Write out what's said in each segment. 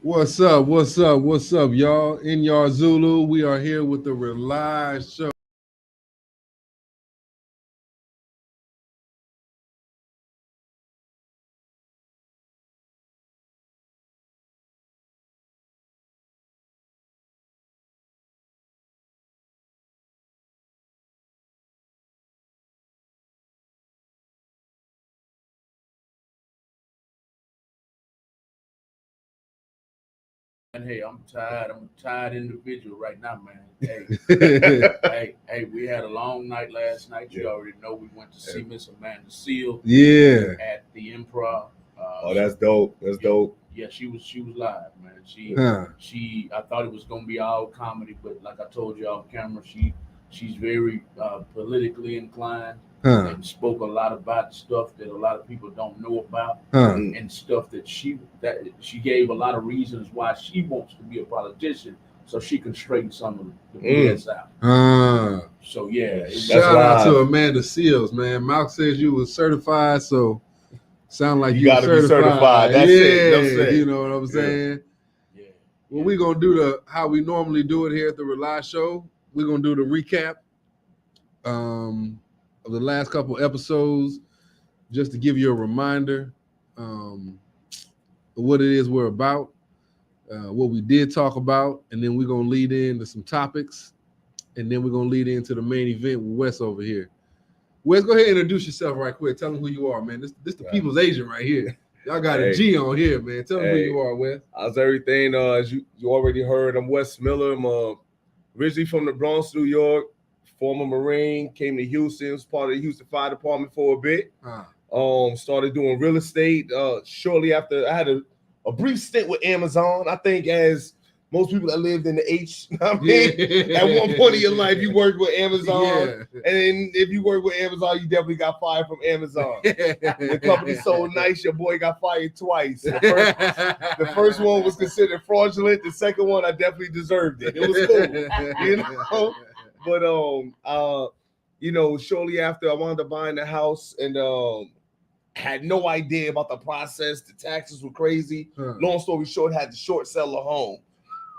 What's up? What's up? What's up, y'all? In your Zulu, we are here with the R.A.U.L.I show. And hey, I'm tired. I'm a tired individual right now, man. Hey, we had a long night last night. You already know we went to see Miss Amanda Seal Yeah. at the Improv. Oh, that's dope. That's dope. Yeah, she was live, man. She Huh. she I thought it was gonna be all comedy, but like I told you off camera, she's very politically inclined Huh. and spoke a lot about stuff that a lot of people don't know about Huh. and stuff that she gave a lot of reasons why she wants to be a politician so she can straighten some of the BS out. So yeah, Shout out to Amanda Seals, man. Malk says you was certified, so sound like you gotta be certified. That's it. That's it. You know what I'm saying? yeah. Well, we're gonna do the how we normally do it here at the R.A.U.L.I show. We're gonna do the recap of the last couple episodes, just to give you a reminder of what it is we're about, what we did talk about, and then we're gonna lead into some topics, and then we're gonna lead into the main event with Wes over here. Wes, go ahead and introduce yourself right quick. Tell them who you are, man. This the people's agent right here. Y'all got a G on here, man. Tell them who you are, Wes. How's everything? As you already heard, I'm Wes Miller. I'm originally from the Bronx, New York. Former Marine, came to Houston. Was part of the Houston Fire Department for a bit. Started doing real estate. Shortly after, I had a brief stint with Amazon. I think as most people that lived in the at one point in your life, you worked with Amazon. Yeah. And then if you work with Amazon, you definitely got fired from Amazon. The company's so nice, your boy got fired twice. The first one was considered fraudulent. The second one, I definitely deserved it. It was cool, you know. But shortly after, I wound up buying the house and had no idea about the process. The taxes were crazy. Long story short, had to short sell the home.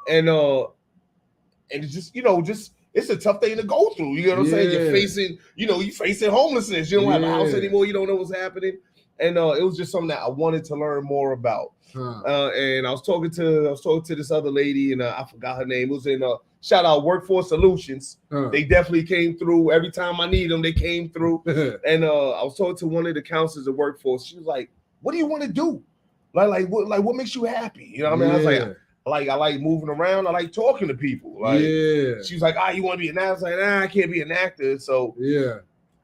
And it's just it's a tough thing to go through. You know what I'm saying? You're facing homelessness. You don't have a house anymore. You don't know what's happening. And it was just something that I wanted to learn more about. And I was talking to this other lady, and I forgot her name. It was in shout out Workforce Solutions. They definitely came through. Every time I need them, they came through. And I was talking to one of the counselors at Workforce. She was like, "What do you want to do? What makes you happy?" You know what I mean? I was like, I like moving around. I like talking to people. She was like, you want to be an actor? I was like, I can't be an actor. So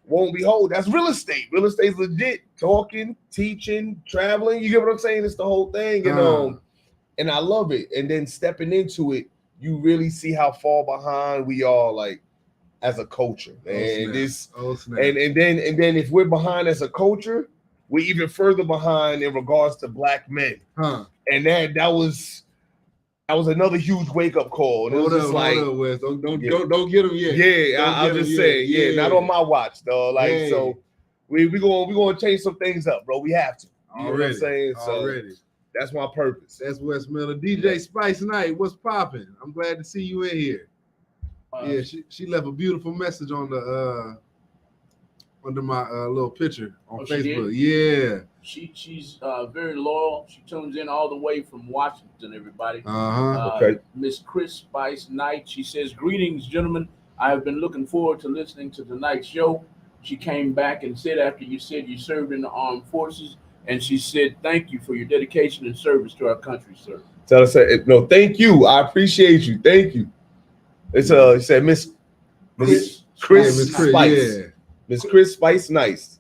won't and behold, that's real estate. Real estate's legit. Talking, teaching, traveling. You get what I'm saying? It's the whole thing. And I love it. And then stepping into it, you really see how far behind we are, like as a culture. And then if we're behind as a culture, we're even further behind in regards to black men. And that was another huge wake up call. And hold up, Wes. Don't get them yet. Yeah, I'll just say, not on my watch, though. So we gonna change some things up, bro. We have to. You know what I'm saying? So that's my purpose. That's Wes Miller. DJ Spice Knight, what's popping? I'm glad to see you in here. She left a beautiful message on the under my little picture on Facebook. Yeah. She's very loyal. She tunes in all the way from Washington, everybody. Okay. Miss Chris Spice Knight, she says, "Greetings, gentlemen. I have been looking forward to listening to tonight's show." She came back and said after you said you served in the armed forces, and she said, "Thank you for your dedication and service to our country, sir." Tell us, no, thank you. I appreciate you. Thank you. It's you said Miss Chris Spice. Yeah. Miss Chris Spice Knight.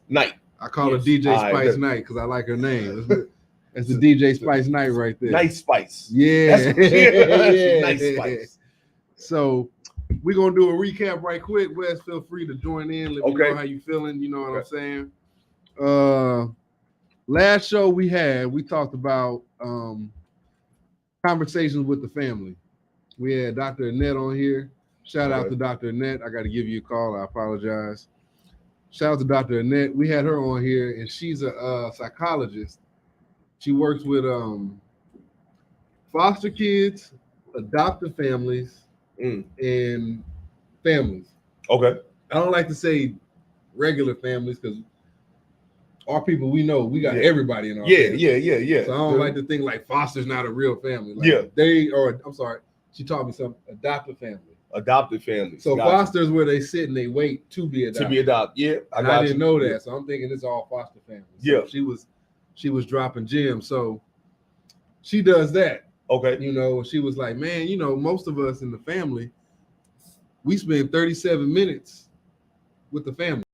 I call her DJ Spice Knight because I like her name. That's the DJ Spice Knight right there. Nice Spice. Yeah. Nice Spice. So we're going to do a recap right quick. Wes, feel free to join in. Let me know how you feeling. You know what I'm saying? Last show we talked about conversations with the family. We had Dr. Annette on here. Shout out to Dr. Annette. I got to give you a call. I apologize. Shout out to Dr. Annette. We had her on here, and she's a psychologist. She works with foster kids, adoptive families, and families. Okay. I don't like to say regular families because our people we know we got Yeah. everybody in our Yeah, family. yeah. So I don't like to think like foster's not a real family. Like Yeah. they or I'm sorry, she taught me some adoptive family. Adopted families. So Got you. foster's where they sit and they wait to be adopted. To be adopted. Yeah, And I didn't know that, so I'm thinking it's all foster families. So Yeah. she was dropping gems. So she does that. Okay. You know, she was like, man, you know, most of us in the family, we spend 37 minutes with the family.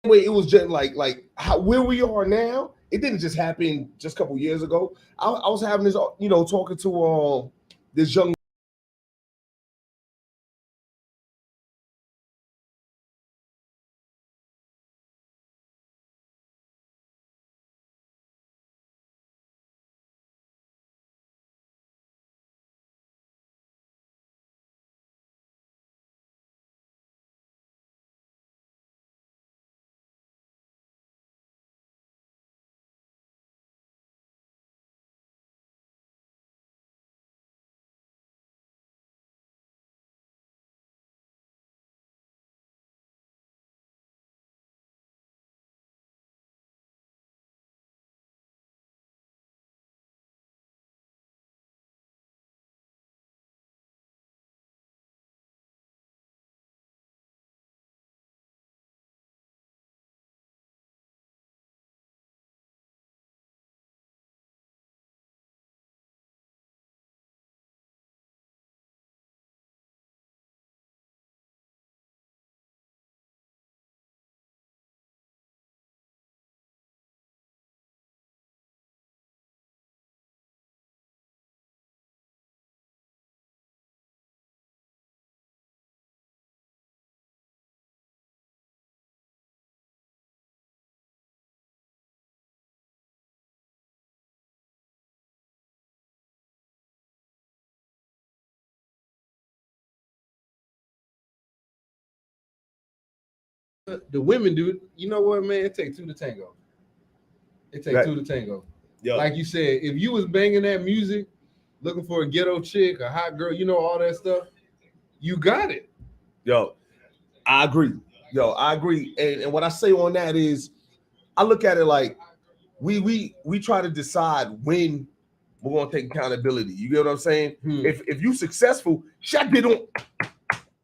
Way it was just like how where we are now. It didn't just happen just a couple years ago. I was having this, talking to this young the women do. You know what, man? It takes two to tango. It takes Right. two to tango. Yo, Like you said, if you was banging that music, looking for a ghetto chick, a hot girl, you know, all that stuff, you got it. yo, I agree. Yo, I agree. And what I say on that is, I look at it like we try to decide when we're gonna take accountability. You get what I'm saying? If you successful, shot did on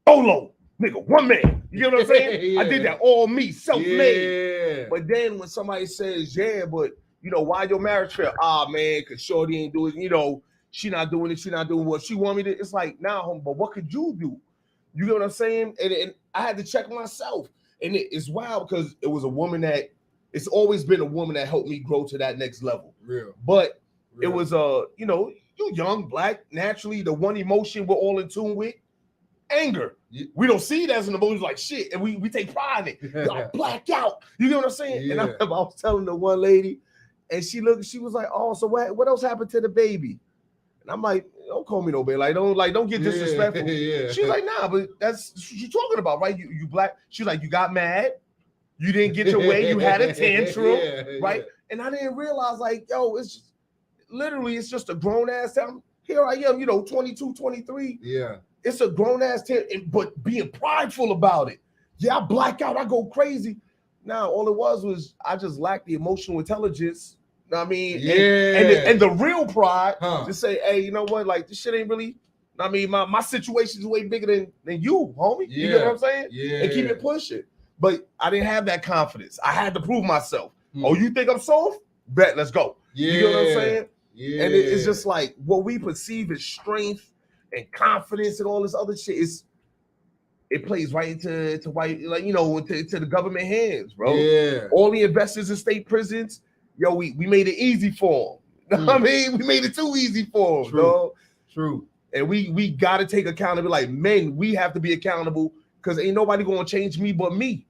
solo, nigga, one man. You get what I'm saying? Yeah. I did that all me, self-made. Yeah. But then when somebody says, yeah, but you know, why your marriage fail? Ah, man, because Shorty ain't doing, you know, she not doing it, she not doing what she want me to. It's like, nah, home, but what could you do? You get what I'm saying? And I had to check myself. And it's wild because it was a woman that, it's always been a woman that helped me grow to that next level. Real. But Real. it was, you know, you young, black, naturally, the one emotion we're all in tune with, anger. Yeah. We don't see it as an emotion like shit, and we take pride in it. I black out. You get what I'm saying? Yeah. And I remember I was telling the one lady, and she was like, "Oh, so what else happened to the baby?" And I'm like, "Don't call me no baby. Don't get disrespectful." Yeah. She's like, "Nah, but that's what you're talking about, right? You black." She's like, "You got mad. You didn't get your way. You had a tantrum, right?" Yeah. And I didn't realize, like, yo, it's just, literally, it's just a grown ass town. Here I am, you know, 22, 23. Yeah. It's a grown ass but being prideful about it. Yeah, I black out, I go crazy. Now, all it was I just lacked the emotional intelligence. You know what I mean? Yeah. And the real pride Huh. to say, hey, you know what? Like, this shit ain't really, I mean, my situation is way bigger than you, homie. Yeah. You get what I'm saying? Yeah. And keep it pushing. But I didn't have that confidence. I had to prove myself. Hmm. Oh, you think I'm soft? Bet, let's go. Yeah. You get what I'm saying? Yeah. And it's just like what we perceive as strength and confidence and all this other shit it plays right into white, like, you know, to the government hands, bro. Yeah. All the investors in state prisons, yo, we made it easy for them. You know what I mean? We made it too easy for them, True. dog. True. And we got to take accountability. Like men, we have to be accountable because ain't nobody gonna change me but me.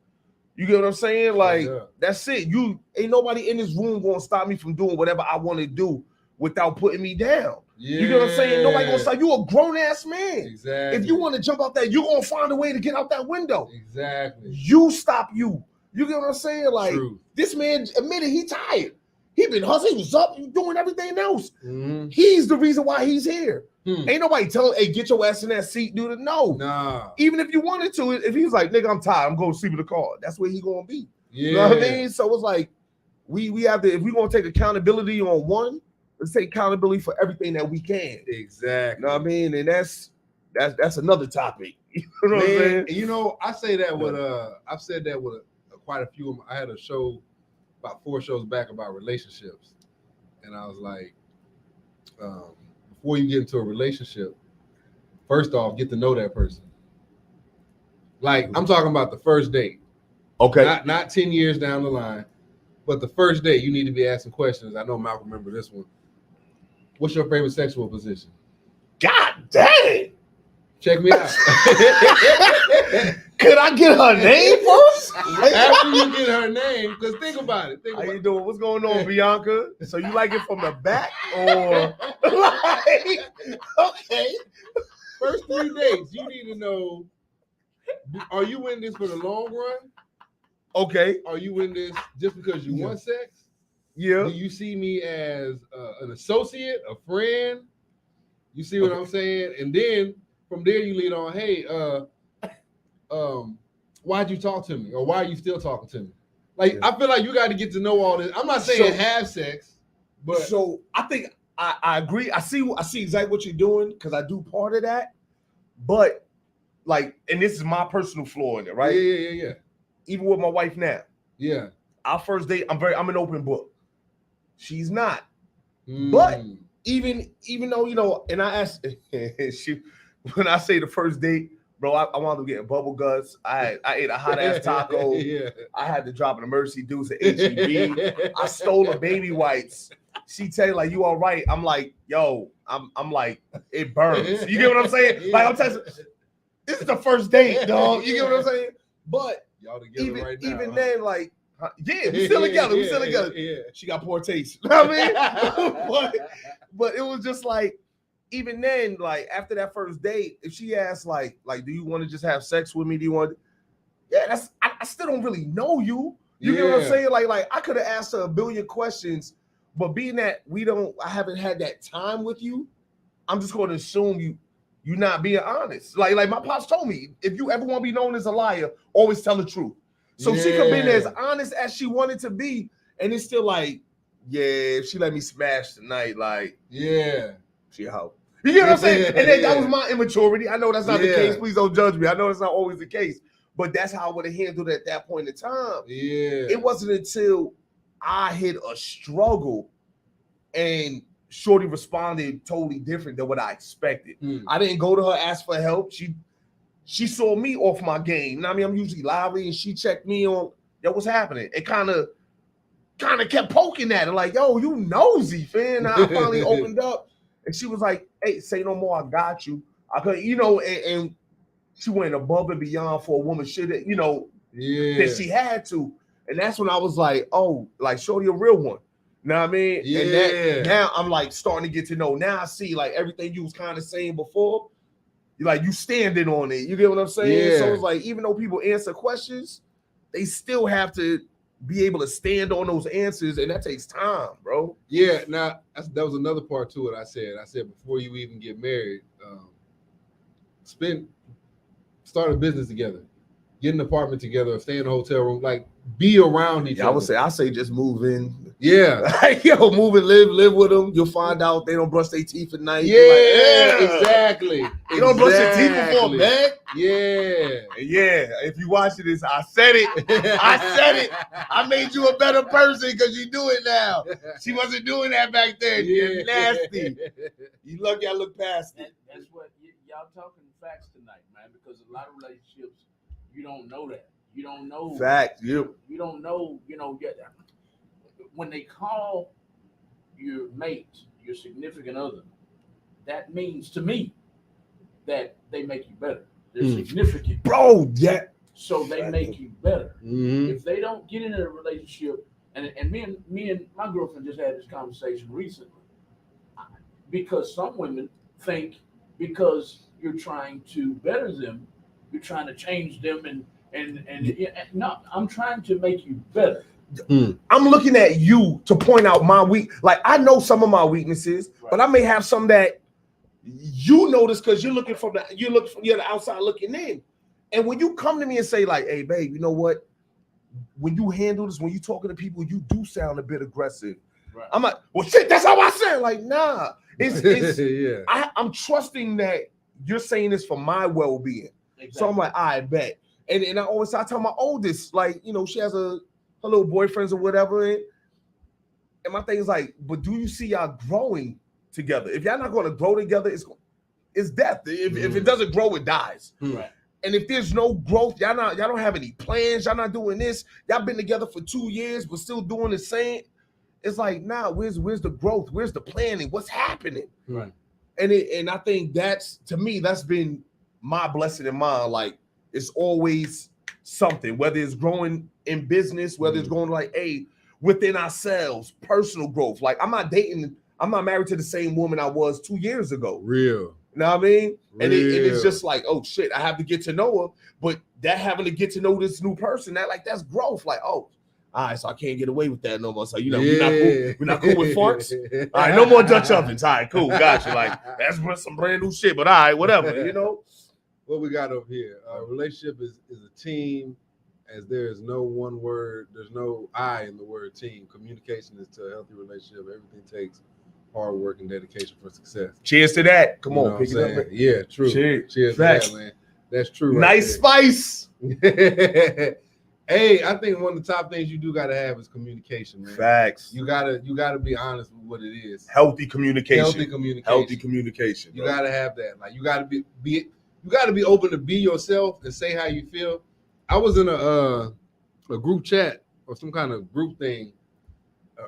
You get what I'm saying? Like, that's it. You ain't nobody in this room gonna stop me from doing whatever I want to do without putting me down. Yeah. You get what I'm saying? Nobody gonna stop. You a grown ass man. Exactly. If you want to jump out there, you're gonna find a way to get out that window. Exactly. You stop you. You get what I'm saying? Like, True. this man admitted he tired. He been hustling, he was up, he doing everything else. Mm-hmm. He's the reason why he's here. Ain't nobody telling, hey, get your ass in that seat, dude. No. Nah. Even if you wanted to, if he was like, nigga, I'm tired, I'm going to sleep in the car. That's where he gonna be. Yeah. You know what I mean? So it's like we have to, if we're gonna take accountability on one, let's take accountability for everything that we can. Exactly. You know what I mean? And that's another topic. You know what I'm Man, saying? and you know, I say that with I've said that with quite a few of them. I had a show about 4 shows back about relationships, and I was like, before you get into a relationship, first off, get to know that person. Like, I'm talking about the first date. Okay. Not 10 years down the line, but the first date, you need to be asking questions. I know Malcolm remember this one. What's your favorite sexual position? God dang. Check me out. Could I get her name first? After you get her name, because think about it. How you doing? What's going on, Bianca? So you like it from the back or like, okay. First 3 dates, you need to know, are you in this for the long run? Okay. Are you in this just because you want sex? Yeah. Do you see me as an associate, a friend? You see what I'm saying? And then from there you lead on, hey, why'd you talk to me? Or why are you still talking to me? Like, I feel like you got to get to know all this. I'm not saying have sex, but so I think I agree. I see exactly what you're doing because I do part of that. But like, and this is my personal flaw in it, right? Yeah. Even with my wife now. Yeah. Our first date, I'm an open book. She's not. But even though, you know, and I asked she when I say the first date, bro, I wound up getting bubble guts. I ate a hot ass taco. Yeah. I had to drop an emergency deuce at HEB. I stole a baby wipes. She tell you like, you all right? I'm like, yo, I'm like, it burns. You get what I'm saying? Like, I'm telling you, this is the first date, dog. You get what I'm saying? But y'all together right now. Even then, like, yeah, we still together. We still together. Yeah. She got poor taste. You know what I mean? but it was just like, even then, like after that first date, if she asked like, do you want to just have sex with me? Do you want? yeah, I still don't really know you. You get what I'm saying? Like I could have asked her a billion questions, but being that I haven't had that time with you, I'm just going to assume you're not being honest. Like my pops told me, if you ever want to be known as a liar, always tell the truth. So she could be as honest as she wanted to be, and it's still like, yeah, if she let me smash tonight, like, yeah, she a hoe. You get what I'm saying? And then that was my immaturity. I know that's not the case. Please don't judge me. I know it's not always the case. But that's how I would have handled it at that point in time. Yeah. It wasn't until I hit a struggle and Shorty responded totally different than what I expected. I didn't go to her, ask for help. She saw me off my game. You know what I mean? I'm usually lively, and she checked me on, yo, what's happening? It kind of kept poking at her, like, yo, you nosy, fam. I finally opened up, and she was like, hey, say no more, I got you. I could, and she went above and beyond for a woman shit that, that she had to. And that's when I was like, oh, like, Shorty a real one. You know what I mean? Yeah. And that, now I'm like starting to get to know. Now I see like everything you was kind of saying before, you standing on it. You get what I'm saying? Yeah. So it's like, even though people answer questions, they still have to be able to stand on those answers, and that takes time, bro. Yeah. Now that was another part to it. I said before you even get married, start a business together, get an apartment together, stay in a hotel room, like be around each other. I say just move in. Yeah. Like, yo, move and live with them. You'll find out they don't brush their teeth at night. Yeah, exactly. You don't brush your teeth before bed? Yeah. Yeah. If you watching this, I said it. I made you a better person because you do it now. She wasn't doing that back then. Yeah. You're nasty. You lucky I look past it. That's what y'all talking facts tonight, man, because a lot of relationships, you don't know that. You don't know. Facts. You don't know, when they call your mate, your significant other, that means to me that they make you better. They're significant. Bro, yeah. So they make you better. Mm-hmm. If they don't get into a relationship, and me and my girlfriend just had this conversation recently, because some women think because you're trying to better them, you're trying to change them, and no, I'm trying to make you better. I'm looking at you to point out my weak. Like, I know some of my weaknesses, right, but I may have some that you notice because you're the outside looking in. And when you come to me and say like, "Hey, babe, you know what? When you handle this, when you talking to people, you do sound a bit aggressive." Right. I'm like, "Well, shit, that's how I sound." Like, nah, it's yeah. I'm trusting that you're saying this for my well-being. Exactly. So I'm like, I bet. And I tell my oldest, like, she has her little boyfriends or whatever. And my thing is like, but do you see y'all growing together? If y'all not going to grow together, it's death. If it doesn't grow, it dies. Right. And if there's no growth, y'all don't have any plans. Y'all not doing this. Y'all been together for 2 years, but still doing the same. It's like, nah, where's the growth? Where's the planning? What's happening? Right. And I think that's been my blessing in mine. Like, it's always something, whether it's growing in business, whether it's going like, hey, within ourselves, personal growth. Like, I'm not married to the same woman I was 2 years ago. Real. You know what I mean? And it's just like, oh shit, I have to get to know her. But that having to get to know this new person, that's growth. Like, oh, all right, so I can't get away with that no more. So we're not cool with farts. All right, no more Dutch ovens. All right, cool, gotcha. Like, that's some brand new shit. But all right, whatever, What we got over here? Relationship is a team, as there is no one word, there's no I in the word team. Communication is to a healthy relationship. Everything takes hard work and dedication for success. Cheers to that. Come on, pick it up. Yeah, true. Cheers to that, man. That's true. Nice spice. Hey, I think one of the top things you do got to have is communication, man. Facts. You gotta be honest with what it is. Healthy communication. You gotta have that. Like, you gotta be open to be yourself and say how you feel. I was in a group chat or some kind of group thing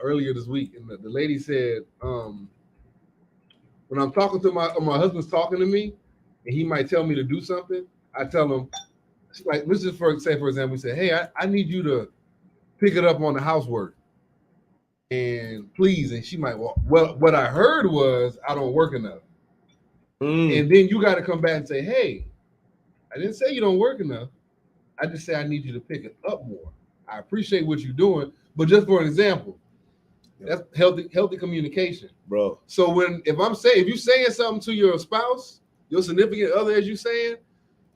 earlier this week, and the lady said, when I'm talking to my husband's talking to me, and he might tell me to do something, I tell him, like, let's just for example, we say, hey, I need you to pick it up on the housework, and please. And she might, well, what I heard was I don't work enough. And then you got to come back and say, hey, I didn't say you don't work enough. I just say I need you to pick it up more. I appreciate what you're doing, but just for an example, that's healthy communication, bro. So if you're saying something to your spouse, your significant other, as you saying,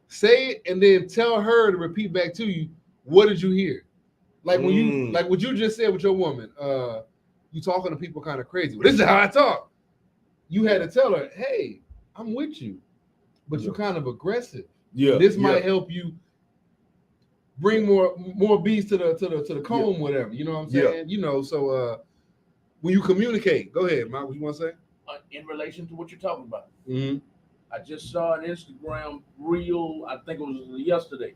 say it and then tell her to repeat back to you. What did you hear? Like when you like what you just said with your woman. You talking to people kind of crazy. Well, this is how I talk. You had to tell her, hey, I'm with you, but you're kind of aggressive. Yeah, this might help you bring more bees to the comb, whatever. You know what I'm saying? You know, so when you communicate, go ahead, Mike. What you want to say? In relation to what you're talking about, Mm-hmm. I just saw an Instagram reel. I think it was yesterday.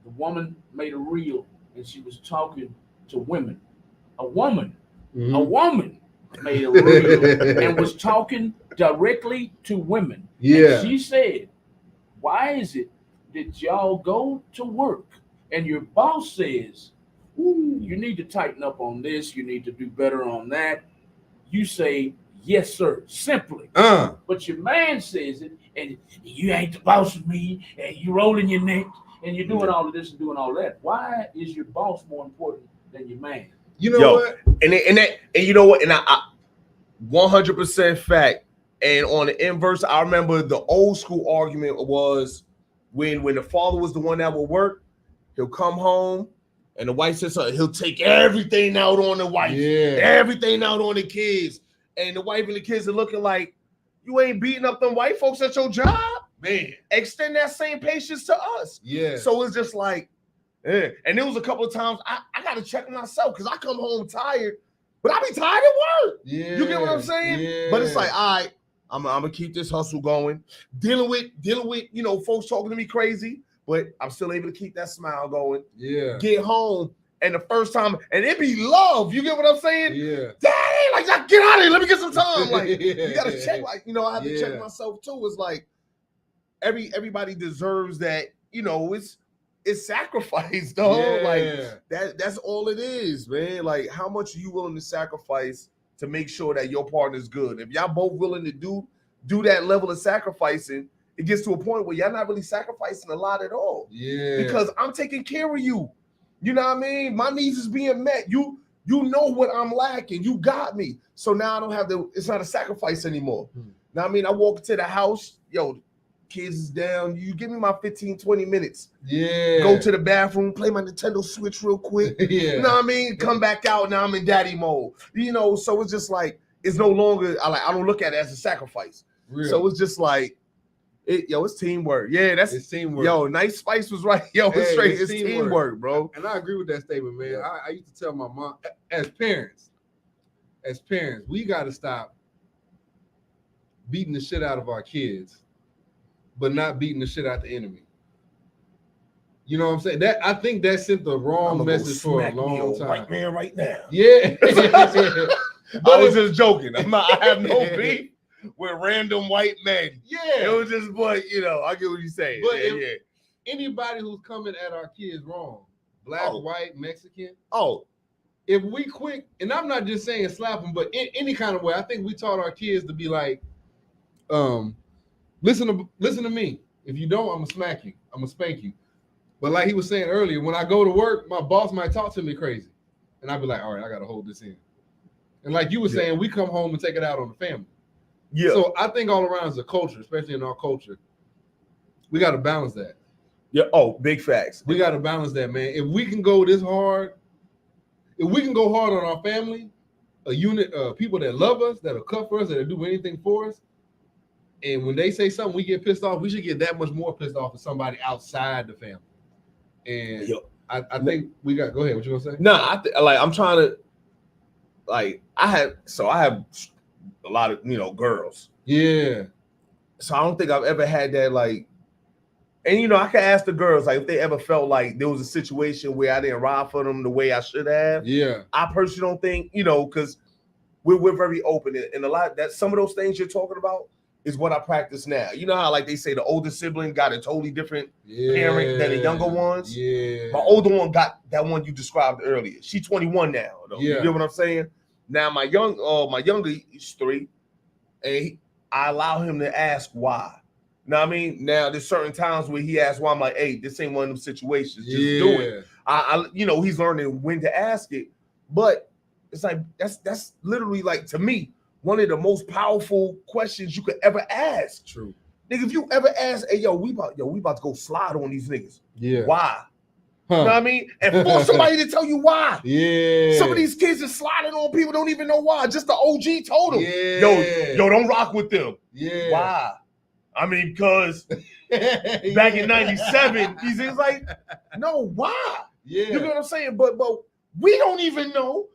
The woman made a reel and she was talking to women. A woman made a reel and was talking directly to women. Yeah. And she said, "Why is it that y'all go to work and your boss says, ooh, you need to tighten up on this, you need to do better on that. You say, yes, sir, simply. But your man says it, and you ain't the boss of me, and you rolling your neck, and you're doing all of this and doing all that. Why is your boss more important than your man?" You know what? And you know what? And I 100% fact. And on the inverse, I remember the old school argument was when the father was the one that would work, he'll come home and the wife says something, he'll take everything out on the wife, everything out on the kids. And the wife and the kids are looking like, you ain't beating up them white folks at your job? Man, extend that same patience to us. Yeah. So it's just like, and there was a couple of times I got to check myself because I come home tired, but I be tired at work. Yeah. You get what I'm saying? Yeah. But it's like, all right, I'm gonna keep this hustle going, dealing with folks talking to me crazy, but I'm still able to keep that smile going. Yeah. Get home, and the first time, and it be love. You get what I'm saying? Yeah. Daddy, like, get out of here. Let me get some time. Like, you gotta check. Like, I have to check myself too. It's like everybody deserves that. It's sacrifice, dog. Yeah. Like that's all it is, man. Like, how much are you willing to sacrifice to make sure that your partner's good? If y'all both willing to do that level of sacrificing, it gets to a point where y'all not really sacrificing a lot at all. Yeah. Because I'm taking care of you. You know what I mean? My needs is being met. You know what I'm lacking. You got me. So now I don't have to, it's not a sacrifice anymore. Now, I mean, I walk into the house, kids is down. You give me my 15, 20 minutes. Yeah. Go to the bathroom, play my Nintendo Switch real quick. Yeah. You know what I mean? Come back out. Now I'm in daddy mode. So it's just like, it's no longer, I don't look at it as a sacrifice. Real. So it's just like, it's teamwork. Yeah, it's teamwork. Nice Spice was right. It's teamwork, bro. And I agree with that statement, man. Yeah. I used to tell my mom, as parents, we got to stop beating the shit out of our kids, but not beating the shit out the enemy. You know what I'm saying? I think that sent the wrong message for a long time. Right man, right now. Yeah. But I was just joking. I have no beef with random white men. Yeah. It was just, but I get what you're saying. But anybody who's coming at our kids wrong, black, white, Mexican. If we quick, and I'm not just saying slap them, but in any kind of way, I think we taught our kids to be like, listen to me. If you don't, I'm gonna smack you. I'm gonna spank you. But like he was saying earlier, when I go to work, my boss might talk to me crazy, and I'd be like, all right, I gotta hold this in. And like you were saying, we come home and take it out on the family. Yeah. So I think all around is a culture, especially in our culture, we got to balance that. Yeah. Oh, big facts. We got to balance that, man. If we can go this hard, if we can go hard on our family, a unit of people that love us, that'll cut for us, that'll do anything for us, and when they say something, we get pissed off, we should get that much more pissed off at somebody outside the family. And I think we got. Go ahead. What you gonna say? No, I'm trying to. Like I have a lot of girls. Yeah. So I don't think I've ever had that like, and I can ask the girls like if they ever felt like there was a situation where I didn't ride for them the way I should have. Yeah. I personally don't think because we're very open and a lot that some of those things you're talking about is what I practice now. You know how like they say the older sibling got a totally different parent than the younger ones. Yeah. My older one got that one you described earlier. She's 21 now. Though. Yeah. You get what I'm saying? Now my younger is 3, and I allow him to ask why. Know what I mean? Now there's certain times where he asks why. I'm like, hey, this ain't one of them situations. Just do it. I he's learning when to ask it, but it's like that's literally like to me one of the most powerful questions you could ever ask. True. Nigga, if you ever ask, hey, we about to go slide on these niggas. Yeah. Why? Huh. You know what I mean? And force somebody to tell you why. Yeah. Some of these kids are sliding on people, don't even know why. Just the OG told them. Yeah. Yo, don't rock with them. Yeah. Why? I mean, because back in 97, these things like, no, why? Yeah. You know what I'm saying? But we don't even know.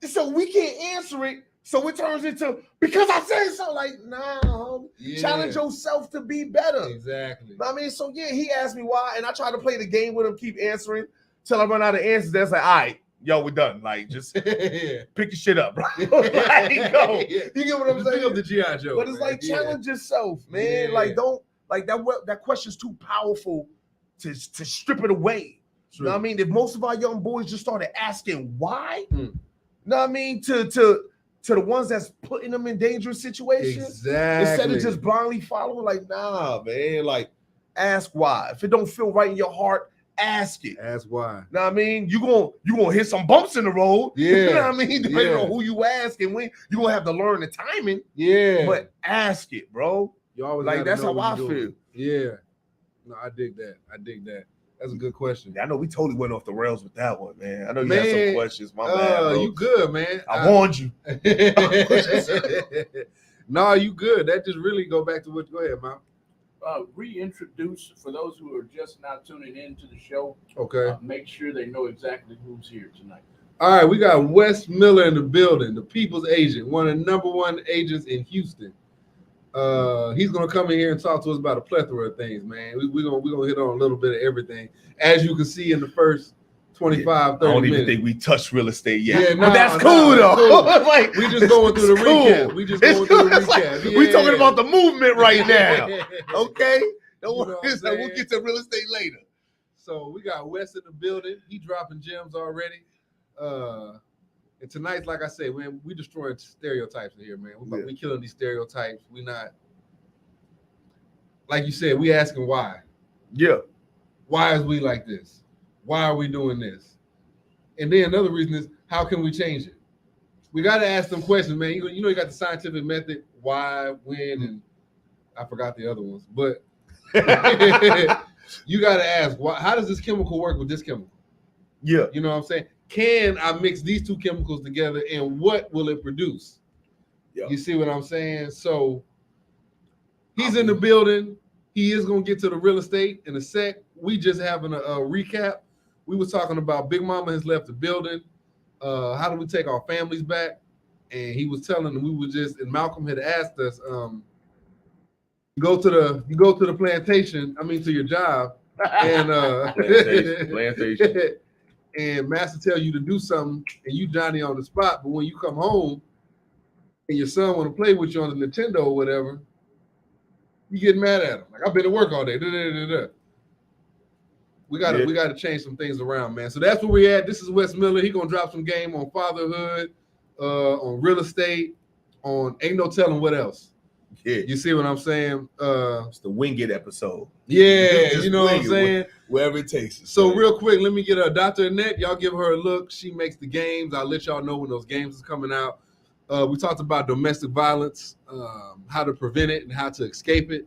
So we can't answer it. So it turns into, because I said so, like, nah, challenge yourself to be better. Exactly. I mean, so yeah, he asked me why, and I tried to play the game with him, keep answering till I run out of answers. That's like, all right, yo, we're done. Like, just pick your shit up, bro. Like, go. You get what I'm saying? Pick up the G.I. Joe. But it's like, challenge yourself, man. Yeah. Like, don't, like, that question's too powerful to strip it away. True. You know what I mean? If most of our young boys just started asking why, you know what I mean, to the ones that's putting them in dangerous situations, exactly. Instead of just blindly following, like, nah, man, like, ask why. If it don't feel right in your heart, ask it. Ask why. You know what I mean? You gonna hit some bumps in the road. Yeah. You know what I mean? Depending on who you ask and when, you're gonna have to learn the timing. Yeah. But ask it, bro. You always like, that's how I feel. Yeah. No, I dig that. That's a good question. Yeah, I know we totally went off the rails with that one, man. I know you had some questions. My bad, bro. You good, man. I warned you. No, you good. That just really go back to what. Go ahead, man. Reintroduce for those who are just now tuning into the show. Okay. Make sure they know exactly who's here tonight. All right, we got Wes Miller in the building, the people's agent, one of the #1 agents in Houston. He's gonna come in here and talk to us about a plethora of things, man. We're gonna hit on a little bit of everything, as you can see in the first 25, 30 minutes. I don't even think we touched real estate yet. Yeah, but that's cool though. Cool. Like, we just going through the recap. We just going through the recap. Like, we talking about the movement right now. Okay, don't worry. We'll get to real estate later. So we got Wes in the building. He dropping gems already. And tonight's, like I said, man, we destroying stereotypes in here, man. We killing these stereotypes. We not, like you said, we asking why. Yeah. Why is we like this? Why are we doing this? And then another reason is, how can we change it? We got to ask them questions, man. You got the scientific method, why, when, and I forgot the other ones. But you got to ask, why? How does this chemical work with this chemical? Yeah. You know what I'm saying? Can I mix these two chemicals together, and what will it produce? Yeah. You see what I'm saying? So he's in the building. He is going to get to the real estate in a sec. We just having a recap. We were talking about Big Mama has left the building. How do we take our families back? And he was telling them and Malcolm had asked us, you go to the plantation, to your job, and plantation. And master tell you to do something, and you Johnny on the spot. But when you come home, and your son want to play with you on the Nintendo or whatever, you get mad at him. Like, I've been to work all day. We gotta change some things around, man. So that's where we're at. This is Wes Miller. He gonna drop some game on fatherhood, on real estate, on ain't no telling what else. Yeah, you see what I'm saying? It's the Wing It episode. Yeah, you know what I'm saying? Wherever it takes us. So real quick, let me get Dr. Annette. Y'all give her a look. She makes the games. I'll let y'all know when those games is coming out. We talked about domestic violence, how to prevent it and how to escape it.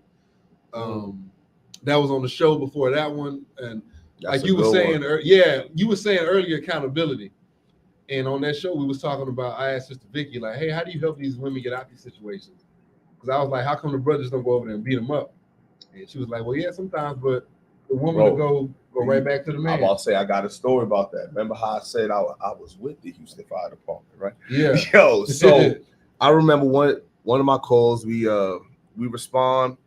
That was on the show before that one. And that's like you were saying, you were saying earlier, accountability. And on that show, we was talking about, I asked Sister Vicky, like, hey, how do you help these women get out of these situations? Because I was like, how come the brothers don't go over there and beat them up? And she was like, well, yeah, sometimes, but the woman will go right back to the man. I'm about to say, I got a story about that. Remember how I said I was with the Houston Fire Department, right? Yeah. Yo, so I remember one of my calls, we respond.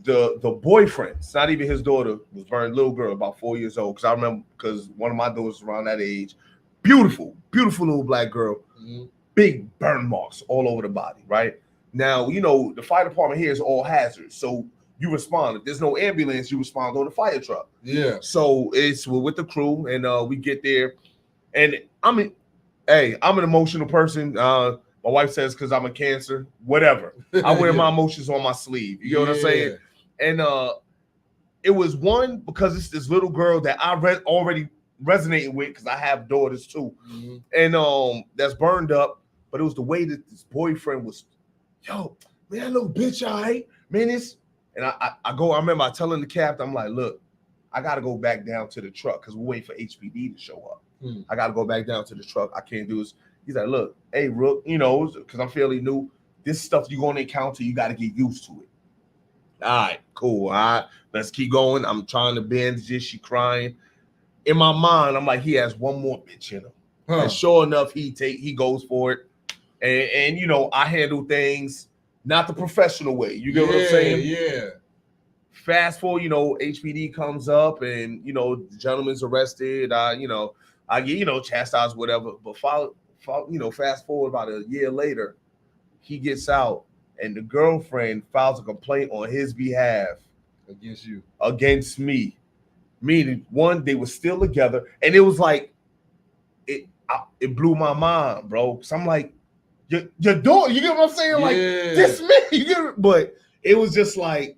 The boyfriend, it's not even his daughter, was very little girl, about 4 years old. Because I remember, because one of my daughters was around that age. Beautiful little black girl. Mm-hmm. Big burn marks all over the body, right? Now, the fire department here is all hazards. So you respond. If there's no ambulance, you respond on the fire truck. Yeah. So we're with the crew, and we get there. And I'm an emotional person. My wife says because I'm a Cancer, whatever. I wear my emotions on my sleeve. You get what I'm saying? And it was one because it's this little girl that I already resonated with because I have daughters too, and that's burned up. But it was the way that this boyfriend was, yo, man, that little bitch, all right, man, this. And I remember I telling the captain, I'm like, look, I got to go back down to the truck because we're waiting for HPD to show up. I got to go back down to the truck. I can't do this. He's like, look, hey, Rook, you know, because I'm fairly new. This stuff you're going to encounter, you got to get used to it. All right, cool. All right, let's keep going. I'm trying to bandage it. She crying. In my mind, I'm like, he has one more bitch in him. And sure enough, he goes for it. And you know, I handle things not the professional way. You get what I'm saying? Yeah. Fast forward, you know, HPD comes up and, you know, the gentleman's arrested. I get, you know, chastised, whatever. But fast forward about a year later, he gets out and the girlfriend files a complaint on his behalf. Against me. Meaning, one, they were still together. And it was like, it blew my mind, bro. Because I'm like, your daughter, you get what I'm saying? Like, this man, you get it? But it was just like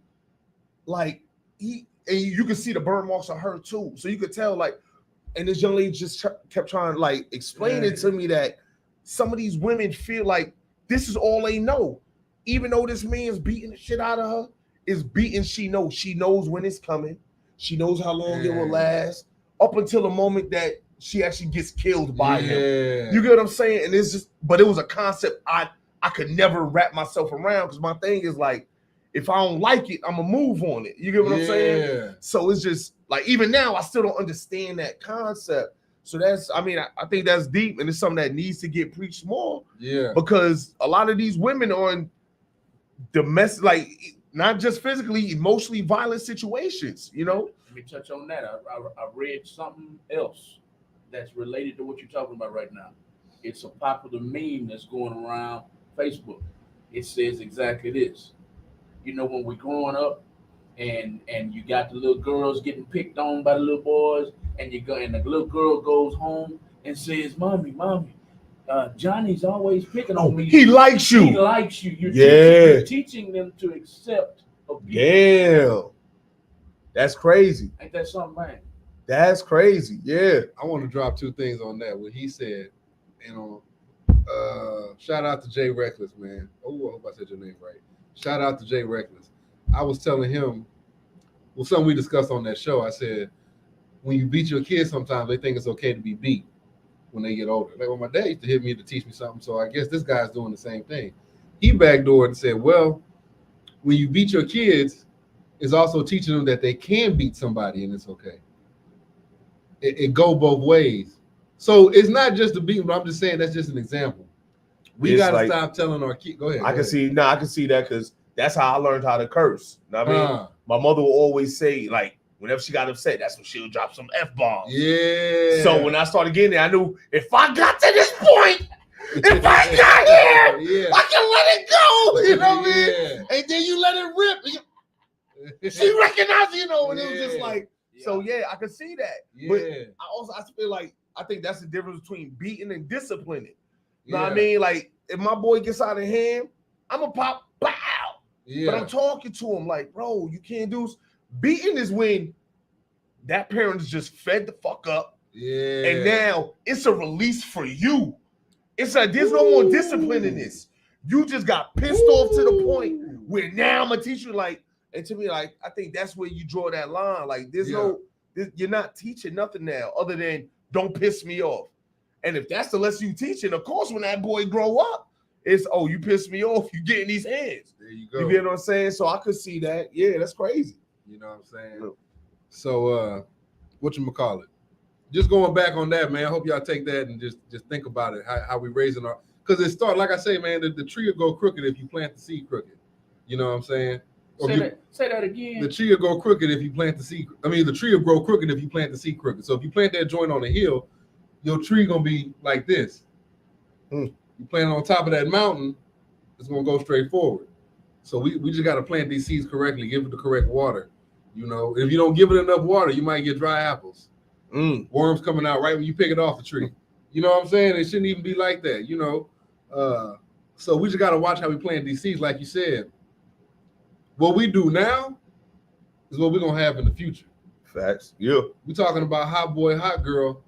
he, and you could see the burn marks on her too. So you could tell, like, and this young lady just kept trying to like explain it to me that some of these women feel like this is all they know. Even though this man's beating the shit out of her, she knows when it's coming. She knows how long it will last, up until the moment that she actually gets killed by him. You get what I'm saying? And it's just, but it was a concept I could never wrap myself around because my thing is like, if I don't like it, I'm gonna move on it. You get what I'm saying? So it's just like, even now, I still don't understand that concept. So I think that's deep, and it's something that needs to get preached more. Yeah. Because a lot of these women are in domestic, like, not just physically, emotionally violent situations, you know? Let me touch on that. I read something else that's related to what you're talking about right now. It's a popular meme that's going around Facebook. It says exactly this. You know, when we're growing up and you got the little girls getting picked on by the little boys, and the little girl goes home and says, Mommy, Johnny's always picking on me. He likes you. He likes you. You're teaching them to accept abuse. Damn. That's crazy. Ain't that something, man? That's crazy. Yeah. I want to drop two things on that. What he said, shout out to Jay Reckless, man. Oh, I hope I said your name right. Shout out to Jay Reckless. I was telling him, well, something we discussed on that show. I said, when you beat your kids, sometimes they think it's okay to be beat when they get older. Like, well, my dad used to hit me to teach me something, so I guess this guy's doing the same thing. He backdoored and said, well, when you beat your kids, it's also teaching them that they can beat somebody and it's okay. It go both ways. So it's not just the beating, but I'm just saying that's just an example. We got to stop telling our kids. Go ahead. I can see that because that's how I learned how to curse. You know what I mean? My mother will always say, like, whenever she got upset, that's when she'll drop some F-bombs. Yeah. So when I started getting there, I knew if I got to this point, if I got here, I can let it go. You know what I mean? And then you let it rip. She recognized, you know, and it was just like, so I can see that. But I feel like, I think that's the difference between beating and disciplining. You know what I mean? Like, if my boy gets out of hand, I'm going to pop, bow. But I'm talking to him like, bro, you can't do this. Beating is when that parent is just fed the fuck up. Yeah. And now it's a release for you. It's like, there's no more discipline in this. You just got pissed off to the point where now I'm going to teach you, like, and to me, like, I think that's where you draw that line. Like, you're not teaching nothing now other than don't piss me off. And if that's the lesson you teaching, of course, when that boy grow up, it's, oh, you pissed me off, you get in these hands. There you go. You get what I'm saying? So I could see that. Yeah, that's crazy. You know what I'm saying? So, whatchamacallit? Just going back on that, man, I hope y'all take that and just think about it, how we raising our, because it started, like I say, man, the tree will go crooked if you plant the seed crooked. You know what I'm saying? Say that again. The tree will go crooked if you plant the seed. I mean, the tree will grow crooked if you plant the seed crooked. So if you plant that joint on a hill, your tree gonna be like this. You plant it on top of that mountain, it's gonna go straight forward. So we just gotta plant these seeds correctly, give it the correct water. You know, if you don't give it enough water, you might get dry apples. Worms coming out right when you pick it off the tree. You know what I'm saying? It shouldn't even be like that, you know. So we just got to watch how we play in DC. Like you said, what we do now is what we're going to have in the future. Facts. Yeah. We're talking about hot boy, hot girl.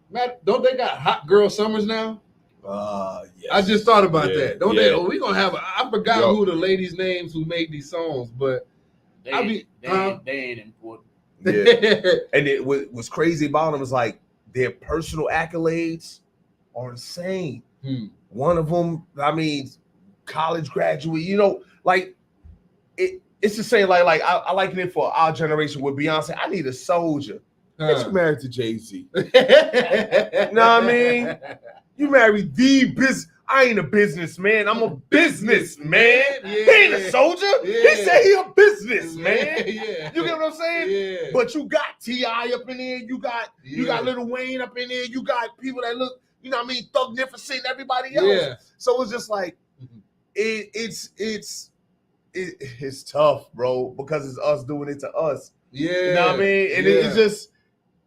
Matt, don't they got hot girl summers now? Yes. I just thought about that. Don't they? Oh, we going to have, I forgot Yo. who the ladies' names who made these songs, but They I ain't important. Yeah. And what's crazy about them is like their personal accolades are insane. One of them, I mean, college graduate, you know, like it's the same. Like I like it for our generation with Beyonce. I need a soldier. Bitch, you married to Jay-Z. You know what I mean? You married the business. I ain't a businessman. I'm a businessman. Yeah. He ain't a soldier. Yeah. He said he a businessman. Yeah. You get what I'm saying? Yeah. But you got T.I. up in there. You got Lil Wayne up in there. You got people that look, you know what I mean, Thugnificent, everybody else. Yeah. So it's just like it's tough, bro, because it's us doing it to us. Yeah. You know what I mean? And it's just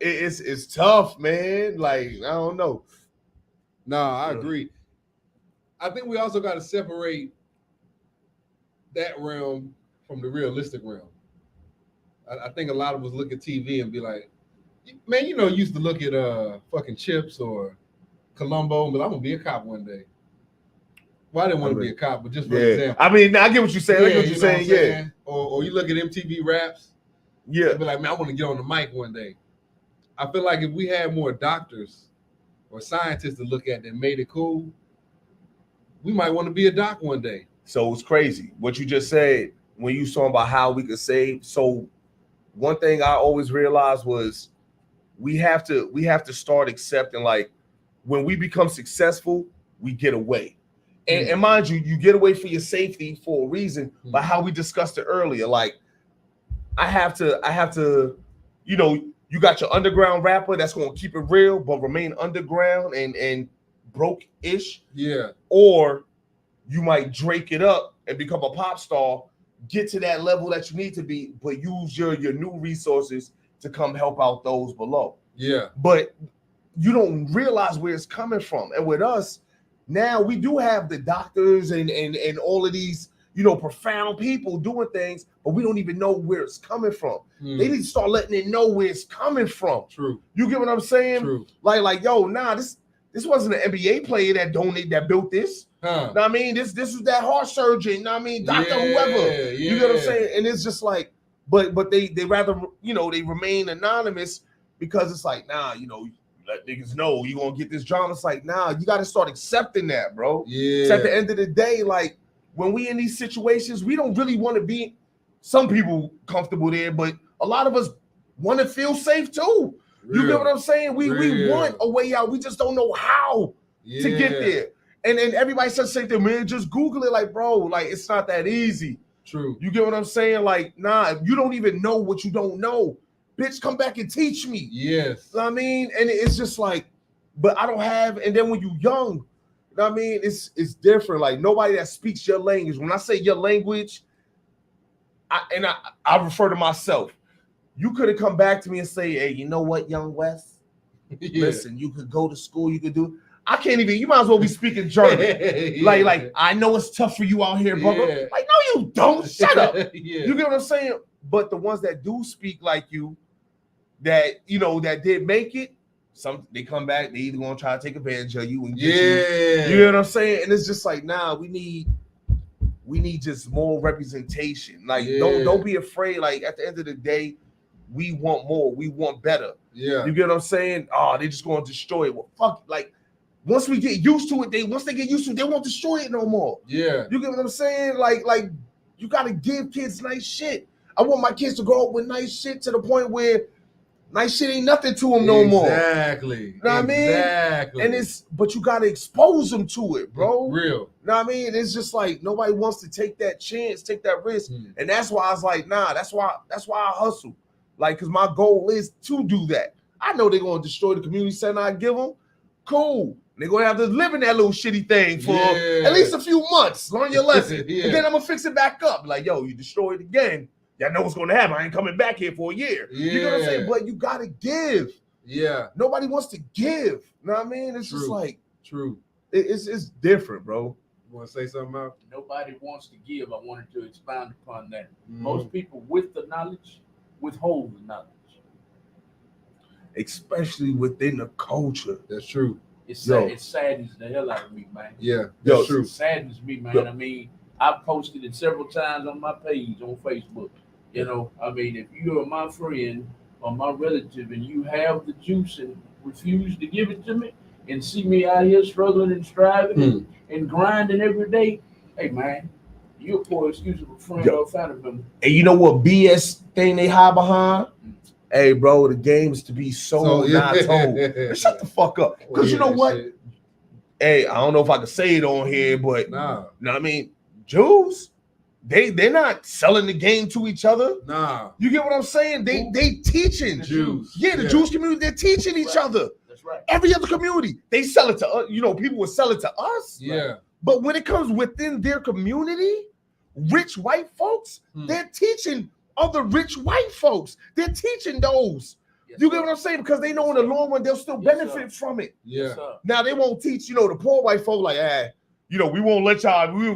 it's tough, man. Like, I don't know. No, I agree. I think we also got to separate that realm from the realistic realm. I think a lot of us look at TV and be like, man, you know, used to look at fucking Chips or Columbo, but I'm gonna be a cop one day. Well, I didn't want to be a cop, but just for example. I mean, I get what you're saying. I get what you're saying. Yeah. Or you look at MTV Raps. Yeah. And be like, man, I want to get on the mic one day. I feel like if we had more doctors or scientists to look at that made it cool, we might want to be a doc one day. So it's crazy what you just said when you saw about how we could save. So one thing I always realized was we have to start accepting, like, when we become successful, we get away. And mind you, you get away for your safety for a reason. But how we discussed it earlier, like I have to, you know, you got your underground rapper that's gonna keep it real but remain underground and broke-ish. Yeah. Or you might Drake it up and become a pop star, get to that level that you need to be, but use your new resources to come help out those below. Yeah. But you don't realize where it's coming from. And with us, now we do have the doctors and all of these, you know, profound people doing things, but we don't even know where it's coming from. They need to start letting it know where it's coming from. True. You get what I'm saying? True. Like, yo, nah, this wasn't an NBA player that built this. Know what I mean? This was that heart surgeon, know what I mean? Doctor whoever. You get what I'm saying? And it's just like, but they rather, you know, they remain anonymous because it's like, nah, you know, let niggas know you gonna get this drama. It's like, nah, you gotta start accepting that, bro. Yeah. So at the end of the day, like when we in these situations, we don't really want to be, some people comfortable there, but a lot of us want to feel safe too. You get what I'm saying? We want a way out. We just don't know how to get there. And everybody says the same thing, man, just Google it. Like, bro, like it's not that easy. True. You get what I'm saying? Like, nah, you don't even know what you don't know. Bitch, come back and teach me. Yes. You know what I mean? And it's just like, but I don't have, and then when you young, you know what I mean? It's different. Like nobody that speaks your language. When I say your language, I refer to myself. You could have come back to me and say, hey, you know what, young Wes? Listen, you could go to school, you could do. I can't even, you might as well be speaking German. Like, I know it's tough for you out here, brother. Like, no, you don't. Shut up. You get what I'm saying? But the ones that do speak like you, that, you know, that did make it, they come back, they either gonna try to take advantage of you and get you. You know what I'm saying? And it's just like, nah, we need just more representation. Like, don't be afraid. Like, at the end of the day, we want more. We want better. Yeah. You get what I'm saying? Oh, they just gonna destroy it. Well, fuck, like, once we get used to it, once they get used to it, they won't destroy it no more. Yeah. You get what I'm saying? Like you gotta give kids nice shit. I want my kids to grow up with nice shit to the point where nice shit ain't nothing to them no more. Exactly. You know what I mean? Exactly. And but you gotta expose them to it, bro. Real. You know what I mean? It's just like nobody wants to take that chance, take that risk. And that's why I was like, nah, that's why I hustle. Like, cause my goal is to do that. I know they're gonna destroy the community center I give them. Cool. They're gonna have to live in that little shitty thing for at least a few months. Learn your lesson. And then I'm gonna fix it back up. Like, yo, you destroyed it again. Y'all know what's gonna happen. I ain't coming back here for a year. You know what I'm saying? But you gotta give. Yeah. Nobody wants to give. You know what I mean? It's just like true. It's different, bro. Want to say something out? Nobody wants to give. I wanted to expound upon that. Mhm. Most people with the knowledge withhold the knowledge. Especially within the culture. That's true. It saddens the hell out of me, man. Yeah, that's true. It saddens me, man. I mean, I've posted it several times on my page on Facebook. You know, I mean, if you are my friend or my relative and you have the juice and refuse to give it to me and see me out here struggling and striving and grinding every day, hey, man, you're a poor excuse of a friend or a family member. And you know what BS thing they hide behind? Hey, bro, the game is to be sold, not told. Man, shut the fuck up. Because you know what? Shit. Hey, I don't know if I can say it on here, but you know what I mean? Jews, they're not selling the game to each other. Nah. You get what I'm saying? They teaching. The Jews. Yeah, the Jewish community, they're teaching each other. That's right. Every other community, they sell it to us. You know, people will sell it to us. Yeah. Right? But when it comes within their community, rich white folks, they're teaching other rich white folks. They're teaching those. Yes, you get what I'm saying? Because they know in the long run they'll still benefit from it. Yeah. Yes, now they won't teach, you know, the poor white folk like, you know, we won't let y'all, we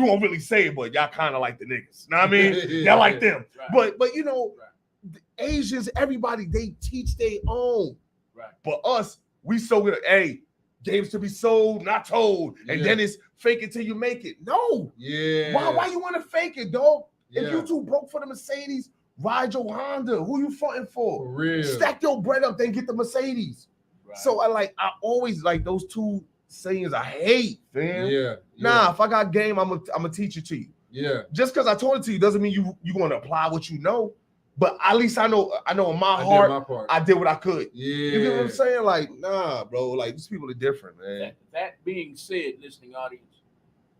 won't really say it, but y'all kind of like the niggas. Know what I mean? Y'all like them. Right. But you know, the Asians, everybody, they teach their own. Right. But us, we so good. Hey, games to be sold, not told. And then it's fake it till you make it. No. Yeah. Why you want to fake it, dog? If you too broke for the Mercedes, ride your Honda. Who you fronting for? For real. Stack your bread up, then get the Mercedes. Right. So I always like those two sayings I hate, fam. Yeah. Nah, if I got game, I'm gonna teach it to you. Yeah. Just because I told it to you doesn't mean you gonna apply what you know. But at least I know in my heart, I did what I could. Yeah. You get what I'm saying? Like, nah, bro. Like, these people are different, man. That being said, listening audience,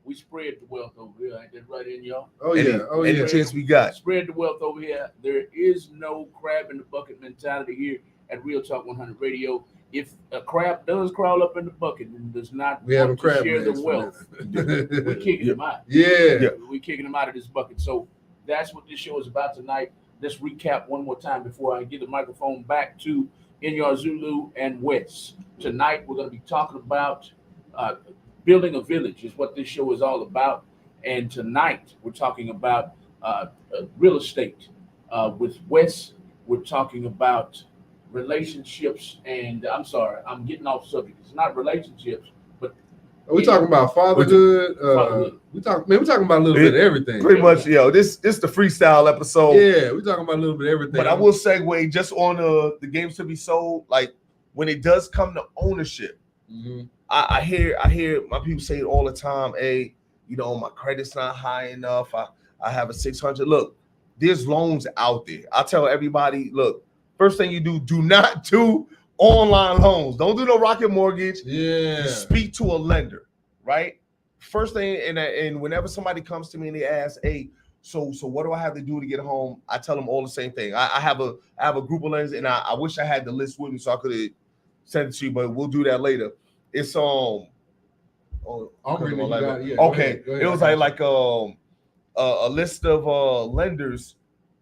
we spread the wealth over here. Ain't that right in y'all? Oh, yeah. Any chance we got. Spread the wealth over here. There is no crab in the bucket mentality here at Real Talk 100 Radio. If a crab does crawl up in the bucket and does not want to share the wealth, we're kicking him out. Yeah. We're kicking him out of this bucket. So that's what this show is about tonight. Let's recap one more time before I give the microphone back to Inyar Zulu and Wes. Tonight, we're going to be talking about building a village is what this show is all about. And tonight, we're talking about real estate. With Wes, we're talking about relationships. And I'm sorry, I'm getting off subject. It's not relationships, but we're talking about fatherhood. We're talking about a little bit of everything. Pretty much, this the freestyle episode. Yeah, we're talking about a little bit of everything. But I will segue just on the games to be sold. Like when it does come to ownership, I hear my people say it all the time. Hey, you know, my credit's not high enough. I have a 600. Look, there's loans out there. I tell everybody, look, first thing you do not do online loans. Don't do no Rocket Mortgage. Yeah. Speak to a lender, right? First thing, and whenever somebody comes to me and they ask, hey, so what do I have to do to get home? I tell them all the same thing. I have a group of lenders, and I wish I had the list with me so I could have sent it to you, but we'll do that later. It's okay. It was like a list of lenders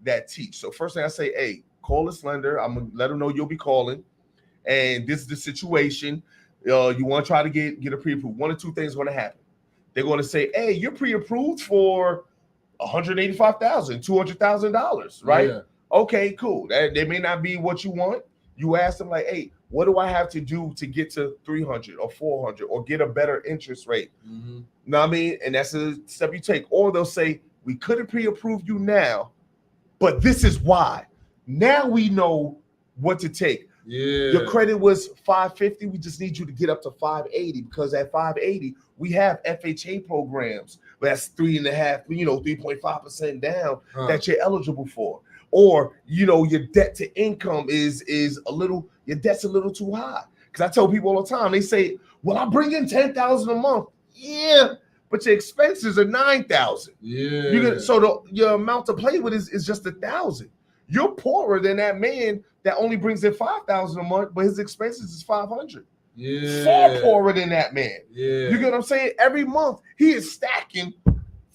that teach. So first thing I say, hey, call this lender. I'm gonna let them know you'll be calling, and this is the situation. You want to try to get a pre-approved. One or two things going to happen. They're going to say, hey, you're pre-approved for $185,000, $200,000, right? Yeah. Okay, cool. They may not be what you want. You ask them like, hey, what do I have to do to get to 300 or 400 or get a better interest rate? Know what I mean? And that's a step you take. Or they'll say, we couldn't pre-approve you now, but this is why. Now we know what to take. Yeah. Your credit was 550. We just need you to get up to 580 because at 580, we have FHA programs. That's 3.5% down that you're eligible for. Or, you know, your debt to income is your debt's a little too high. Because I tell people all the time, they say, well, I bring in $10,000 a month. Yeah, but your expenses are $9,000. Yeah. So your amount to play with is just $1,000. You're poorer than that man that only brings in $5,000 a month, but his expenses is $500. Yeah. Far poorer than that man. Yeah. You get what I'm saying? Every month he is stacking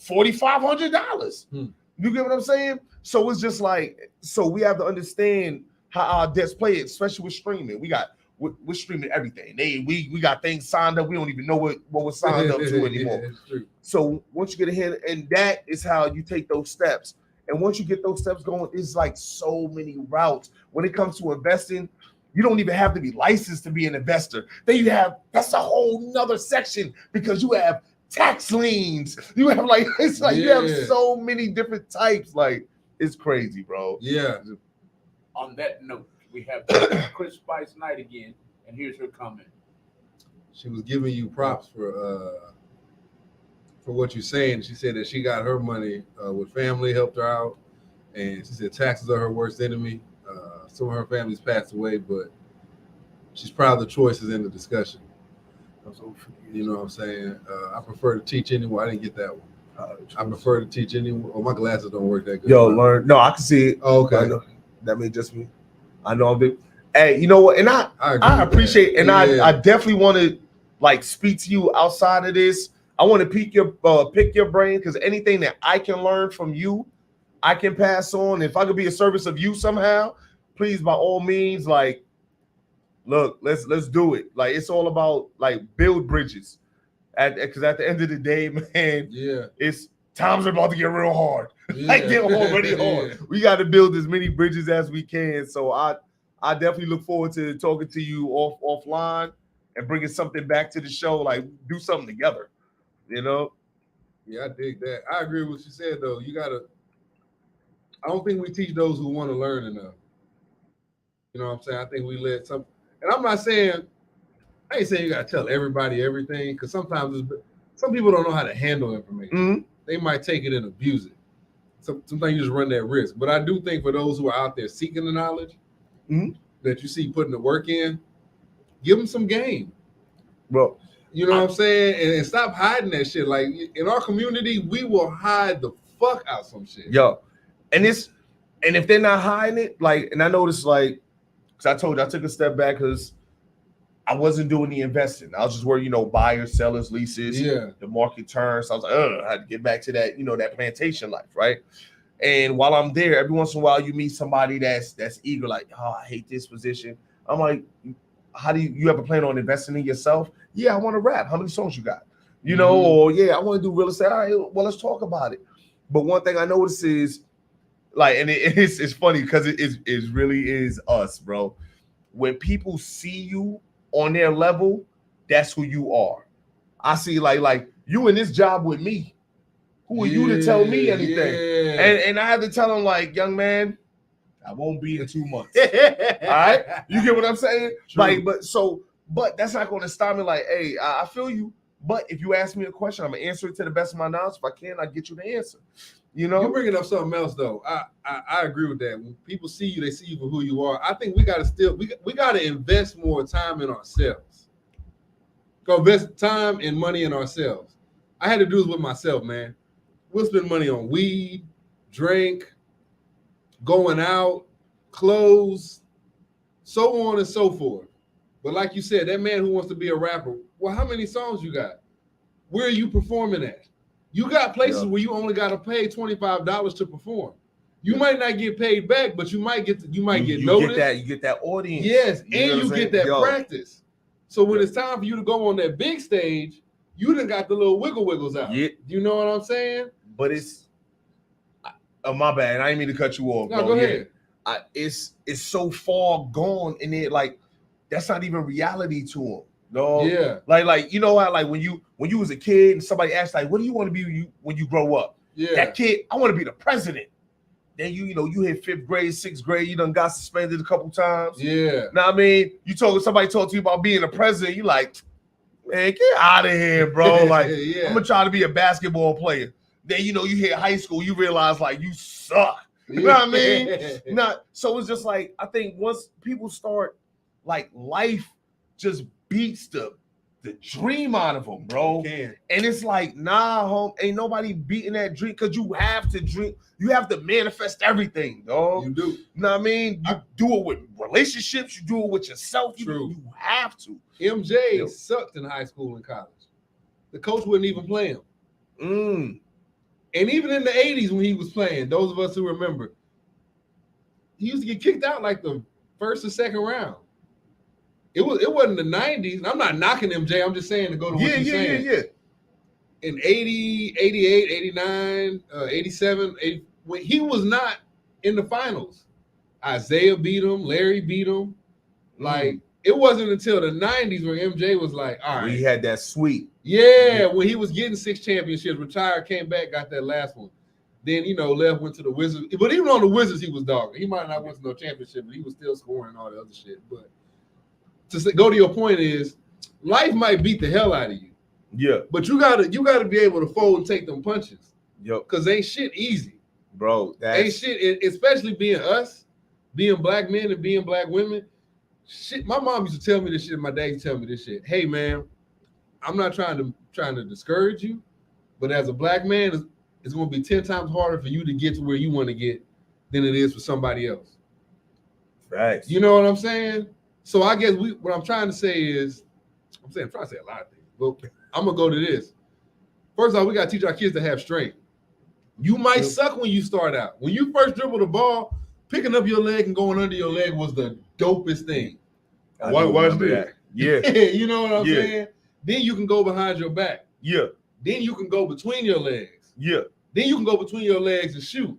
$4,500. You get what I'm saying? So it's just like, so we have to understand how our debts play, especially with streaming. We got we're streaming everything. We got things signed up. We don't even know what we're signed up to anymore. Yeah, it's true. So once you get ahead, and that is how you take those steps. And once you get those steps going, it's like so many routes. When it comes to investing, you don't even have to be licensed to be an investor. Then you have, that's a whole nother section because you have tax liens. You have like, it's like you have so many different types. Like, it's crazy, bro. Yeah. On that note, we have Chris Spice Knight again, and here's her comment. She was giving you props for what you're saying. She said that she got her money with family, helped her out, and she said taxes are her worst enemy. Some of her family's passed away, but she's proud of the choices in the discussion. You know what I'm saying? I prefer to teach anyone. I didn't get that one. I prefer to teach anyone. Oh, my glasses don't work that good. Yo, learn. No, I can see it. Oh, okay. I know. That may just me. I know I'm big. Hey, you know what? And I appreciate, and I definitely want to like speak to you outside of this. I want to pick your brain, because anything that I can learn from you, I can pass on. If I could be a service of you somehow, please, by all means, like, look, let's do it. Like, it's all about like build bridges. Because at the end of the day, man, it's times are about to get real hard. Like, get already hard. We got to build as many bridges as we can. So I definitely look forward to talking to you offline and bringing something back to the show. Like, do something together. You know? Yeah, I dig that. I agree with what you said, though. I don't think we teach those who want to learn enough. You know what I'm saying? I think we let some, and I'm not saying, I ain't saying you got to tell everybody everything, because sometimes some people don't know how to handle information. Mm-hmm. They might take it and abuse it. Sometimes you just run that risk. But I do think for those who are out there seeking the knowledge that you see putting the work in, give them some game. Well, you know what I'm saying? And stop hiding that shit. Like, in our community, we will hide the fuck out some shit. Yo, and if they're not hiding it, like, and I noticed, like, because I told you I took a step back because I wasn't doing the investing. I was just worried, buyers, sellers, leases, the market turns. So I was like, I had to get back to that, that plantation life, right? And while I'm there, every once in a while you meet somebody that's eager, like, oh, I hate this position. I'm like, how do you have a plan on investing in yourself? Yeah, I want to rap. How many songs you got? Or I want to do real estate. All right, well, let's talk about it. But one thing I noticed is, like, and it's funny because it really is us, bro. When people see you on their level, that's who you are. I see like you in this job with me. Who are you to tell me anything? And I had to tell him, like, young man, I won't be in 2 months. All right, you get what I'm saying? True. Like, but that's not going to stop me. Like, hey, I feel you. But if you ask me a question, I'm gonna answer it to the best of my knowledge. If I can, I get you the answer. You're bringing up something else, though. I agree with that. When people see you, they see you for who you are. I think we got to we got to invest more time in ourselves. Go invest time and money in ourselves. I had to do this with myself, man. We'll spend money on weed, drink, going out, clothes, so on and so forth. But like you said, that man who wants to be a rapper, well, how many songs you got? Where are you performing at? You got places where you only got to pay $25 to perform. You might not get paid back, but you might get noticed. You get that audience. Yes, and you get that practice. So when it's time for you to go on that big stage, you done got the little wiggles out. Yeah. You know what I'm saying? But it's my bad. I didn't mean to cut you off. No, go ahead. It's so far gone, and it like that's not even reality to them. No, yeah, like you know how, like when you was a kid and somebody asked, like, what do you want to be when you grow up? Yeah, that kid, I want to be the president. Then you hit 5th grade, 6th grade, you done got suspended a couple times. Yeah, now I mean, somebody talk to you about being a president, you like, man, get out of here, bro. Like, I'm gonna try to be a basketball player. Then you hit high school, you realize like you suck. You know what I mean? So it's just like, I think once people start, like, life just beats the dream out of them, bro. And it's like, nah, home, ain't nobody beating that dream, because you have to dream. You have to manifest everything, dog. You do. You know what I mean? You do it with relationships. You do it with yourself. True. You have to. MJ sucked in high school and college. The coach wouldn't even play him. And even in the 80s when he was playing, those of us who remember, he used to get kicked out like the first or second round. It wasn't the 90s. And I'm not knocking MJ. I'm just saying to go to what you're saying. Yeah. In 80, 88, 89, 87, when he was not in the finals. Isaiah beat him, Larry beat him. Like, it wasn't until the 90s where MJ was like, all right. We had that sweep. Yeah, when he was getting 6 championships, retired, came back, got that last one. Then, left, went to the Wizards. But even on the Wizards, he was dogging. He might not went to no championship, but he was still scoring and all the other shit. But to go to your point is, life might beat the hell out of you. Yeah. But you gotta be able to fold and take them punches. Yep. Because ain't shit easy. Bro, ain't shit, especially being us, being black men and being black women. Shit, my mom used to tell me this shit, and my dad used to tell me this shit. Hey man, I'm not trying to discourage you, but as a black man, it's gonna be 10 times harder for you to get to where you want to get than it is for somebody else. Facts. You know what I'm saying? So I guess what I'm trying to say is, I'm trying to say a lot of things, but I'm gonna go to this. First off, we gotta teach our kids to have strength. You might suck when you start out. When you first dribble the ball, picking up your leg and going under your leg was the dopest thing. Watch that. Yeah. You know what I'm saying? Then you can go behind your back. Yeah. Then you can go between your legs. Yeah. Then you can go between your legs and shoot.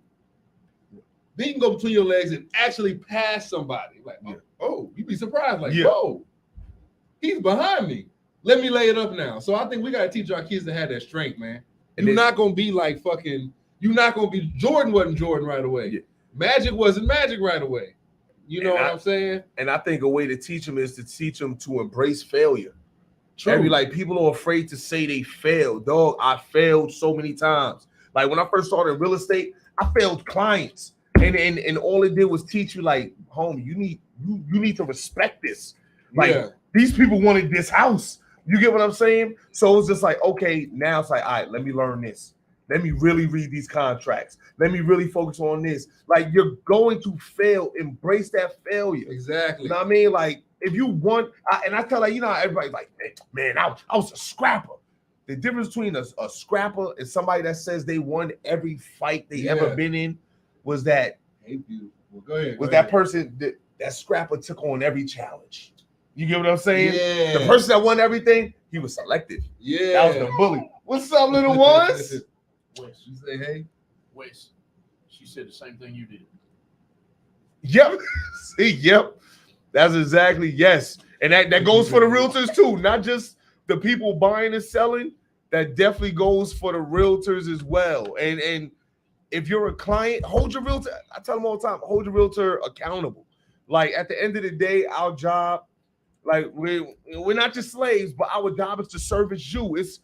Then you can go between your legs and actually pass somebody. Like, oh, you'd be surprised. Like, whoa, he's behind me. Let me lay it up now. So I think we got to teach our kids to have that strength, man. You're not going to be like you're not going to be, Jordan wasn't Jordan right away. Yeah. Magic wasn't Magic right away. You know what I'm saying? And I think a way to teach them is to teach them to embrace failure. True. People are afraid to say they failed. Dog, I failed so many times. Like when I first started real estate, I failed clients. And all it did was teach you, like, homie, you need to respect this. Like these people wanted this house. You get what I'm saying? So it's just like, okay, now it's like, all right, let me learn this. Let me really read these contracts. Let me really focus on this. Like, you're going to fail. Embrace that failure. Exactly. You know what I mean? like, if you want, and I tell, like, everybody's like, man, I was a scrapper. The difference between a scrapper and somebody that says they won every fight they ever been in was that, well, go ahead. That person, that scrapper took on every challenge. You get what I'm saying? Yeah. The person that won everything, he was selective. Yeah. That was the bully. What's up, little ones? Wes, you say hey? Wes, she said the same thing you did. Yep. See, yep. That's exactly, yes. And that goes for the realtors too, not just the people buying and selling. That definitely goes for the realtors as well. And if you're a client, hold your realtor. I tell them all the time, hold your realtor accountable. Like, at the end of the day, our job, like, we're not just slaves, but our job is to service you. It's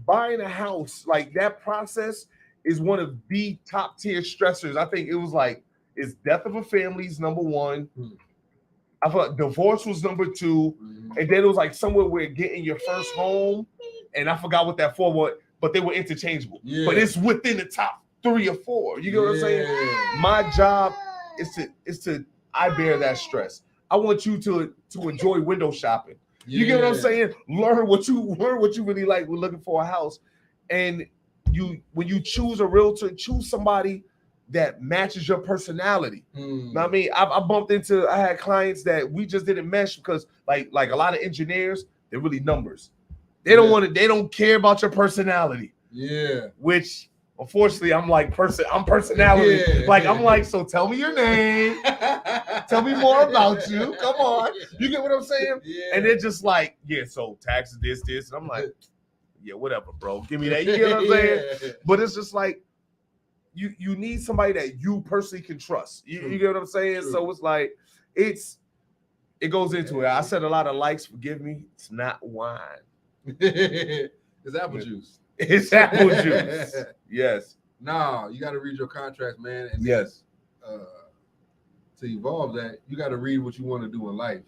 buying a house. Like, that process is one of the top tier stressors. I think it was like, it's death of a family is number one. I thought divorce was number two. And then it was like somewhere where getting your first home, and I forgot what that for was, but they were interchangeable. Yeah. But it's within the top 3 or 4. You get what I'm saying? My job is to I bear that stress. I want you to enjoy window shopping. You get what I'm saying? Learn what you really like. We're looking for a house. And when you choose a realtor, choose somebody that matches your personality. Know what I mean? I had clients that we just didn't mesh because like a lot of engineers, they're really numbers. They don't care about your personality. Yeah. Which unfortunately I'm like I'm personality. Yeah. Like I'm like, so tell me your name. Tell me more about you. Come on. You get what I'm saying? Yeah. And they're just like, yeah, so taxes, this. And I'm like, yeah, whatever, bro. Give me that. You get what I'm saying? But it's just like, you need somebody that you personally can trust. You get what I'm saying? True. So it's like, it goes into it. I said a lot of likes, forgive me. It's not wine. It's apple juice. It's apple juice. Yes. No, you got to read your contracts, man. And yes. To evolve that, you got to read what you want to do in life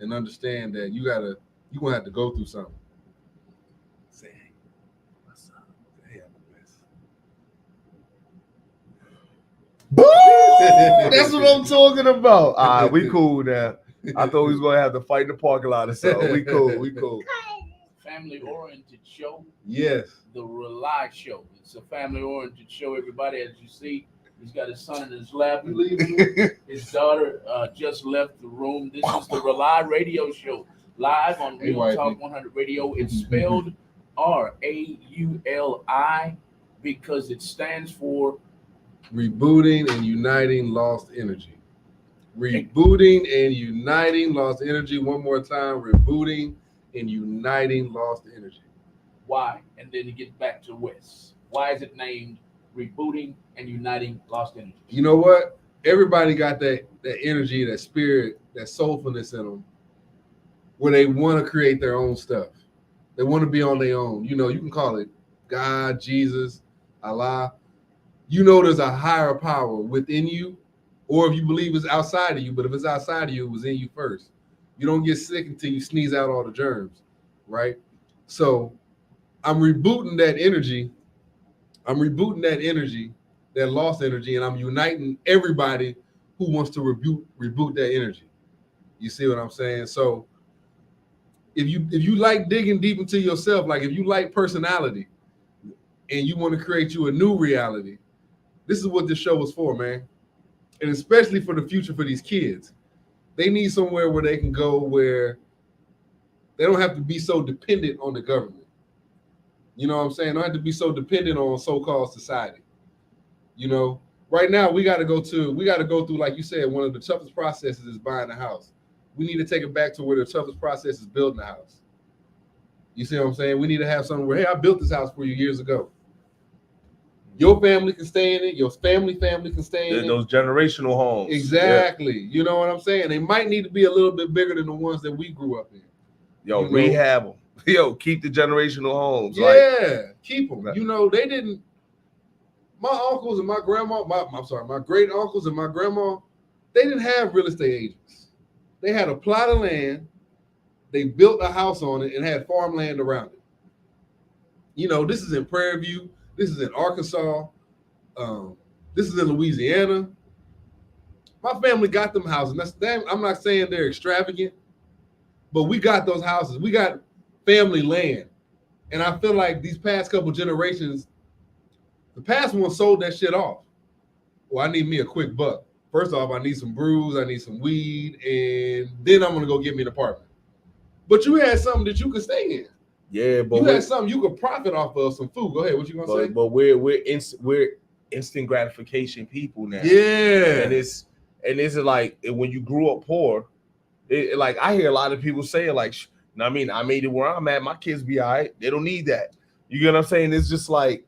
and understand that you're going to have to go through something. Say, hey, what's up? Hey, I'm the best. Boom! That's what I'm talking about. All right, we cool now. I thought we was going to have to fight in the parking lot or something. We cool. Family-oriented show. Yes. The R.A.U.L.I show. It's a family-oriented show, everybody, as you see. He's got his son in his lap. His daughter just left the room. This is the R.A.U.L.I radio show, live on Real Talk 100 Radio. It's spelled R.A.U.L.I because it stands for Rebooting and Uniting Lost Energy. Rebooting and Uniting Lost Energy. One more time. Rebooting and Uniting Lost Energy. Why? And then to get back to Wes. Why is it named Rebooting and Uniting Lost Energy? You know what? Everybody got that energy, that spirit, that soulfulness in them, where they want to create their own stuff. They want to be on their own. You know, you can call it God, Jesus, Allah. You know there's a higher power within you, or if you believe it's outside of you, but if it's outside of you, it was in you first. You don't get sick until you sneeze out all the germs, right? So I'm rebooting that energy. That lost energy, and I'm uniting everybody who wants to reboot that energy. You see what I'm saying? So if you like digging deep into yourself, like if you like personality and you want to create you a new reality, this is what this show was for, man. And especially for the future for these kids. They need somewhere where they can go where they don't have to be so dependent on the government. You know what I'm saying? They don't have to be so dependent on so-called society. You know, right now we got to go through, like you said, one of the toughest processes is buying a house. We need to take it back to where the toughest process is building a house. You see what I'm saying? We need to have something where, hey, I built this house for you years ago. Your family can stay in it. Your family can stay in it. Those generational homes. Exactly. Yeah. You know what I'm saying? They might need to be a little bit bigger than the ones that we grew up in. Yo, rehab them. Yo, keep the generational homes. Yeah, keep them. You know, they didn't. My uncles and my grandma, my great uncles and my grandma, they didn't have real estate agents. They had a plot of land. They built a house on it and had farmland around it. You know, this is in Prairie View. This is in Arkansas. This is in Louisiana. My family got them houses. I'm not saying they're extravagant, but we got those houses. We got family land. And I feel like these past couple generations, the past one sold that shit off. Well, I need me a quick buck. First off, I need some brews, I need some weed, and then I'm going to go get me an apartment. But you had something that you could stay in. Yeah, but you had something you could profit off of, some food. Go ahead, what you gonna say? But we're instant gratification people now. Yeah, and it's like when you grew up poor, like I hear a lot of people say like, I mean, I made it where I'm at. My kids be all right. They don't need that. You get what I'm saying? It's just like,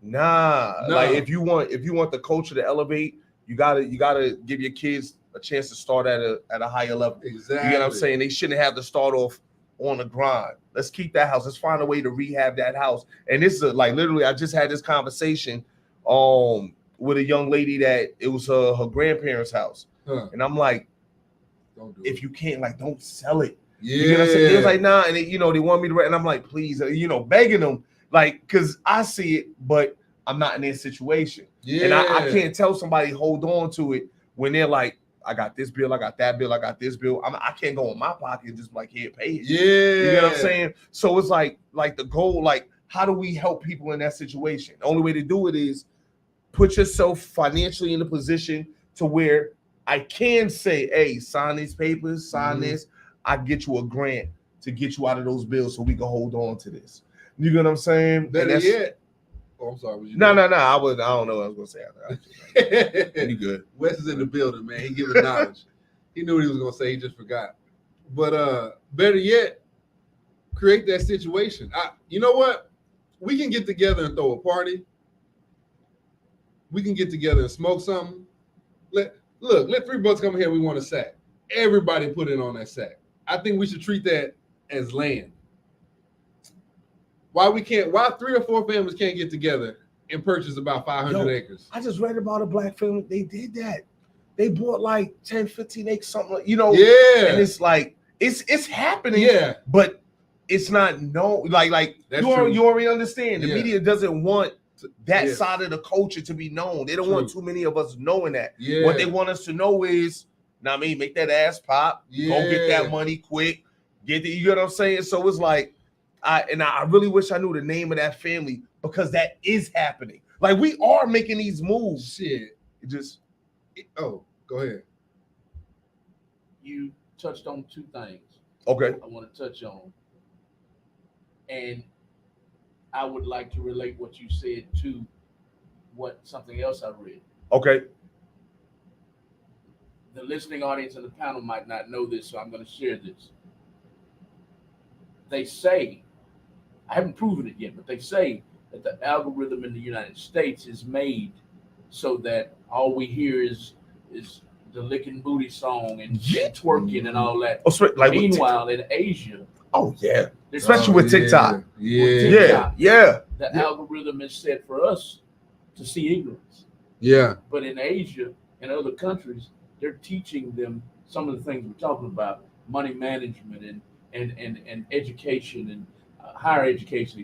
nah. Like if you want the culture to elevate, you gotta give your kids a chance to start at a higher level. Exactly. You get what I'm saying? They shouldn't have to start off on the grind. Let's keep that house. Let's find a way to rehab that house. And this is like literally, I just had this conversation with a young lady that it was her grandparents' house. And I'm like, if you can't, like, don't sell it. Yeah. You know what I'm saying? They was like, nah, and they want me to rent. And I'm like, please, begging them, like, because I see it, but I'm not in their situation. Yeah. And I can't tell somebody hold on to it when they're like, I got this bill, I got that bill, I got this bill. I can't go in my pocket and just like, here, pay it. Yeah. You know what I'm saying? So it's like the goal, like, how do we help people in that situation? The only way to do it is put yourself financially in a position to where I can say, hey, sign these papers, sign this. I get you a grant to get you out of those bills so we can hold on to this. You know what I'm saying? Better yet. Oh, I'm sorry. No. I don't know what I was gonna say. You good? Wes is in the building, man. He giving knowledge. He knew what he was gonna say. He just forgot. But better yet, create that situation. You know what? We can get together and throw a party. We can get together and smoke something. Let $3 come here. We want a sack. Everybody put in on that sack. I think we should treat that as land. Why 3 or 4 families can't get together and purchase about 500 acres? I just read about a black family. They did that. They bought like 10, 15 acres, something like, Yeah. And it's like, it's happening. Yeah. But it's not known. Like you already understand. The media doesn't want that side of the culture to be known. They don't want too many of us knowing that. Yeah. What they want us to know is, make that ass pop. Yeah. Go get that money quick. You get what I'm saying? So it's like, I really wish I knew the name of that family because that is happening. Like we are making these moves. Shit. It just Go ahead. You touched on two things okay. I want to touch on. And I would like to relate what you said to something else I read. Okay. The listening audience and the panel might not know this, so I'm going to share this. They say, I haven't proven it yet, but they say that the algorithm in the United States is made so that all we hear is the licking booty song and twerking and all that. Like meanwhile, in Asia, especially with TikTok, the algorithm is set for us to see ignorance. Yeah. But in Asia and other countries, they're teaching them some of the things we're talking about: money management and education and higher education,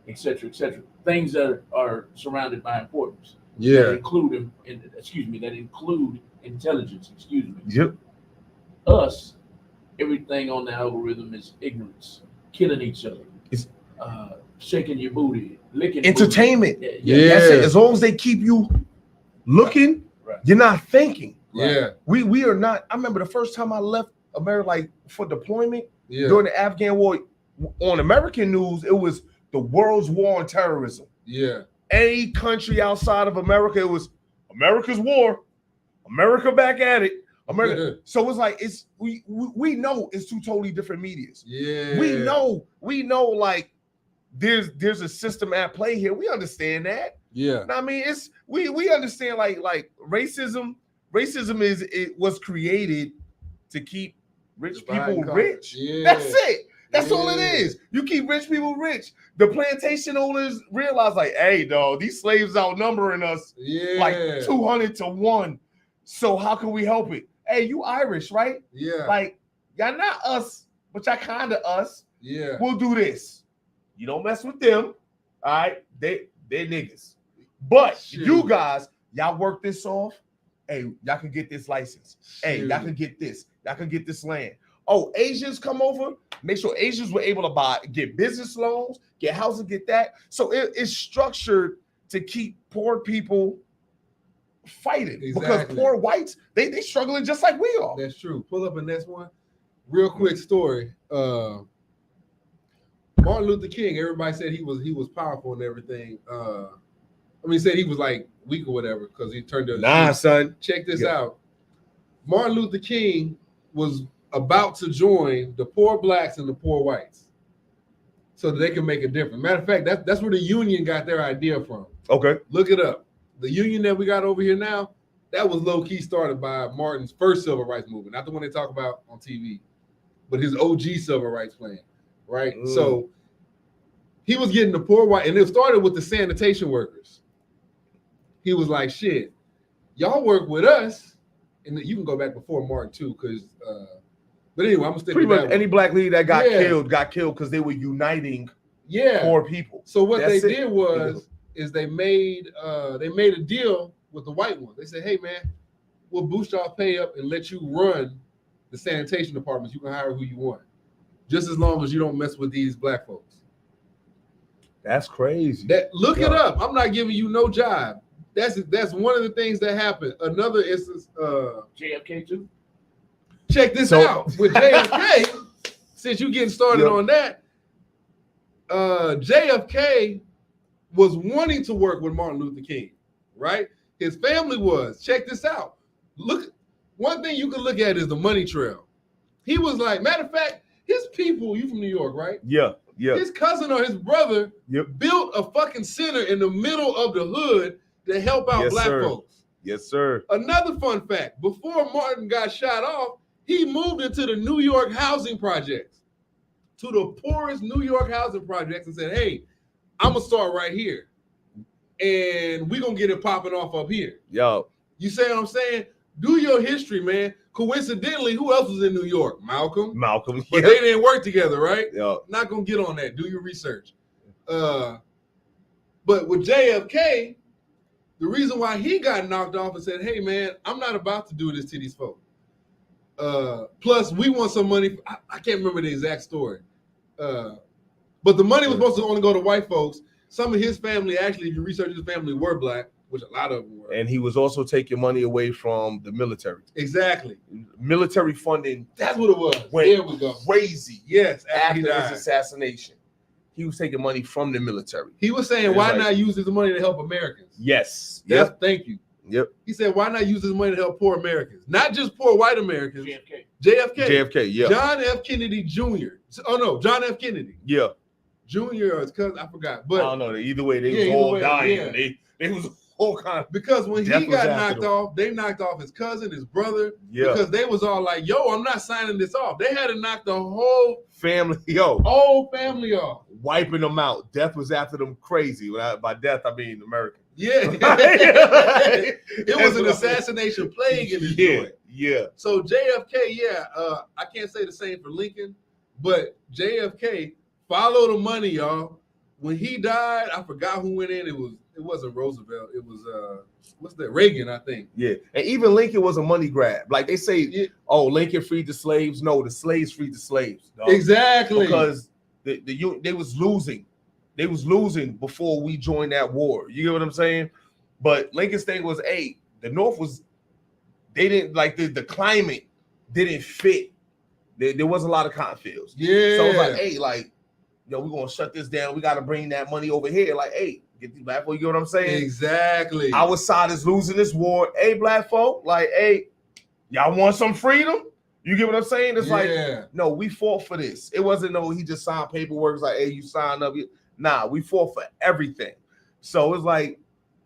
et cetera, things that are surrounded by importance. Yeah. That include intelligence. Yep. Us, everything on the algorithm is ignorance, killing each other, shaking your booty, licking entertainment. Booty. Yeah. That's it. As long as they keep you looking, right. You're not thinking. Yeah. We are not. I remember the first time I left America, like for deployment during the Afghan war. On American news, it was the world's war on terrorism. Yeah. Any country outside of America, it was America's war. America back at it. America. So it's like we know it's two totally different medias. Yeah. We know like there's a system at play here. We understand that. Yeah. I mean, we understand like racism. Racism was created to keep rich people rich. Yeah. That's it. That's all it is. You keep rich people rich. The plantation owners realize, like, hey, dog, these slaves outnumbering us like 200 to 1. So how can we help it? Hey, you Irish, right? Yeah. Like, y'all not us, but y'all kind of us. Yeah. We'll do this. You don't mess with them. All right. They're niggas. But you guys, y'all work this off. Hey, y'all can get this license. Hey, y'all can get this. Y'all can get this land. Oh, Asians come over. Make sure Asians were able to get business loans, get housing, get that. So it's structured to keep poor people fighting because poor whites, they struggling just like we are. That's true. Pull up the next one. Real quick story. Martin Luther King. Everybody said he was powerful and everything. Said he was like weak or whatever because he turned to son. Check this out. Martin Luther King was about to join the poor blacks and the poor whites so that they can make a difference. Matter of fact, that's where the union got their idea from. Okay. Look it up. The union that we got over here now, that was low-key started by Martin's first civil rights movement, not the one they talk about on TV, but his OG civil rights plan, right? So he was getting the poor white, and it started with the sanitation workers. He was like, shit, y'all work with us, and you can go back before Martin too, because but anyway, I'm gonna stick with that. Any black leader that got killed because they were uniting poor people. So what they did was they made a deal with the white ones. They said, hey man, we'll boost y'all pay up and let you run the sanitation departments. You can hire who you want, just as long as you don't mess with these black folks. That's crazy. Look it up. I'm not giving you no job. That's one of the things that happened. Another instance, JFK too. Check this out with JFK. Since you getting started on that, JFK was wanting to work with Martin Luther King, right? His family was. Check this out. Look, one thing you can look at is the money trail. He was like, matter of fact, his people. You from New York, right? Yeah. His cousin or his brother built a fucking center in the middle of the hood to help out black folks. Yes, sir. Another fun fact: before Martin got shot off, he moved into the New York housing projects, to the poorest New York housing projects, and said, hey, I'm going to start right here. And we're going to get it popping off up here. Yo. You say what I'm saying? Do your history, man. Coincidentally, who else was in New York? Malcolm. But they didn't work together, right? Yeah. Not going to get on that. Do your research. But with JFK, the reason why he got knocked off and said, hey, man, I'm not about to do this to these folks. Plus, we want some money. I can't remember the exact story. But the money was supposed to only go to white folks. some of his family, actually, if you research his family, were black, which a lot of them were. And he was also taking money away from the military. Exactly. Military funding. That's what it was. There we go. Crazy. Yes, After his assassination. He was taking money from the military. He was saying, why not use this money to help Americans? Yes. Thank you. Yep. He said, why not use this money to help poor Americans? Not just poor white Americans. JFK. Yeah. John F. Kennedy Jr. Oh, no, John F. Kennedy. Yeah. Jr. or his cousin, I forgot. But I don't know. Either way, they was all dying. Yeah. They was all kind of, because when he got knocked off, they knocked off his cousin, his brother. Yeah. Because they was all like, yo, I'm not signing this off. They had to knock the whole whole family off. Wiping them out. Death was after them crazy. By death, I mean American. Yeah. It was an assassination plague in this joint. Yeah. So JFK, I can't say the same for Lincoln, but JFK followed the money, y'all. When he died, I forgot who went in. It wasn't Roosevelt. It was what's that? Reagan, I think. Yeah. And even Lincoln was a money grab. Like they say, Lincoln freed the slaves. No, the slaves freed the slaves. Dog. Exactly. Because they was losing. They was losing before we joined that war. You get what I'm saying? But Lincoln's thing was, the North was, they didn't like the climate didn't fit. There was a lot of cotton fields. Yeah. So it was like, we're gonna shut this down. We gotta bring that money over here. Like, get these black folks, you know what I'm saying? Exactly. Our side is losing this war. Black folk, like, y'all want some freedom? You get what I'm saying? It's like, no, we fought for this. It wasn't he just signed paperwork. It's like, you signed up. Nah, we fought for everything. So it's like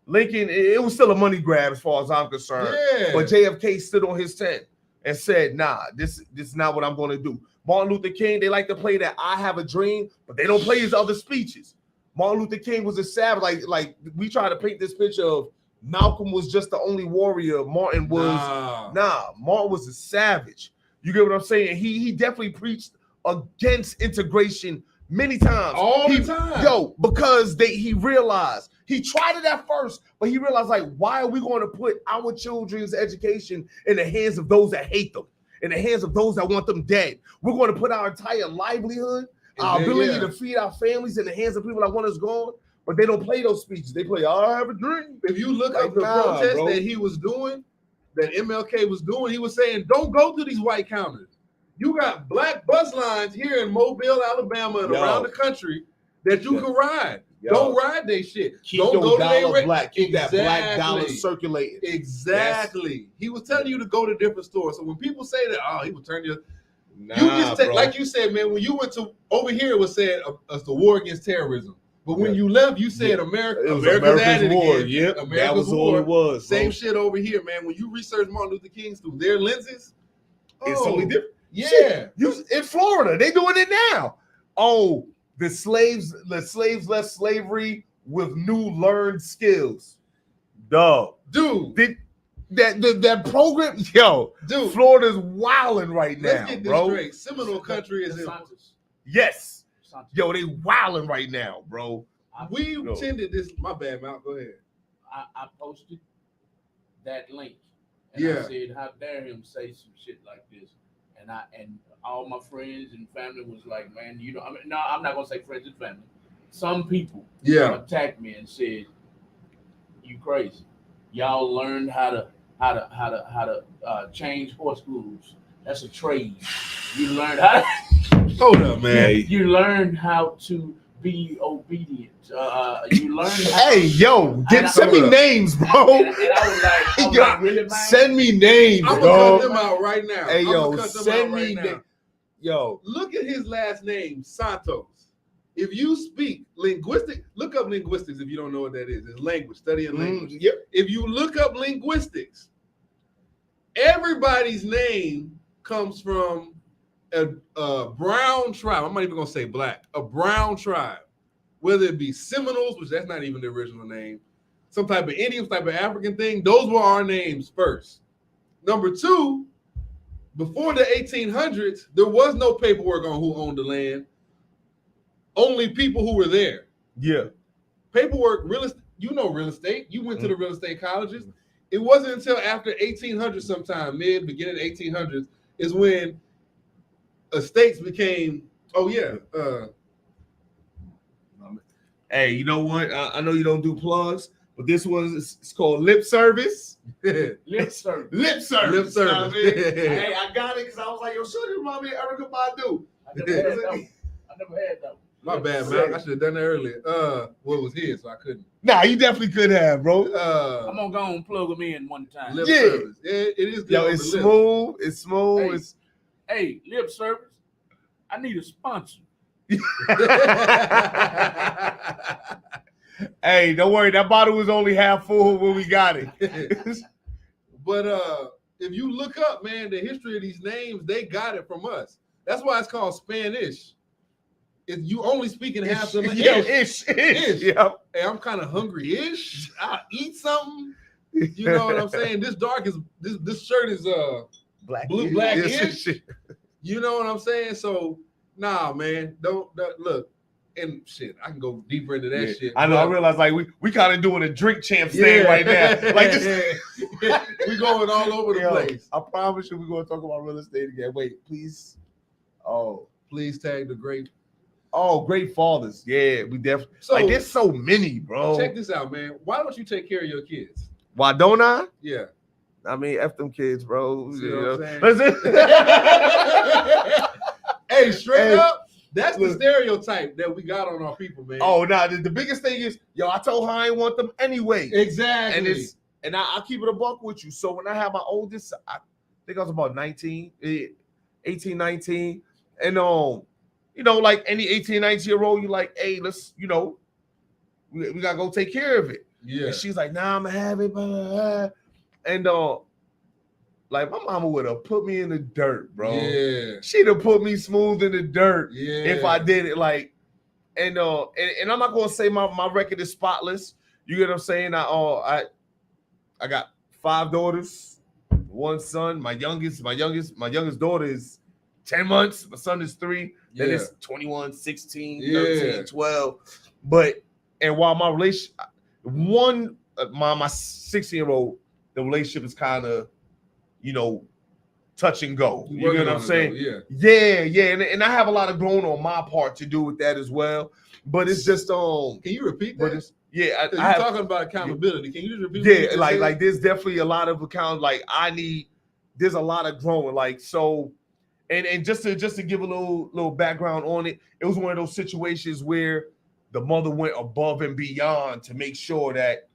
Lincoln, it was still a money grab as far as I'm concerned. Yeah. But JFK stood on his 10 and said, nah, this is not what I'm going to do. Martin Luther King, they like to play that I have a dream, but they don't play his other speeches. Martin Luther King was a savage. Like we try to paint this picture of Malcolm was just the only warrior. Martin was, Martin was a savage. You get what I'm saying? He definitely preached against integration many times. All the time. Because he realized, he tried it at first, but he realized, like, why are we going to put our children's education in the hands of those that hate them, in the hands of those that want them dead? We're going to put our entire livelihood, our ability to feed our families in the hands of people that want us gone, but they don't play those speeches. They play, I have a dream. If you look at the protest that he was doing, that MLK was doing, he was saying, don't go to these white counters. You got black bus lines here in Mobile, Alabama, and around the country that you can ride. Don't ride they shit. Keep your dollar black. Keep that black dollar circulating. Exactly. He was telling you to go to different stores. So when people say that, he would turn you. You just like you said, man. When you went to over here, it was said it's the war against terrorism. But when you left, you said America's war. Again. Yep, that was war. all it was. Same shit over here, man. When you research Martin Luther King's through their lenses, it's totally different. Yeah, shit. In Florida, they doing it now. The slaves left slavery with new learned skills. Dude, that program, dude, Florida's wilding right now. Let's get this straight. Seminole country is in. Yes, they wilding right now, bro. We attended this. My bad, Mal. Go ahead. I posted that link, and I said, "How dare him say some shit like this?" And all my friends and family was like, "Man, I'm not gonna say friends and family. Some people attacked me and said, "You crazy? Y'all learned how to change horse hooves. That's a trade. You learned how to hold up, man. You learned how to be obedient. You learned send me names, bro. And I was like, really, man? Send me names, I'm gonna cut them out right now. Send me names. Look at his last name, Santos. If you speak linguistic, look up linguistics if you don't know what that is. It's language, studying language. If you look up linguistics, everybody's name comes from a brown tribe. I'm not even gonna say black, a brown tribe. Whether it be Seminoles, which that's not even the original name, some type of Indian, type of African thing, those were our names first. Number two, before the 1800s, there was no paperwork on who owned the land. Only people who were there. Yeah. Paperwork, real estate, real estate. You went to the real estate colleges. It wasn't until after 1800 sometime, beginning of 1800s, is when estates became, Hey, you know what? I know you don't do plugs, but this one it's called Lip Service. Lip service. Lip Service. Lip service. Hey, I got it because I was like, yo, should remind me of Erica Badu. I never had that one. My bad, man. I should have done that earlier. What was his, so I couldn't. Nah, you definitely could have, bro. I'm gonna go and plug them in one time. Lip service. Yeah, it is good. Yo, it's smooth. It's smooth. Hey, lip service. I need a sponsor. Hey, don't worry. That bottle was only half full when we got it. But if you look up, man, the history of these names, they got it from us. That's why it's called Spanish. If you only speaking half the language. Ish. Yep. Hey, I'm kind of hungry-ish. I'll eat something. You know what I'm saying? This shirt is blackish. You know what I'm saying? So nah, man, don't look. And shit, I can go deeper into that shit. I know. I realize like we kind of doing a drink champ thing right now. Like this, we going all over the place. I promise you, we're gonna talk about real estate again. Wait, please. Oh, please tag the great. Oh, great fathers. Yeah, we definitely. So, like, there's so many, bro. Check this out, man. Why don't you take care of your kids? Why don't I? Yeah. I mean, F them kids, bro. See what I'm saying? Hey, straight up, that's the stereotype that we got on our people, man. Oh, nah, the biggest thing is, yo, I told her I ain't want them anyway. Exactly. And I'll keep it a buck with you. So when I had my oldest, I think I was about 18, 19. And you know, like any 18, 19-year-old, you like, hey, let's, you know, we gotta go take care of it. Yeah. And she's like, nah, I'm gonna have it, blah, blah, blah. And like my mama would have put me in the dirt, bro. Yeah. She'd have put me smooth in the dirt if I did it. Like, and I'm not gonna say my record is spotless. You get what I'm saying? I got 5 daughters, 1 son. My youngest daughter is 10 months. My son is 3. Then it's 21, 16, 13, 12. But and while my relationship, my 16-year-old, the relationship is kind of, you know, touch and go. You know what I'm saying? Yeah. And I have a lot of growing on my part to do with that as well. But it's just Can you repeat that? You're talking about accountability. Can you just repeat? Yeah, like there's definitely a lot of account. Like there's a lot of growing. Like so, and just to give a little background on it, it was one of those situations where the mother went above and beyond to make sure that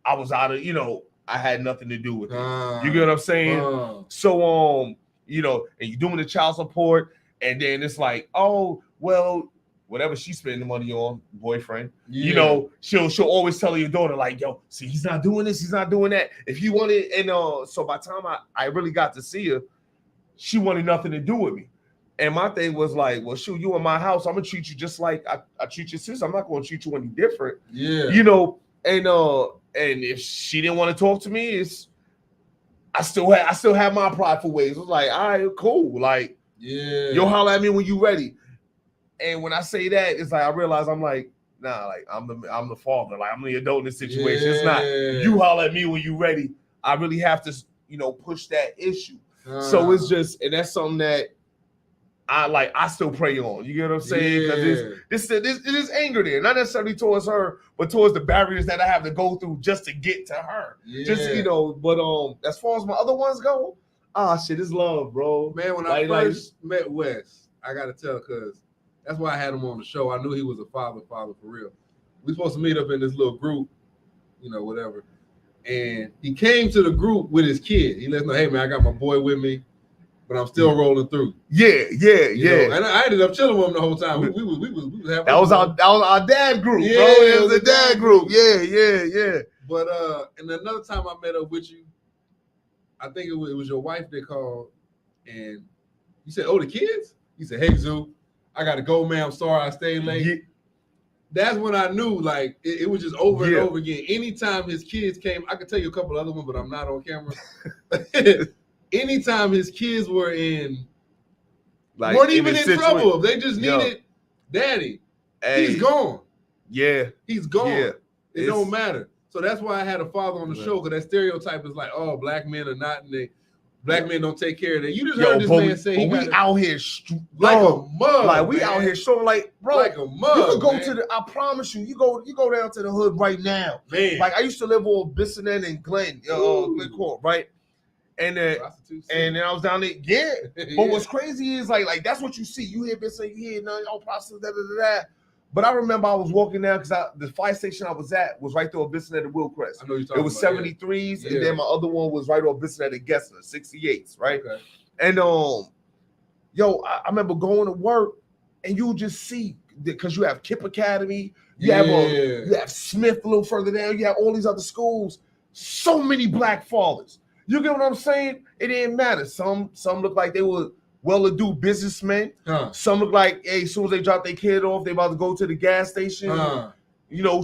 I was out of, you know, I had nothing to do with it. You get what I'm saying? So you know, and you're doing the child support, and then it's like, oh, well, whatever she's spending the money on, boyfriend, you know, she'll always tell your daughter, like, yo, see, he's not doing this, he's not doing that. If you want it, and so by the time I really got to see her, she wanted nothing to do with me. And my thing was like, well, shoot, you in my house, I'm gonna treat you just like I treat your sister. I'm not gonna treat you any different. Yeah. You know, and if she didn't want to talk to me, I still have my prideful ways. It was like, all right, cool. Like, you'll holler at me when you ready. And when I say that, it's like I realize I'm like, nah, like I'm the father, like I'm the adult in this situation. It's not you holler at me when you ready. I really have to, you know, push that issue. So it's just, and that's something that I still pray on. You get what I'm saying? Because there's anger there, not necessarily towards her, but towards the barriers that I have to go through just to get to her. Just, you know, but as far as my other ones go, shit, it's love, bro. Man, when I first met Wes, I gotta tell, because that's why I had him on the show. I knew he was a father for real. We supposed to meet up in this little group, you know, whatever. And he came to the group with his kid. He let us know, hey man, I got my boy with me, but I'm still rolling through. Yeah. You know? And I ended up chilling with him the whole time. We was having that was our dad group, bro. It was a dad group. Yeah. But and another time I met up with you, I think it was your wife that called, and you said, "Oh, the kids?" You said, "Hey, Zoo, I gotta go, man. I'm sorry I stayed late." Yeah. That's when I knew, like, it was just over and over again. Anytime his kids came, I could tell you a couple other ones, but I'm not on camera. Anytime his kids were weren't even in trouble. They just needed daddy. Hey. He's gone. Yeah. He's gone. Yeah. It don't matter. So that's why I had a father on the show, because that stereotype is like, oh, black men are not, and Black men don't take care of that. You just heard this but man say we out here like a mug. Like we man. out here strong, like bro. Like a mug. You could go man. to the. I promise you, you go down to the hood right now. Man. Like I used to live on Bissonnet and Glen Court, right? And then I was down there. Yeah. But what's crazy is like that's what you see. You hear Bissonnet, you hear none, all process, da. But I remember I was walking down because the fire station I was at was right there on Bissonnet and Willcrest. I know you're talking It was about, 73s, and then my other one was right on Bissonnet and Gessner, 68s, right? Okay. And yo, I remember going to work, and you just see because you have Kip Academy, you have Smith a little further down, you have all these other schools. So many black fathers. You get what I'm saying? It didn't matter. Some look like they were well-to-do businessmen. Some look like, hey, as soon as they drop their kid off, they about to go to the gas station,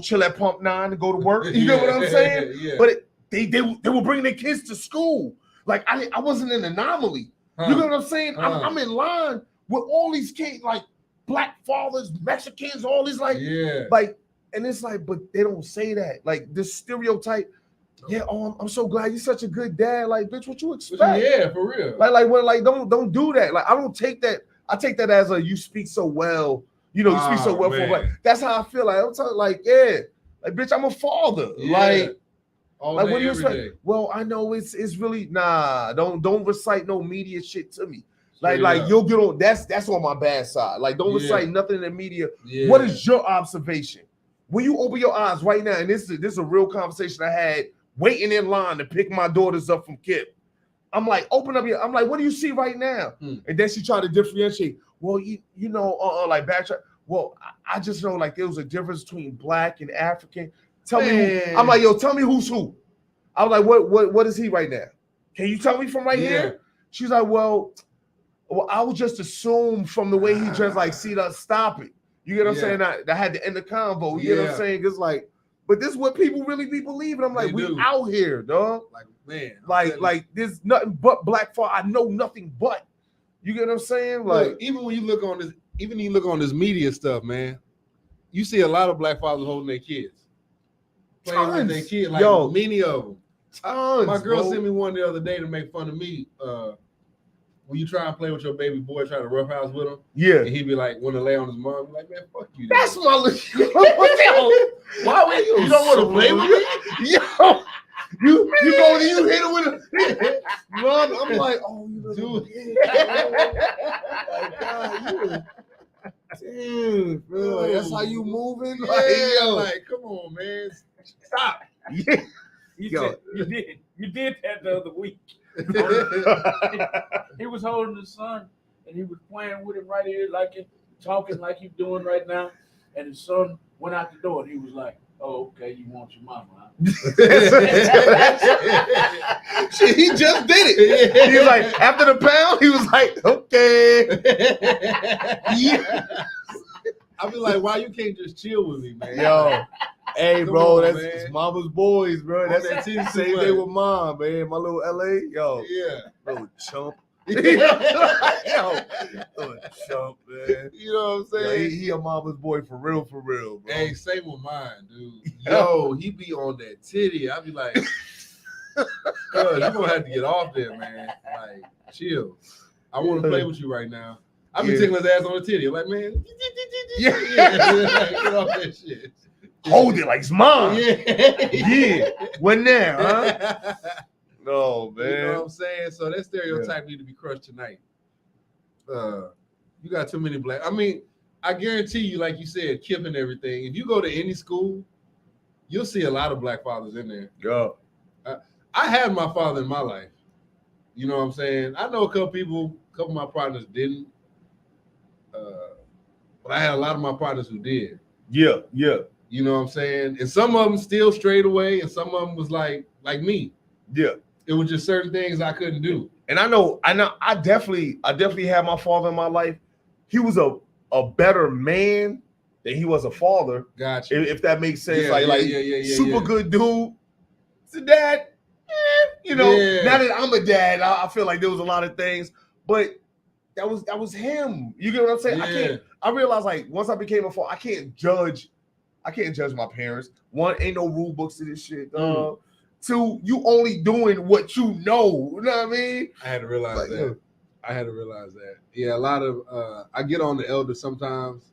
chill at Pump 9 and go to work. You know what I'm saying? Yeah. But they were bringing their kids to school. Like I wasn't an anomaly. You know what I'm saying? I'm in line with all these kids, like black fathers, Mexicans, all these like, and it's like, but they don't say that. Like this stereotype. Yeah, I'm so glad you're such a good dad. Like, bitch, what you expect? Yeah, for real. Don't do that. Like, I don't take that. I take that as a you speak so well. You speak so well for black. That's how I feel. Like I'm telling, like, bitch, I'm a father. Yeah. Like, all like day, what do you every expect? day. Well, I know it's really don't recite no media shit to me. Like you'll get on. That's on my bad side. Like, don't recite nothing in the media. Yeah. What is your observation? When you open your eyes right now, and this is a real conversation I had. Waiting in line to pick my daughters up from Kip. I'm like, open up I'm like, what do you see right now? And then she tried to differentiate. Well, like backtrack. Well, I just know like there was a difference between black and African. Tell me who. I'm like, yo, tell me who's who. I was like, what is he right now? Can you tell me from right here? She's like, well, I would just assume from the way he dressed, like, see that, stop it. You get what I'm saying? I had to end the convo. You get what I'm saying? It's like, but this is what people really be believing. I'm like, we out here, dog. Like, man. Like there's nothing but black father. I know nothing but. You get what I'm saying? Like, look, even when you look on this media stuff, man, you see a lot of black fathers holding their kids. Playing with their kids. Like many of them. Tons, my girl sent me one the other day to make fun of me. When you try and play with your baby boy, try to roughhouse with him, and he'd be like, want to lay on his mom, be like, man, fuck you. That's my little. Why would you don't want to play with me? Yo, you go and you hit him with a mom. I'm like, oh, you dude. Like, God, dude, bro, like, that's how you moving? Like, come on, man, stop. Yeah, you did that the other week. He was holding his son and he was playing with him right here, like talking like he's doing right now. And his son went out the door and he was like, "Oh, okay, you want your mama, huh?" Shit, he just did it. He was like, after the pound, he was like, "Okay." I be like, why you can't just chill with me, man? Yo. Hey, bro, that's mama's boys, bro. That's that same day with mom, man. My little LA, yo. Yeah. Little chump. Yo, little chump, man. You know what I'm saying? Yo, he a mama's boy for real, bro. Hey, same with mine, dude. Yo, he be on that titty. I be like, you're gonna have to get off there, man. Like, chill. I want to play with you right now. I be tickling his ass on the titty. I'm like, man, get off that shit. Hold it like it's mine. Yeah. When there, huh? No, man. You know what I'm saying? So that stereotype need to be crushed tonight. You got too many black. I mean, I guarantee you, like you said, Kip and everything. If you go to any school, you'll see a lot of black fathers in there. Yeah. I had my father in my life. You know what I'm saying? I know a couple of my partners didn't. But I had a lot of my partners who did. Yeah. You know what I'm saying? And some of them still strayed away, and some of them was like me. Yeah. It was just certain things I couldn't do. And I definitely had my father in my life. He was a better man than he was a father. Gotcha. If that makes sense. Super good dude. It's a dad. Now that I'm a dad, I feel like there was a lot of things, but that was him. You get what I'm saying? Yeah. I realized, like, once I became a father, I can't judge my parents. One, ain't no rule books to this shit. to you only doing what you know. You know what I mean? I had to realize that. I had to realize that. Yeah, a lot of I get on the elders sometimes,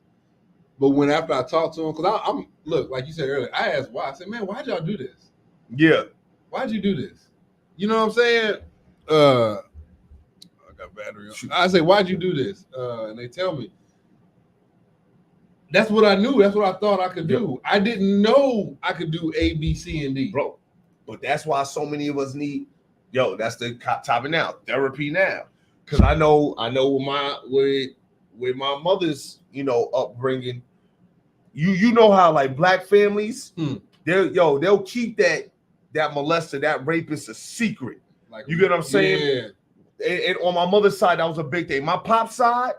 but when after I talk to them, because I'm look, like you said earlier, I asked why. I said, man, why'd y'all do this? Yeah. Why'd you do this? You know what I'm saying? I got battery on. I say, why'd you do this? And they tell me. That's what I knew. That's what I thought I could do. I didn't know I could do A, B, C, and D. Bro, but that's why so many of us need, that's the topic now, therapy now. Because I know with my mother's, upbringing, you know how like black families, they'll keep that molester, that rapist a secret. Like, you get what I'm saying? Yeah. And on my mother's side, that was a big thing. My pop's side,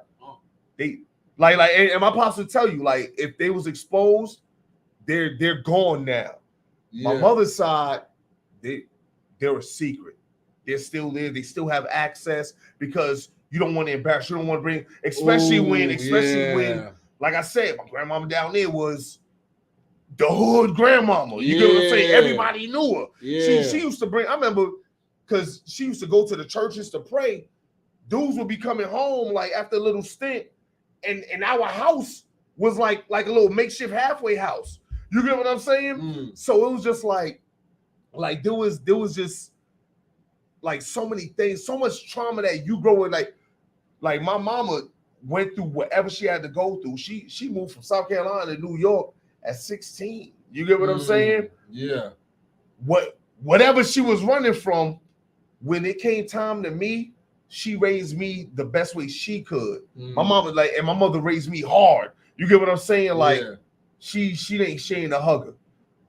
they like and my pops would tell you, like, if they was exposed, they're gone now. Yeah. My mother's side, they're a secret. They're still there. They still have access because you don't want to embarrass. You don't want to bring, especially when, like I said, my grandmama down there was the hood grandmama. You get what I'm saying? Everybody knew her. Yeah. She used to bring. I remember because she used to go to the churches to pray. Dudes would be coming home like after a little stint, and our house was like a little makeshift halfway house. You get what I'm saying? So it was just like there was just like so many things, so much trauma that you grow in. Like my mama went through whatever she had to go through. She moved from South Carolina to New York at 16. You get what I'm saying? Yeah. Whatever she was running from, when it came time to me, she raised me the best way she could. My mama and my mother raised me hard. You get what I'm saying? Like she ain't a hugger.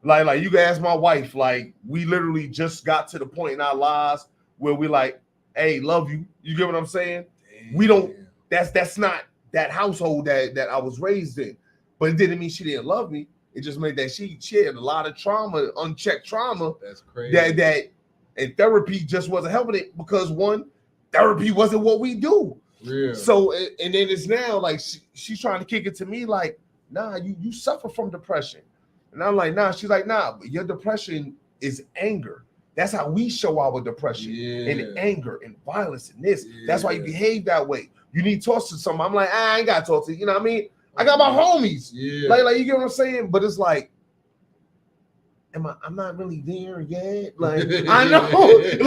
Like you can ask my wife. Like we literally just got to the point in our lives where we like, hey, love you. You get what I'm saying? Damn. We don't. That's not that household that I was raised in. But it didn't mean she didn't love me. It just meant that she had a lot of trauma, unchecked trauma. That's crazy. That and therapy just wasn't helping it because one, therapy wasn't what we do. Yeah. So and then it's now like she's trying to kick it to me like, nah, you suffer from depression. And I'm like, nah. She's like, nah, but your depression is anger. That's how we show our depression. And anger and violence and this. That's why you behave that way. You need to talk to someone. I'm like, I ain't got to talk to you. You know what I mean? I got my homies. Like you get what I'm saying? But it's like, I'm not really there yet. Like, I know.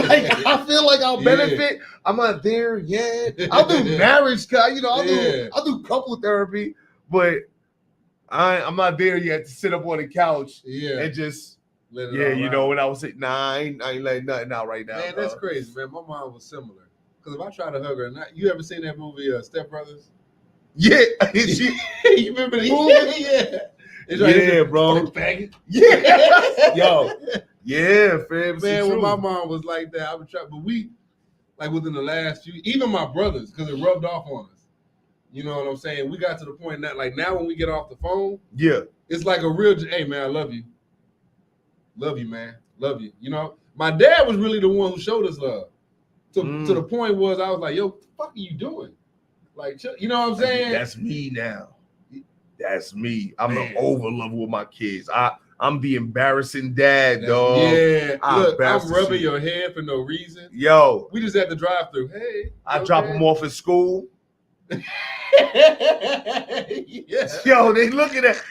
Like, I feel like I'll benefit. I'm not there yet. I'll do marriage, I'll do couple therapy, but I'm not there yet to sit up on the couch and just when I was saying, nah, I ain't letting nothing out right now. Man, that's crazy, man. My mom was similar. Because if I try to hug her, you ever seen that movie, Step Brothers? Yeah. You remember the movie? Yeah, bro. Yeah. Yo. Yeah, fam. Man, when my mom was like that, I would try, but we, like within the last few, even my brothers, because it rubbed off on us. You know what I'm saying? We got to the point that, like, now when we get off the phone, it's like a real, hey, man, I love you. Love you, man. Love you. You know, my dad was really the one who showed us love. To the point was I was like, yo, what the fuck are you doing? Like, you know what I'm saying? That's me now. That's me. I'm the over lover with my kids. I'm the embarrassing dad, dog. Yeah. Look, I'm rubbing your head for no reason. Yo. We just had to drive through. Hey. I drop them off at school. Yo, they looking at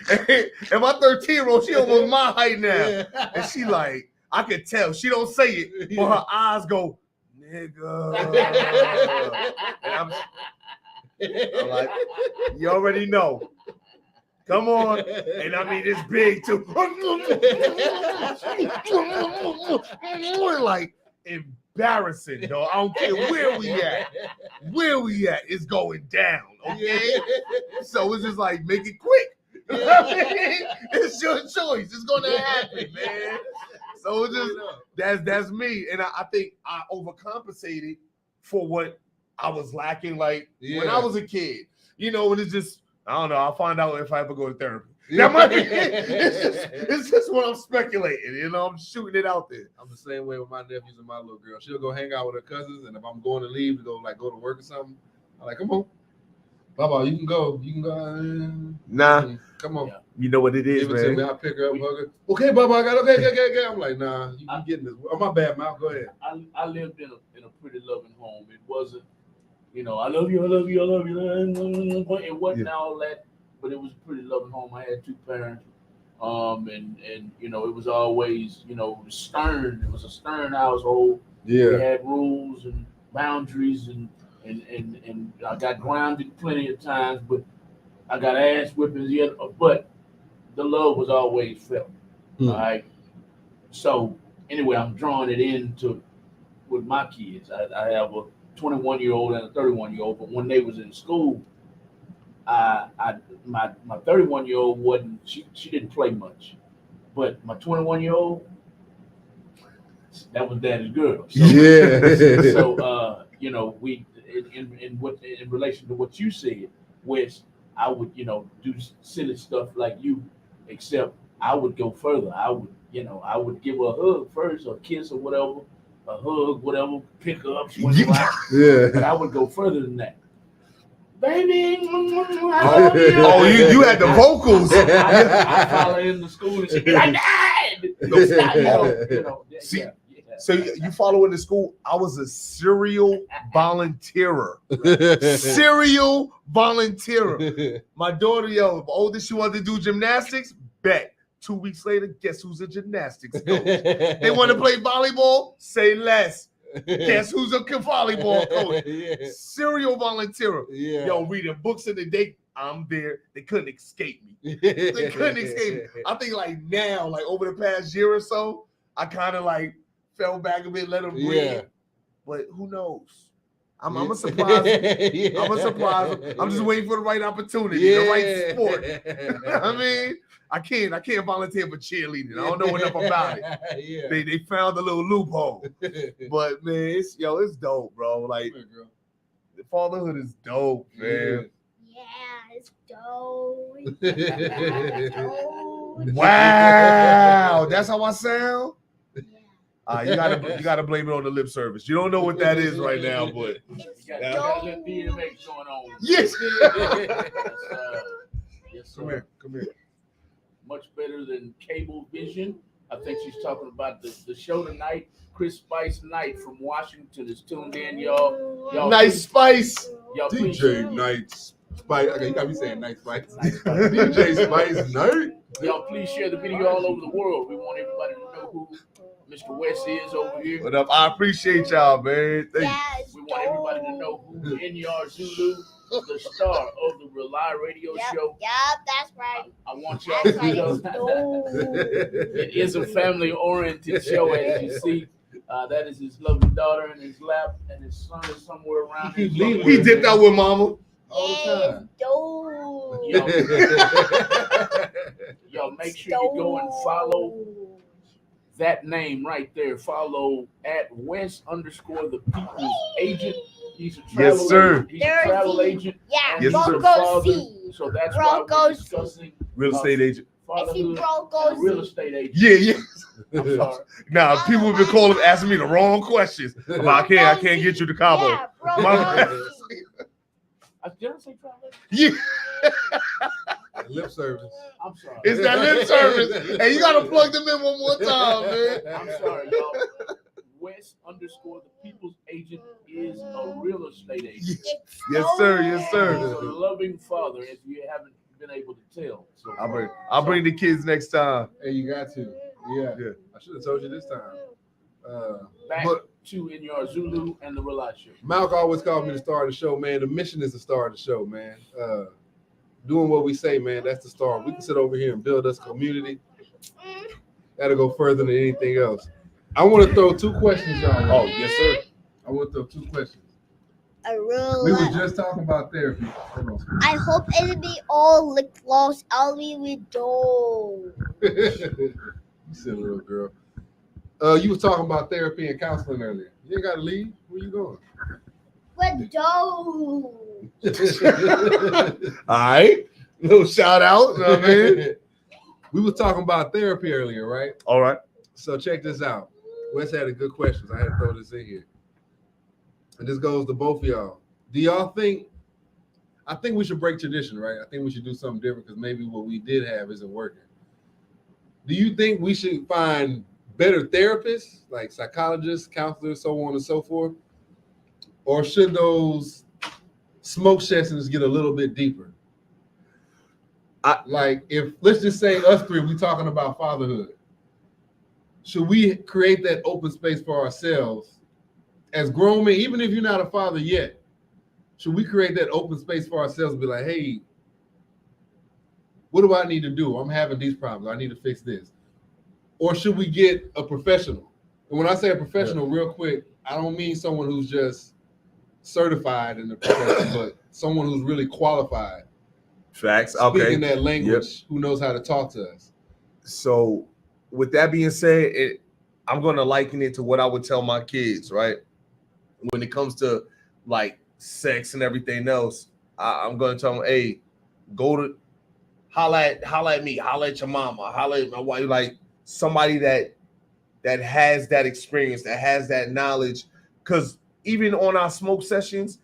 and my 13-year-old, she almost my height now. And she like, I could tell. She don't say it, but her eyes go, nigga. And I'm like, you already know. Come on. And I mean, it's big too. Like, embarrassing, though. I don't care where we at. Where we at is going down, okay? So it's just like, make it quick. It's your choice. It's going to happen, man. So it's just, that's me. And I think I overcompensated for what I was lacking, like, when I was a kid. You know, and it's just, I don't know. I'll find out if I ever go to therapy. That might be, it's just what I'm speculating. You know, I'm shooting it out there. I'm the same way with my nephews and my little girl. She'll go hang out with her cousins, and if I'm going to leave to go to work or something, I'm like, come on. Baba, you can go. You can go. Nah, Come on. Yeah. you know what it is, Give it to me. man. I'll pick her up, hug her. Okay, Baba, I got okay. I'm like, nah, you getting this. Oh, my bad, Mal. Go ahead. I lived in a pretty loving home. It wasn't, I love you, I love you, I love you. It wasn't all that, but it was a pretty loving home. I had two parents, and it was always, it was stern. It was a stern household. Yeah. We had rules and boundaries, and I got grounded plenty of times, but I got ass whippings yet. But the love was always felt. All right. So anyway, I'm drawing it into with my kids. I have a 21-year-old and a 31-year-old, but when they was in school, my 31-year-old wasn't. She didn't play much, but my 21-year-old, that was daddy's girl. So, Yeah. we in relation to what you said, which I would do silly stuff like you, except I would go further. I would give her a hug first, or a kiss, or whatever, a hug, whatever, pick her up, swing her out. Yeah. But I would go further than that. Baby, Oh, you had the vocals. I follow her in the school and she'd be like, Dad! See, yeah. So you follow in the school? I was a serial volunteerer. Serial volunteerer. My daughter, the oldest, she wanted to do gymnastics. Bet. 2 weeks later, guess who's a gymnastics coach? They want to play volleyball? Say less. Guess who's a volleyball coach? Yeah. Serial volunteer. Yeah. Yo, reading books in the day. I'm there. They couldn't escape me. They couldn't escape me. I think like now, like over the past year or so, I kind of like fell back a bit, let them breathe. Yeah. But who knows? I'm a surprise. Yeah. I'm a surprise. I'm just waiting for the right opportunity, the right sport. I mean, I can't volunteer for cheerleading. I don't know enough about it. Yeah. They found a little loophole. But man, it's dope, bro. Like the fatherhood is dope, man. Yeah, it's dope. Wow, that's how I sound. You gotta blame it on the lip service. You don't know what that is right now, but you got a little DMX going on. Yes. Yes, sir. Come here. Much better than cable vision. I think she's talking about the show tonight. Chris Spice Knight from Washington is tuned in, y'all. Nice Spice. Y'all DJ Night Spice. Okay, you got me saying Night Spice. DJ Spice Night. Y'all please share the video all over the world. We want everybody to know who Mr. West is over here. What up? I appreciate y'all, man. We want everybody to know who R.A.U.L.I, the star of the R.A.U.L.I radio show. Yep, that's right. I want y'all to know it is a family-oriented show, as you see. That is his lovely daughter in his lap, and his son is somewhere around here. He dipped out with mama. All the time. Y'all make sure you go and follow that name right there. Follow at West_the People's Agent. He's a travel agent. He's a travel agent. Yeah, yes, Bronco C. So that's why we're discussing real estate agent. Fatherhood, real estate agent. Yeah. I'm sorry. Now people have been calling, asking me the wrong questions. I can't get you to Cabo. Yeah, Did I say travel agent? Yeah. Lip service. I'm sorry. It's that lip service. Hey, you gotta plug them in one more time, man. I'm sorry, y'all. West_the People's Agent is a real estate agent. Yes, sir. Yes, He's sir. a loving father, if you haven't been able to tell. So I'll bring the kids next time. Hey, you got to. Yeah. I should have told you this time. Back to R.A.U.L.I and the R.A.U.L.I show. Malk always called me the star of the show, man. The mission is the star of the show, man. Doing what we say, man, that's the star. We can sit over here and build us a community. That'll go further than anything else. I want to throw two questions, y'all. Oh, yes, sir. I want to throw two questions. R.A.U.L.I. We were just talking about therapy. Hold on. I hope it'll be all lip gloss. I'll be with dough. You silly little girl. You was talking about therapy and counseling earlier. You ain't got to leave. Where you going? With dough. All right. Little shout out. You know what I mean? We was talking about therapy earlier, right? All right. So check this out. Wes had a good question. I had to throw this in here. And this goes to both of y'all. Do y'all think I think we should break tradition, right? I think we should do something different because maybe what we did have isn't working. Do you think we should find better therapists, like psychologists, counselors, so on and so forth? Or should those smoke sessions get a little bit deeper? Like, if, let's just say us three, we talking about fatherhood. Should we create that open space for ourselves as grown men, even if you're not a father yet? Should we create that open space for ourselves and be like, hey, what do I need to do? I'm having these problems. I need to fix this. Or should we get a professional? And when I say a professional, real quick, I don't mean someone who's just certified in the profession, but someone who's really qualified. Facts. Okay. Speaking that language, who knows how to talk to us. So with that being said, I'm going to liken it to what I would tell my kids, right? When it comes to like sex and everything else, I'm going to tell them, hey, go to holla at me, holla at your mama, holla at my wife, like somebody that has that experience, that has that knowledge. Because even on our smoke sessions,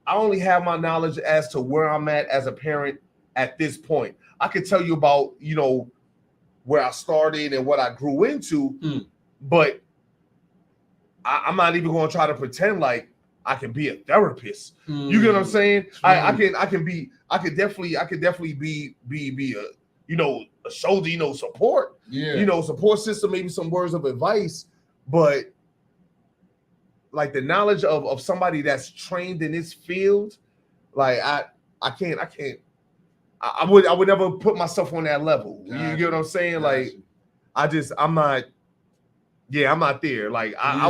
I only have my knowledge as to where I'm at as a parent at this point. I could tell you about, where I started and what I grew into, but I'm not even going to try to pretend like I can be a therapist. You get what I'm saying? I could definitely be a shoulder, support. Yeah. Support system, maybe some words of advice, but like the knowledge of somebody that's trained in this field, like I would never put myself on that level. You get what I'm saying? Like I'm not there. Like I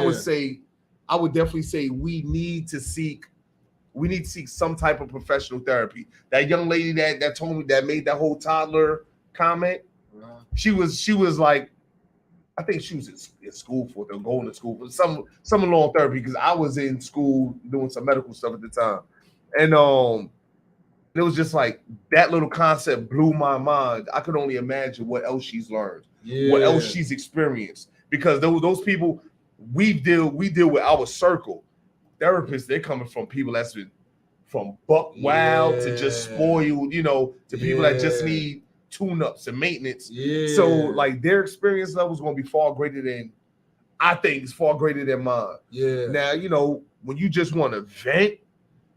would definitely say we need to seek some type of professional therapy. That young lady that told me, that made that whole toddler comment, she was like, I think she was in school for it, or going to school for some along therapy, because I was in school doing some medical stuff at the time. And it was just like that little concept blew my mind. I could only imagine what else she's learned, what else she's experienced. Because those people we deal with our circle. Therapists, they're coming from people that's been from buck wild to just spoiled, to people that just need tune-ups and maintenance. So like their experience level is going to be far greater than, I think, it's far greater than mine. Now, when you just want to vent,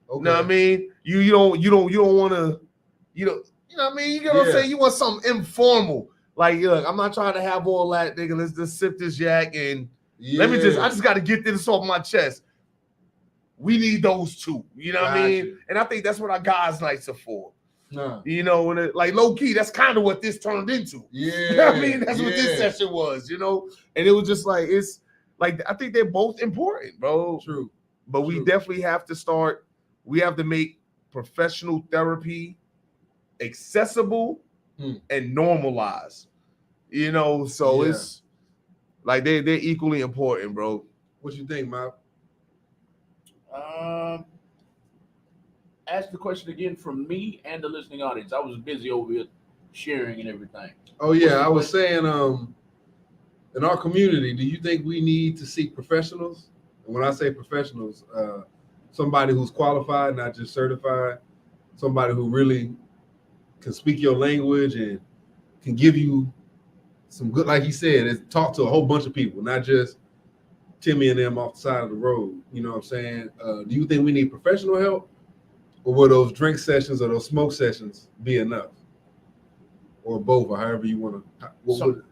you know what I mean? You don't want to, you know what I mean? You get what I'm saying? You want something informal. Like, look, I'm not trying to have all that, nigga. Let's just sip this yak and I just got to get this off my chest. We need those two. You know what I mean? And I think that's what our guys' nights are for. And like low key, that's kind of what this turned into. You know what I mean? That's what this session was, And it was just like, it's like, I think they're both important, bro. True. But we definitely have to make professional therapy accessible and normalized. So it's like they're equally important, bro. What you think, Mike? Ask the question again from me and the listening audience. I was busy over here sharing and everything. Oh yeah, I was saying, in our community, do you think we need to seek professionals? And when I say professionals, somebody who's qualified, not just certified, somebody who really can speak your language and can give you some good, like he said, talk to a whole bunch of people, not just Timmy and them off the side of the road. You know what I'm saying? Do you think we need professional help? Or will those drink sessions or those smoke sessions be enough? Or both, or however you want to.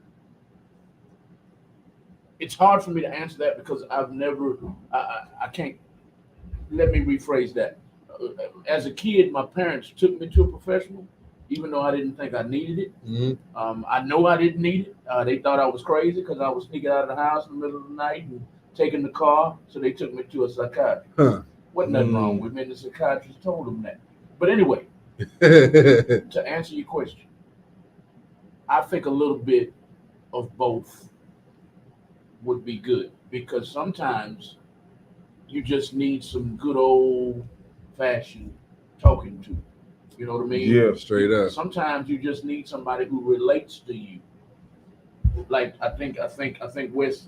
It's hard for me to answer that because I've never, I can't, let me rephrase that. As a kid, my parents took me to a professional, even though I didn't think I needed it. I know I didn't need it. They thought I was crazy because I was sneaking out of the house in the middle of the night and taking the car, so they took me to a psychiatrist. Wasn't nothing wrong with me, and the psychiatrist told them that. But anyway, to answer your question, I think a little bit of both would be good, because sometimes you just need some good old fashioned talking to. You know what I mean? Yeah, straight up. Sometimes you just need somebody who relates to you. Like I think Wes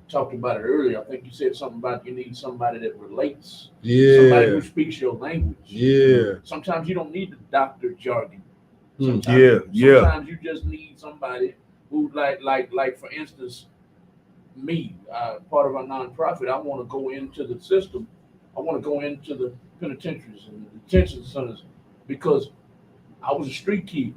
talked about it earlier. I think you said something about you need somebody that relates, Yeah. somebody who speaks your language. Yeah. Sometimes you don't need the doctor jargon. Hmm. Sometimes you just need somebody who, like for instance, me, part of our nonprofit. I want to go into the system. I want to go into the penitentiaries and the detention centers because I was a street kid.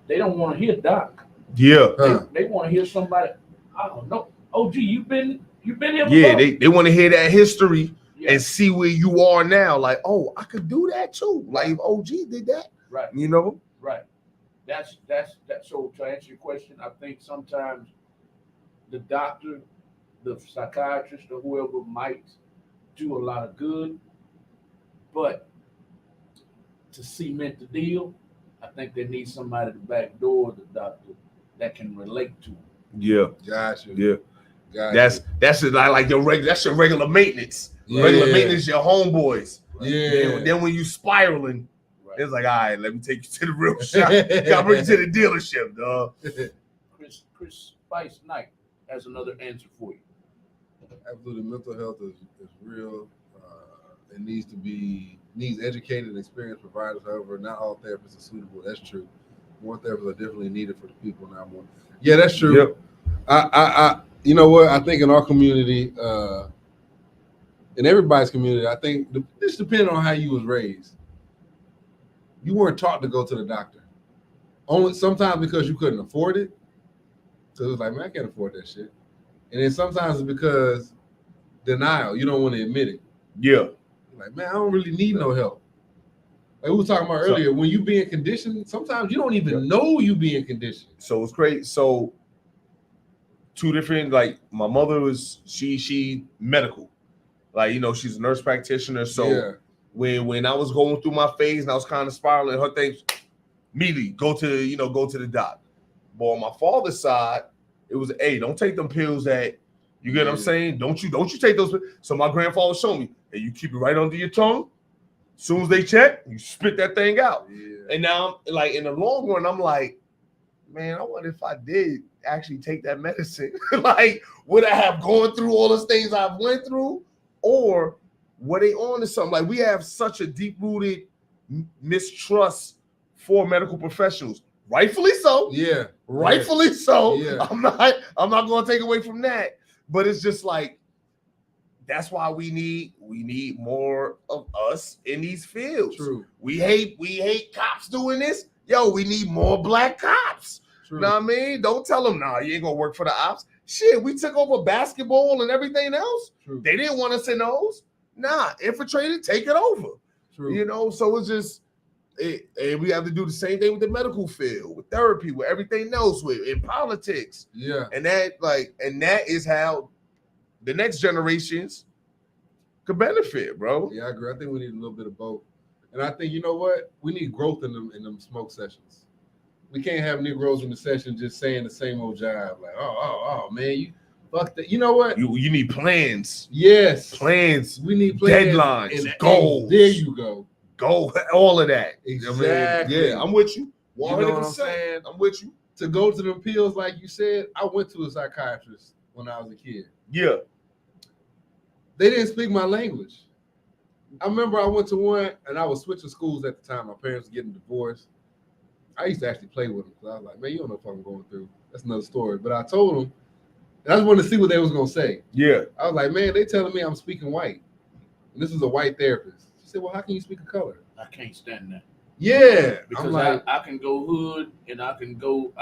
They don't want to hear doc. Yeah. Huh. They want to hear somebody. I don't know. Oh, gee, you been here Yeah, before? they want to hear that history Yeah. and see where you are now. Like, oh, I could do that too. Like if OG did that. Right. You know? Right. That's so to answer your question, I think sometimes the doctor, the psychiatrist, or whoever might do a lot of good, but to cement the deal, I think they need somebody to backdoor the doctor that can relate to him. Yeah. Gotcha. Yeah. Gotcha. That's like your regular. That's your regular maintenance. Yeah. Regular maintenance, your homeboys. Yeah. Then when you spiraling, Right. it's like, all right, let me take you to the real shop. Gotta bring you to the dealership, dog. Chris Spice Knight has another answer for you. Absolutely, mental health is real. It needs educated and experienced providers. However, not all therapists are suitable. That's true. More therapists are definitely needed for the people now. More. Yeah, that's true. Yep. I you know what? I think in our community, in everybody's community, I think this depends on how you was raised. You weren't taught to go to the doctor. Only sometimes because you couldn't afford it. So it was like, man, I can't afford that shit. And then sometimes it's because denial. You don't want to admit it. Yeah. Like, man, I don't really need no help. Like we were talking about earlier, when you being conditioned, sometimes you don't even know you being conditioned. So it's great. So two different, like my mother was she medical. Like, you know, she's a nurse practitioner. So when I was going through my phase and I was kind of spiraling, her things immediately go to the doc. But on my father's side, it was, hey, don't take them pills that you get what I'm saying? Don't you take those pills. So my grandfather showed me, hey, you keep it right under your tongue. As soon as they check, you spit that thing out. Yeah. And now, like, in the long run, I'm like, man, I wonder if I did actually take that medicine. Like, would I have gone through all those things I've went through? Or were they on to something? Like, we have such a deep-rooted mistrust for medical professionals. Rightfully so. Yeah. Rightfully so. Yeah. I'm not going to take away from that. But it's just like, that's why we need more of us in these fields. True. We hate cops doing this. Yo, we need more black cops. True. Know what I mean? Don't tell them, nah, you ain't gonna work for the ops. Shit, we took over basketball and everything else. True. They didn't want us in those. Nah, infiltrated, take it over. True. You know, so it's just, and we have to do the same thing with the medical field, with therapy, with everything else, with in politics. Yeah. And that is how the next generations could benefit, bro. Yeah, I agree. I think we need a little bit of both. And I think, you know what? We need growth in them smoke sessions. We can't have Negroes in the session just saying the same old jive. Like, oh, man, you fuck that. You know what? You need plans. Yes. Plans. We need plans. Deadlines. And goals. There you go. Goal. All of that. Exactly. I mean, yeah, I'm with you. 100%. You know what I'm saying? I'm with you. To go to the pills, like you said, I went to a psychiatrist when I was a kid. Yeah. They didn't speak my language. I remember I went to one, and I was switching schools at the time. My parents were getting divorced. I used to actually play with them because I was like, man, you don't know what I'm going through. That's another story. But I told them, and I just wanted to see what they was going to say. Yeah. I was like, man, they telling me I'm speaking white. And this is a white therapist. She said, well, how can you speak a color? I can't stand that. Yeah. Because I'm like, I can go hood and I can go.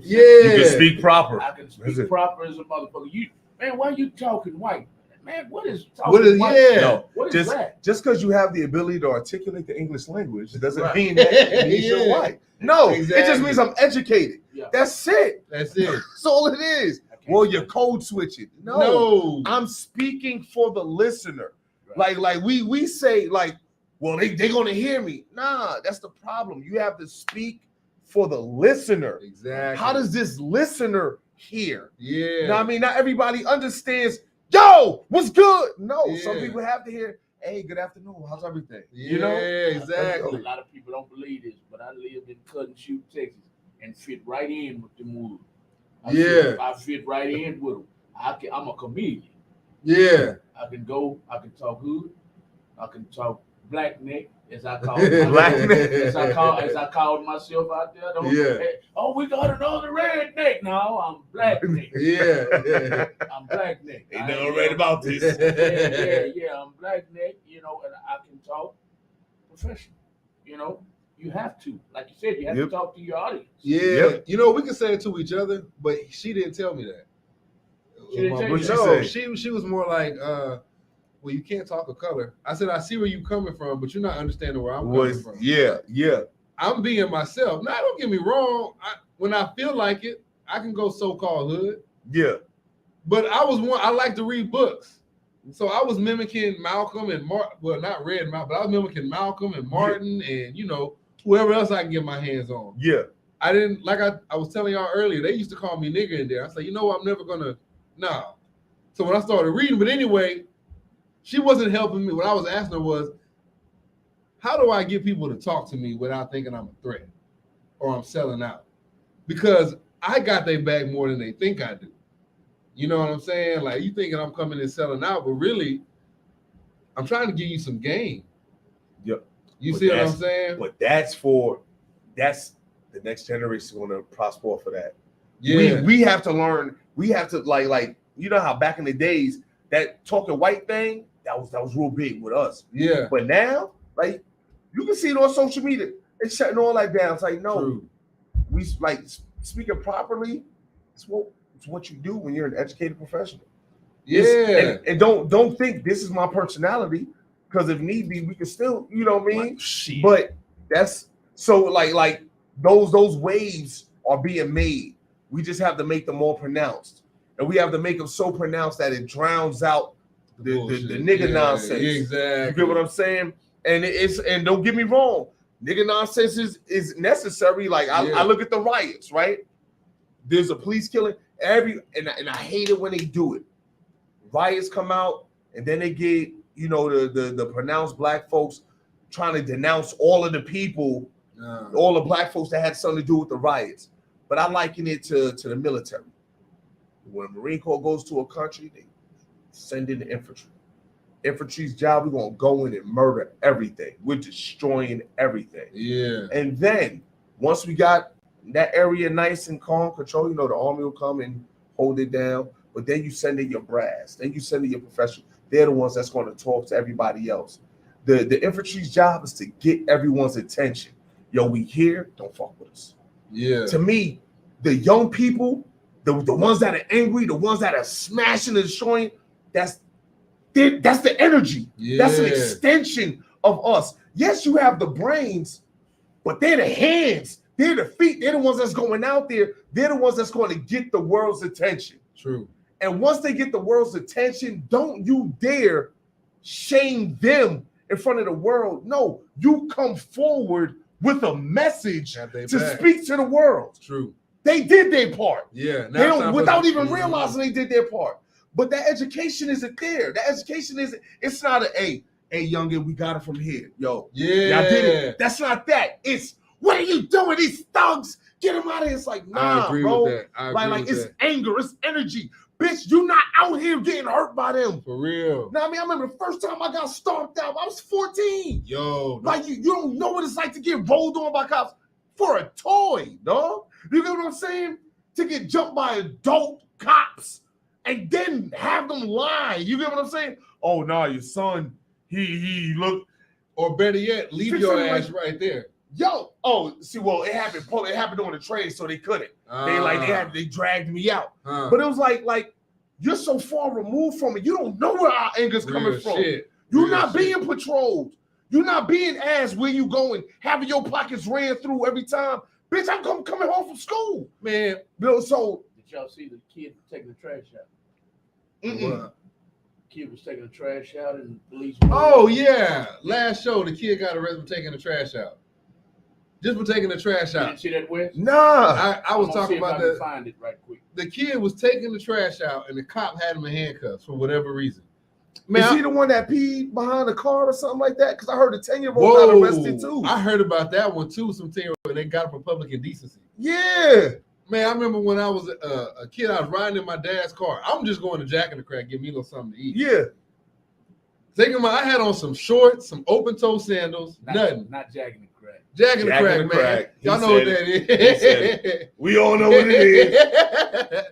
Yeah. You can speak proper. I can speak proper as a motherfucker. Man, why are you talking white? Man, what is white? Yeah. No, what is that? Just because you have the ability to articulate the English language doesn't mean that it means you're white. No, exactly. It just means I'm educated. Yeah. That's it. That's it. That's all it is. Well, you're code switching. No. I'm speaking for the listener. Right. Like we say, like, well, they're gonna hear me. Nah, that's the problem. You have to speak for the listener. Exactly. How does this listener hear? Yeah. You know what I mean? Not everybody understands. Yo, what's good? No, some people have to hear, hey, good afternoon. How's everything? Yeah, you know? Exactly. A lot of people don't believe this, but I lived in Cut and Shoot, Texas, and fit right in with the mood. I fit right in with them. I'm a comedian. Yeah. I can talk hood, I can talk black neck, as I call myself, Black neck. as I called myself out there. Don't say, oh, we got another redneck. No, I'm black neck. Yeah. I'm black neck. Ain't nothing right about this. Yeah, I'm black neck, and I can talk professional. You have to, like you said, you have to talk to your audience. Yeah. We can say it to each other, but she didn't tell me that. She didn't tell you What'd that? she say? She was more like, well, you can't talk a color. I said, I see where you're coming from, but you're not understanding where I'm coming from. Yeah. I'm being myself. Now, don't get me wrong. When I feel like it, I can go so-called hood. Yeah. But I like to read books. So I was mimicking Malcolm and well, not Red Malcolm, but I was mimicking Malcolm and Martin and, whoever else I can get my hands on. Yeah. I didn't, like I was telling y'all earlier, they used to call me nigger in there. I said, I'm never going to, nah. So when I started reading, but anyway, she wasn't helping me. What I was asking her was, how do I get people to talk to me without thinking I'm a threat or I'm selling out? Because I got their back more than they think I do. You know what I'm saying? Like, you thinking I'm coming and selling out, but really, I'm trying to give you some game. Yep. You see what I'm saying? But that's the next generation going to prosper off of that. Yeah. We have to learn. We have to like how back in the days that talking white thing that was real big with us. Yeah. But now, like, you can see it on social media. It's shutting all that down. It's like, no, True. We like speaking properly. It's what you do when you're an educated professional. Yeah. And don't think this is my personality, because if need be, we can still, you know what I mean? Shit. But that's so like those waves are being made. We just have to make them more pronounced. And we have to make them so pronounced that it drowns out the nigga nonsense. Exactly. You get what I'm saying? And don't get me wrong, nigga nonsense is necessary. Like I look at the riots, right? There's a police killing and I hate it when they do it. Riots come out and then they get, the pronounced black folks trying to denounce all of the people, all the black folks that had something to do with the riots. But I liken it to the military. When the Marine Corps goes to a country, they send in the infantry. Infantry's job, we're going to go in and murder everything. We're destroying everything. Yeah. And then once we got that area nice and calm, control, the army will come and hold it down. But then you send in your brass. Then you send in your professional. They're the ones that's going to talk to everybody else. The infantry's job is to get everyone's attention. Yo, we here, don't fuck with us. Yeah. To me, the young people, the ones that are angry, the ones that are smashing and destroying, that's the energy. Yeah. That's an extension of us. Yes, you have the brains, but they're the hands. They're the feet. They're the ones that's going out there. They're the ones that's going to get the world's attention. True. And once they get the world's attention, don't you dare shame them in front of the world. No, you come forward with a message to speak to the world. True. They did their part. Yeah. They don't, without even realizing they did their part. But that education isn't there. That education isn't, it's not hey, youngin, we got it from here. Yo. Yeah. Y'all did it. That's not that. It's, what are you doing? These thugs, get them out of here. It's like, nah, I agree bro. with that. I agree with it's that. anger, it's energy. Bitch, you not out here getting hurt by them. For real. Now, I remember the first time I got stomped out, I was 14. Yo. Like, you don't know what it's like to get rolled on by cops for a toy, dog. You get what I'm saying? To get jumped by adult cops and then have them lie. You get what I'm saying? Oh, nah, your son, he looked. Or better yet, leave your ass right there. Yo, it happened. It happened on the train, so they couldn't. They dragged me out. But it was like you're so far removed from it. You don't know where our anger's coming from. You're not being patrolled. You're not being asked where you going, having your pockets ran through every time. Bitch, I'm coming home from school, man. So did y'all see the kid taking the trash out? What? Kid was taking the trash out and the police. Oh yeah, last show the kid got arrested for taking the trash out. Just for taking the trash out. You didn't see that, Wes? Nah. I was talking about that. Find it right quick. The kid was taking the trash out, and the cop had him in handcuffs for whatever reason. Man, is he the one that peed behind the car or something like that? Because I heard a 10-year-old got arrested too. I heard about that one too. Some 10-year-old, and they got him for public indecency. Yeah. Man, I remember when I was a kid, I was riding in my dad's car. I'm just going to Jack in the Crack, give me a little something to eat. Yeah. I had on some shorts, some open toe sandals, nothing. Not Jack in the Crack. Jack in the Crack, man. Crack. Y'all know what that is. We all know what it is.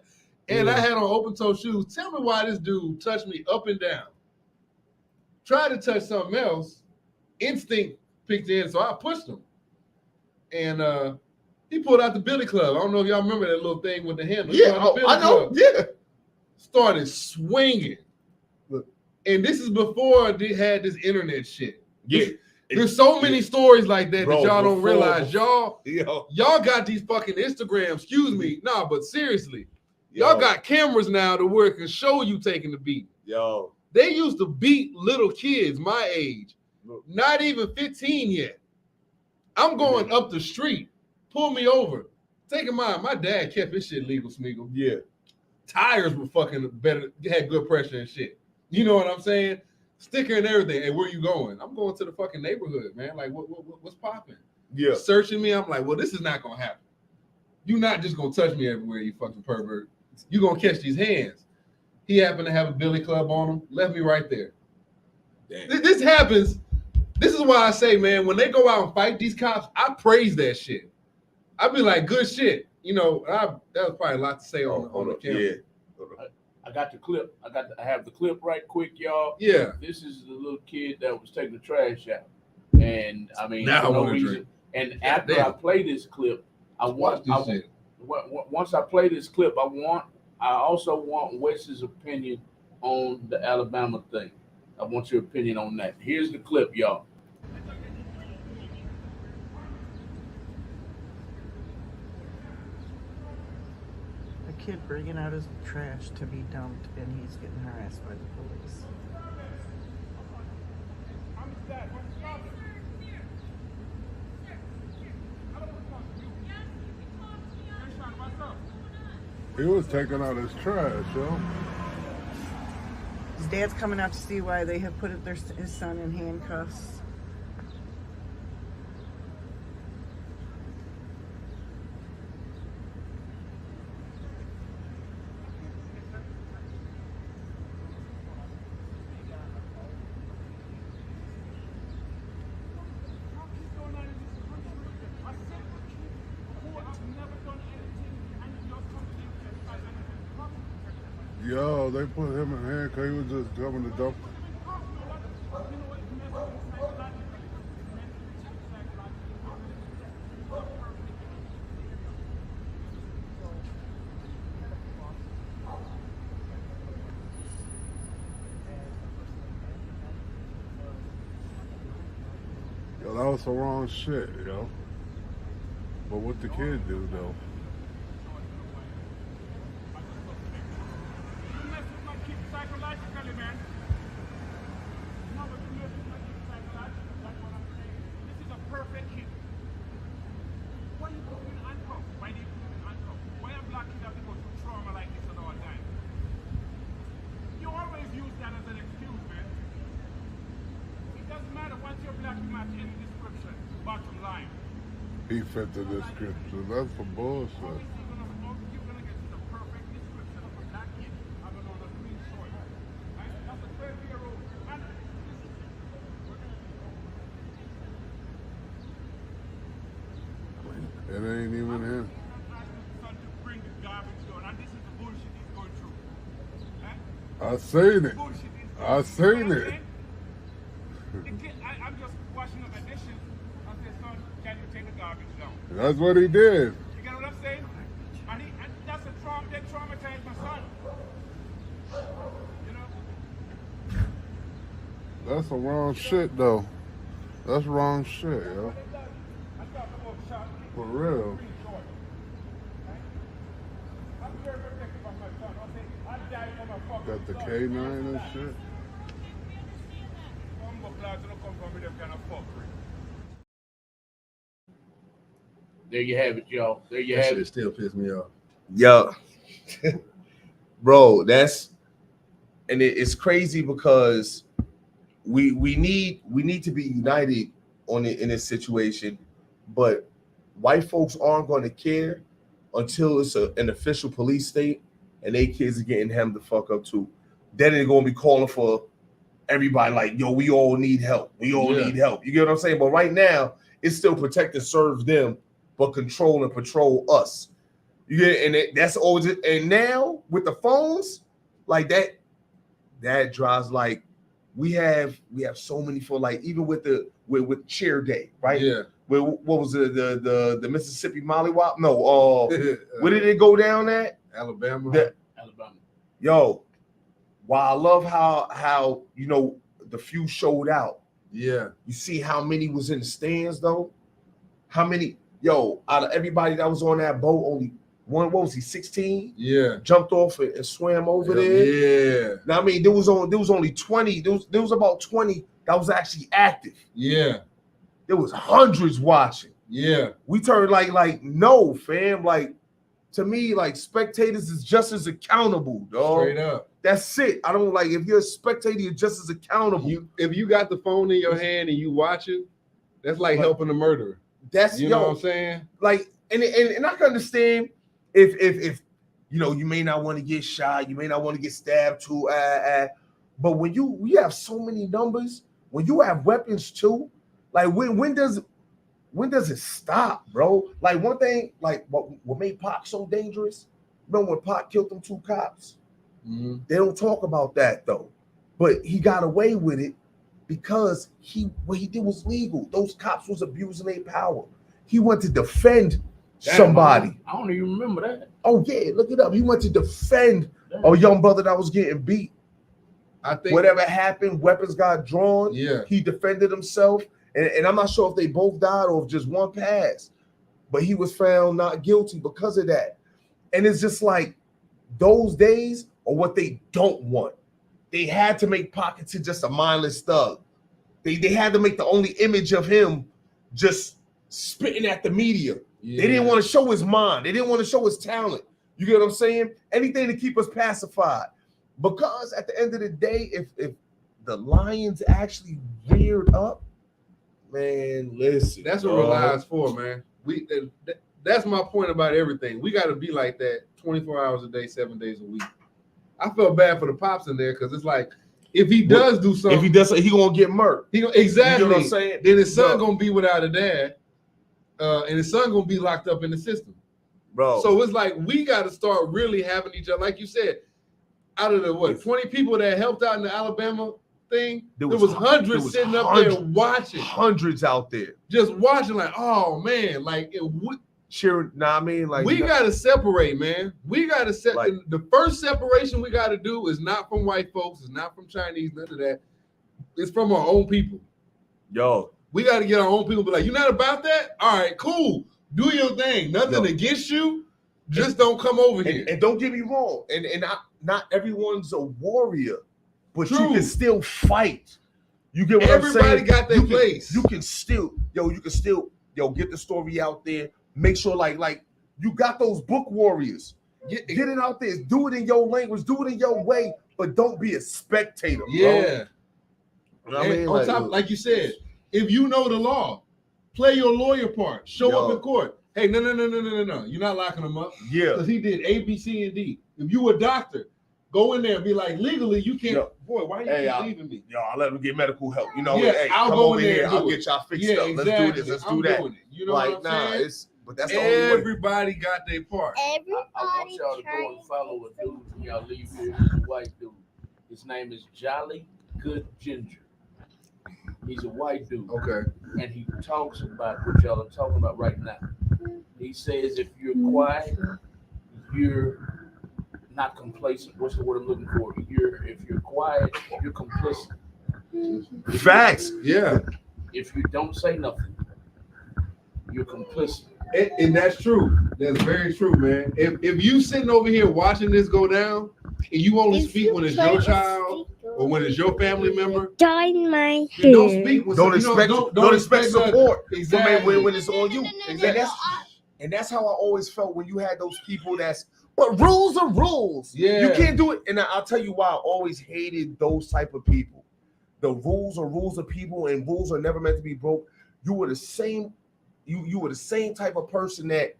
And I had on open toe shoes. Tell me why this dude touched me up and down. Tried to touch something else. Instinct picked in, so I pushed him. And he pulled out the billy club. I don't know if y'all remember that little thing with the handle. Yeah, I know. Yeah. Started swinging. And this is before they had this internet shit. Yeah. There's so many stories like that Bro, that y'all don't realize. Y'all Yo. got these fucking Instagrams. Excuse me. Nah, but seriously. Y'all got cameras now to where it can show you taking the beat. Yo. They used to beat little kids my age. Not even 15 yet. I'm going up the street. Pull me over. Take in mind, my dad kept his shit legal, Smeagol. Yeah. Tires were fucking better, had good pressure and shit. You know what I'm saying? Sticker and everything. Hey, where you going? I'm going to the fucking neighborhood, man. Like, what's popping? Yeah. Searching me. I'm like, well, this is not gonna happen. You're not just gonna touch me everywhere, you fucking pervert. You're gonna catch these hands. He happened to have a billy club on him, left me right there. Damn. This happens. This is why I say, man, when they go out and fight these cops, I praise that shit. I be like, good shit. You know, that was probably a lot to say on the camera. Yeah. I got the clip. I have the clip right quick, y'all. Yeah. This is the little kid that was taking the trash out. And I mean, Now for I no wanna reason. drink. And after I play this clip, once I play this clip, I also want Wes's opinion on the Alabama thing. I want your opinion on that. Here's the clip, y'all. A kid bringing out his trash to be dumped, and he's getting harassed by the police. He was taking out his trash, yo. His dad's coming out to see why they have put his son in handcuffs. Yo, they put him in handcuffs. He was just coming to dump. Yo, that was the wrong shit, yo. But what the kid do, though? Psychologically, man. No, but you mess with my kid psychologically. That's what I'm saying. This is a perfect kid. Why you put him in handcuffs? Why do you put him in handcuffs? Why a black kid have to go through trauma like this at all time? You always use that as an excuse, man. It doesn't matter. Once you're black, you match any description. Bottom line. He fit the description. That's some bullshit. You're gonna get to the perfect description of a black kid having on a green short. Right? That's a 12-year-old. And It ain't even him. son to bring the garbage down, and this is the bullshit he's going through. Right? I seen it. Bullshit he's going I through. seen You know what it. I'm saying? The kid, I'm just washing up the dishes. I said, son, can you take the garbage down? That's what he did. You get what I'm saying? And that's a trauma. That traumatized my son. You know? That's some wrong shit, though. That's wrong shit, yo. I talk about shot. For real. Green short. Right? I'm very protective of my son. I say, I die for my fucking Got the son. K9 and shit. Bumbo clouds don't come from me, them kind of fuckery. There you have it, y'all. There you That have shit it. still piss me off. Yo. Bro, it's crazy because we need to be united on it in this situation, but white folks aren't going to care until it's an official police state and they kids are getting hemmed the fuck up too. Then they're gonna be calling for everybody like, yo, we all need help. We all need help. You get what I'm saying? But right now, it's still protect and serve them, but control and patrol us. You get it? And that's always it. And now with the phones, like that drives like we have so many for like even with cheer day, right? Yeah. What was the Mississippi Mollywop? No, where did it go down at? Alabama. Alabama. Yo, while I love how you know the few showed out. Yeah. You see how many was in the stands though? How many? Yo, out of everybody that was on that boat, only one. What was he? 16. Yeah. Jumped off and swam over there. Yeah. Now I mean, there was only 20. There was about 20 that was actually active. Yeah. There was hundreds watching. Yeah. We turned like no, fam. Like to me, like spectators is just as accountable, dog. Straight up. That's it. I don't like if you're a spectator, you're just as accountable. If you got the phone in your hand and you watch it, that's like helping a murderer. That's you know what I'm saying? Like, and I can understand if you know you may not want to get shot, you may not want to get stabbed too, but when you have so many numbers, when you have weapons too, like when does it stop, bro? Like one thing, like what made Pac so dangerous? Remember when Pac killed them 2 cops? Mm-hmm. They don't talk about that though, but he got away with it because what he did was legal. Those cops was abusing their power. He went to defend somebody. I don't even remember that. Oh yeah, look it up. He went to defend a young brother that was getting beat. I think whatever happened, weapons got drawn. Yeah, he defended himself, and I'm not sure if they both died or if just one passed, but he was found not guilty because of that. And it's just like those days are what they don't want. They had to make Pac into just a mindless thug. They had to make the only image of him just spitting at the media. Yeah. They didn't want to show his mind. They didn't want to show his talent. You get what I'm saying? Anything to keep us pacified. Because at the end of the day, if the Lions actually reared up, man, listen. That's what R.A.U.L.I is for, man. That's my point about everything. We got to be like that 24 hours a day, 7 days a week. I felt bad for the pops in there because it's like, if he does do something, if he does, he gonna get murked. Exactly. You know what I'm saying? Then his son gonna be without a dad, and his son gonna be locked up in the system, bro. So it's like we got to start really having each other, like you said. Out of the 20 people that helped out in the Alabama thing, there was hundreds sitting up there watching. Hundreds out there just watching, like, oh man, like it would. Cheering, I mean, like we got to separate, man. We got to set like, the first separation we got to do is not from white folks, it's not from Chinese, none of that. It's from our own people. Yo, we got to get our own people. Be like, you're not about that? All right, cool. Do your thing. Nothing against you. Just don't come over here. And don't get me wrong. And not everyone's a warrior, but you can still fight. You get what I'm saying? Everybody got their place. You can still get the story out there. Make sure like you got those book warriors. Get it out there. Do it in your language. Do it in your way. But don't be a spectator. Yeah. Bro. I mean, on top, like you said, if you know the law, play your lawyer part. Show up in court. Hey, no. You're not locking him up. Yeah. Because he did A, B, C, and D. If you a doctor, go in there and be like, legally, you can't. Boy, why are you leaving me? Yo, I'll let him get medical help. You know, I'll come go over in there. Here. I'll get y'all fixed up. Exactly. Let's do this. Let's do that. You know what I'm saying? But that's the only way. Everybody got their part. I want y'all to go and follow a dude when y'all leave here. He's a white dude. His name is Jolly Good Ginger. He's a white dude. Okay. And he talks about what y'all are talking about right now. He says if you're quiet, you're not complacent. What's the word I'm looking for? If you're quiet, you're complicit. Facts. Yeah. If you don't say nothing, you're complicit. And that's true. That's very true, man. If you sitting over here watching this go down, and you only speak when it's your child or when it's your family member, join my head. Don't speak. Don't expect support. Exactly. When it's on you. And that's how I always felt when you had those people but rules are rules. Yeah. You can't do it. And I'll tell you why I always hated those type of people. The rules are rules of people, and rules are never meant to be broke. You were the same. You were the same type of person that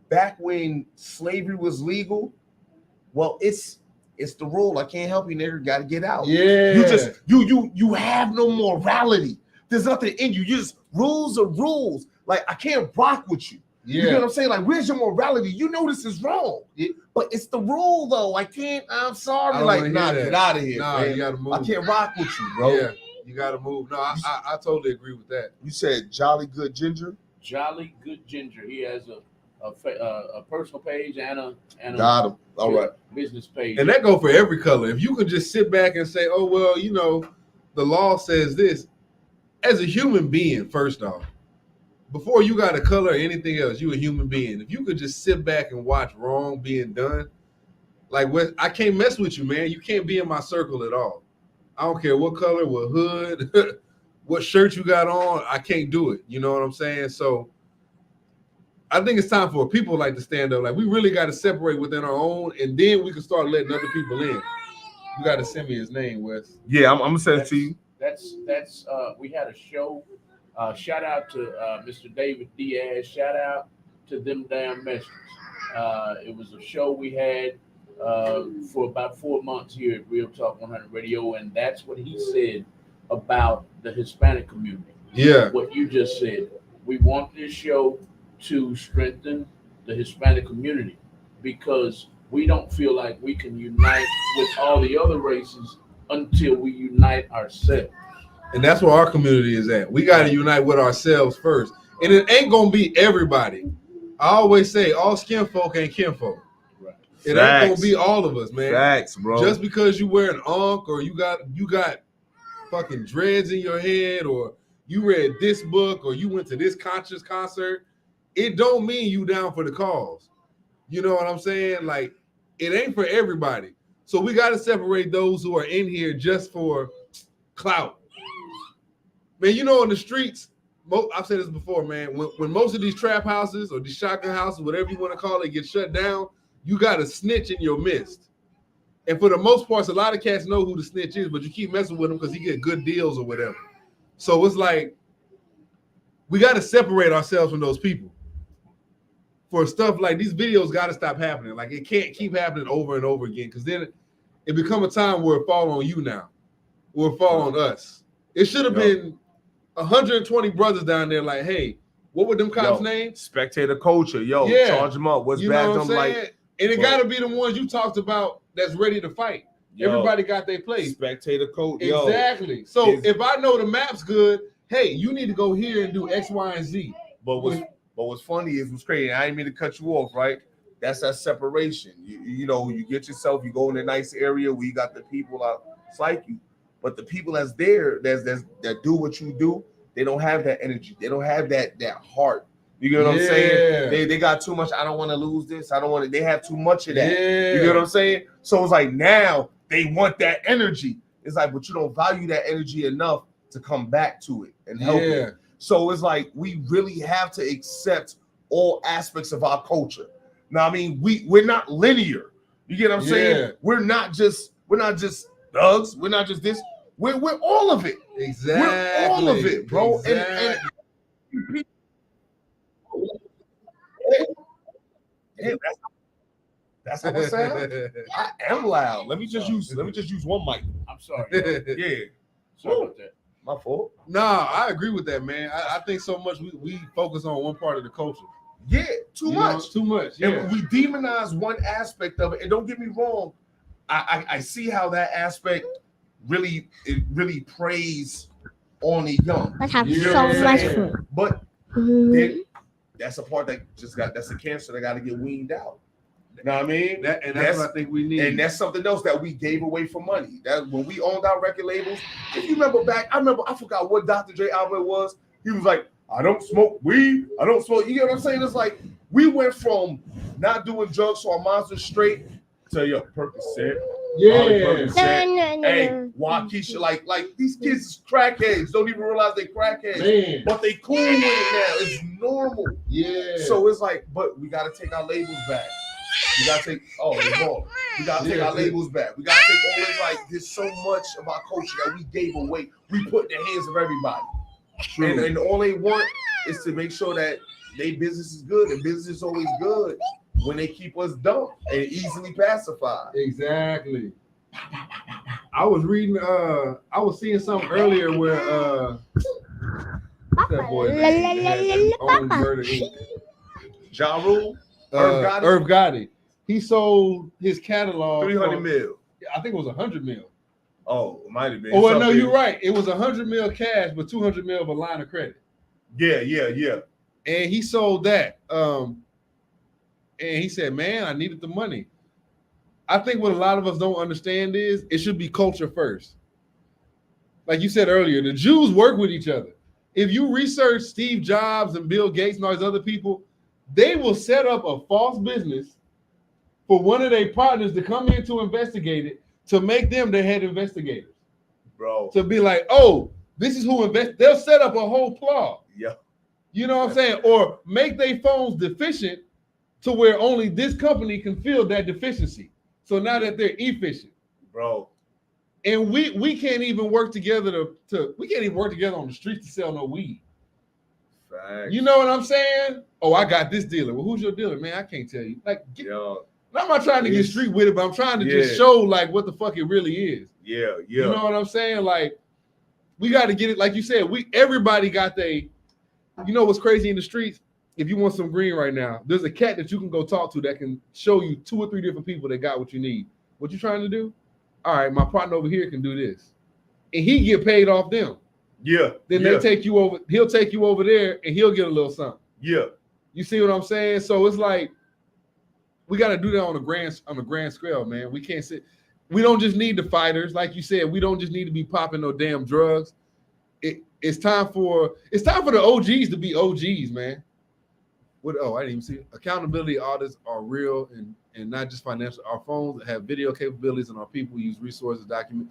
back when slavery was legal, well, it's the rule. I can't help you, nigga. Got to get out. Yeah. You just you have no morality. There's nothing in you. You just rules are rules. Like I can't rock with you. Yeah. You know what I'm saying? Like, where's your morality? You know this is wrong. But it's the rule, though. I can't. I'm sorry. Like, nah, get out of here. Nah, man. you gotta move. I can't rock with you, bro. Yeah, you gotta move. No, I totally agree with that. You said Jolly Good Ginger. Jolly Good Ginger. He has a personal page and a Got him. All right. business page. And that go for every color. If you could just sit back and say, oh well, you know, the law says this. As a human being, first off, before you got a color or anything else, you a human being. If you could just sit back and watch wrong being done, like I can't mess with you, man. You can't be in my circle at all. I don't care what color, what hood, what shirt you got on. I can't do it. You know what I'm saying? So I think it's time for people like to stand up. Like we really got to separate within our own, and then we can start letting other people in. You got to send me his name, Wes. Yeah, I'm gonna send it to you. That's we had a show. Shout out to Mr. David Diaz. Shout out to them damn Mexicans. It was a show we had for about 4 months here at Real Talk 100 Radio, and that's what he said about the Hispanic community. Yeah. What you just said. We want this show to strengthen the Hispanic community because we don't feel like we can unite with all the other races until we unite ourselves. And that's where our community is at. We got to unite with ourselves first. And it ain't going to be everybody. I always say all skin folk ain't kinfolk. Right. It ain't going to be all of us, man. Facts, bro. Just because you wear an unk or you got fucking dreads in your head or you read this book or you went to this conscious concert, it don't mean you down for the cause. You know what I'm saying? Like, it ain't for everybody. So we got to separate those who are in here just for clout. Man, you know, in the streets, I've said this before, man, when most of these trap houses or these shotgun houses, whatever you want to call it, get shut down, you got a snitch in your midst. And for the most part, a lot of cats know who the snitch is, but you keep messing with him because he get good deals or whatever. So it's like, we got to separate ourselves from those people. For stuff like these videos got to stop happening. Like it can't keep happening over and over again because then it become a time where it fall on you now, or it fall on us. It should have been 120 brothers down there. Like, hey, what were them cops' names? Spectator culture, charge them up. What's bad? I'm like, and it got to be the ones you talked about that's ready to fight. Everybody got their place. Spectator culture, exactly. So if I know the map's good, hey, you need to go here and do X, Y, and Z. But what's funny is what's crazy. I didn't mean to cut you off, right? That's that separation. You know, you get yourself, you go in a nice area where you got the people out. It's like you, but the people that's there, that do what you do, they don't have that energy. They don't have that heart. You get what I'm saying? They got too much. I don't want to lose this. I don't want to. They have too much of that. You get what I'm saying? So it's like now they want that energy. It's like, but you don't value that energy enough to come back to it and help it. So it's like we really have to accept all aspects of our culture. Now, I mean, we're not linear. You get what I'm saying? We're not just thugs. We're not just this. We're all of it. Exactly. We're all of it, bro. Exactly. And that's how I sound. I am loud. Let me just use one mic. I'm sorry. Sorry about that. My fault. Nah, I agree with that, man. I think so much we focus on one part of the culture. Yeah, too much. Too much. Yeah. And we demonize one aspect of it. And don't get me wrong, I see how that aspect really preys on the young. Let's have so much food. But that's a part that's a cancer that got to get weaned out. You know what I mean? That's what I think we need. And that's something else that we gave away for money. That when we owned our record labels, if you remember back, I forgot what Dr. J album it was. He was like, I don't smoke weed. I don't smoke. You get what I'm saying? It's like we went from not doing drugs so our minds are straight to your Percocet. Hey, Waukesha, like these kids is crackheads. Don't even realize they crackheads. Man. But they cool with it now. It's normal. Yeah. So it's like, but we gotta take our labels back. We gotta take We gotta take our labels back. We gotta take all this, like there's so much of our culture that we gave away. We put in the hands of everybody. And all they want is to make sure that They business is good, and business is always good when they keep us dumb and easily pacified. Exactly. I was reading. I was seeing something earlier where what's that boy name that owns Murder Inc. R.A.U.L.I, Irv Irv Gotti. He sold his catalog 300 mil. I think it was 100 mil. Oh, it might have been. Oh, well, no, something. you're right. It was 100 mil cash, but 200 mil of a line of credit. Yeah. And he sold that. And he said, "Man, I needed the money." I think what a lot of us don't understand is it should be culture first. Like you said earlier, the Jews work with each other. If you research Steve Jobs and Bill Gates and all these other people, they will set up a false business for one of their partners to come in to investigate it, to make them their head investigators. Bro. To be like, oh, this is who invest. They'll set up a whole plot. Yeah. You know what I'm saying? Or make their phones deficient to where only this company can fill that deficiency. So now that they're efficient. Bro. And we can't even work together we can't even work together on the streets to sell no weed. Facts. You know what I'm saying? Oh, I got this dealer. Well, who's your dealer? Man, I can't tell you. Like, I'm not trying to get street with it, but I'm trying to just show like what the fuck it really is. Yeah. You know what I'm saying? Like, we got to get it. Like you said, everybody got you know what's crazy in the streets? If you want some green right now, there's a cat that you can go talk to that can show you 2 or 3 different people that got what you need. What you trying to do? All right, my partner over here can do this. And he get paid off them. Yeah. Then they take you over, he'll take you over there and he'll get a little something. Yeah. You see what I'm saying? So it's like we got to do that on a grand scale, man. We can't sit. We don't just need the fighters, like you said. We don't just need to be popping no damn drugs. It's time for the OGs to be OGs, man. I didn't even see it. Accountability audits are real and not just financial. Our phones have video capabilities, and our people use resources to document.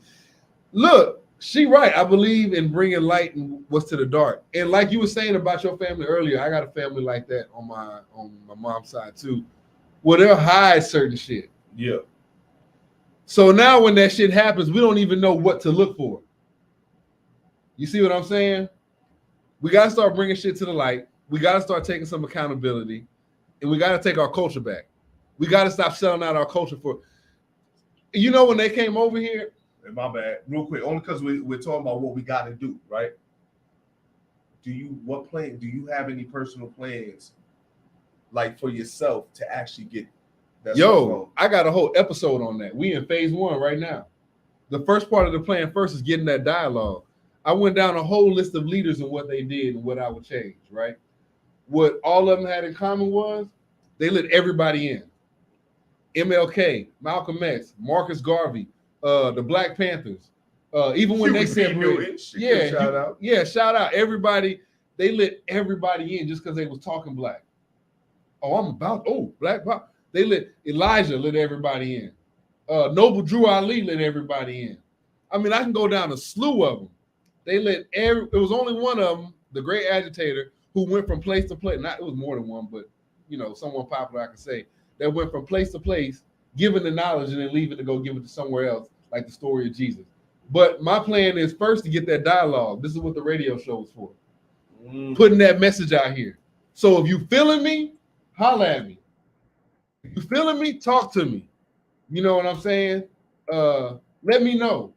Look, she right. I believe in bringing light and what's to the dark. And like you were saying about your family earlier, I got a family like that on my mom's side too, where they'll hide certain shit. Yeah. So now when that shit happens, we don't even know what to look for. You see what I'm saying? We got to start bringing shit to the light. We got to start taking some accountability, and we got to take our culture back. We got to stop selling out our culture for. You know, when they came over here. My bad. Real quick, only because we're talking about what we got to do, right? Do you have any personal plans, like for yourself, to actually get that? Yo, I got a whole episode on that. We in phase 1 right now. The first part of the plan first is getting that dialogue. I went down a whole list of leaders and what they did and what I would change, right? What all of them had in common was they let everybody in. MLK, Malcolm X, Marcus Garvey, the Black Panthers. Even when they separated, shout out everybody. They let everybody in just because they was talking black. Black. They let Elijah let everybody in. Noble Drew Ali let everybody in. I mean, I can go down a slew of them. They let it was only one of them, the great agitator, who went from place to place. It was more than one, but someone popular I can say that went from place to place, giving the knowledge and then leaving to go give it to somewhere else, like the story of Jesus. But my plan is first to get that dialogue. This is what the radio show is for. Putting that message out here. So if you feeling me, holla at me. If you feeling me, talk to me. You know what I'm saying? Let me know.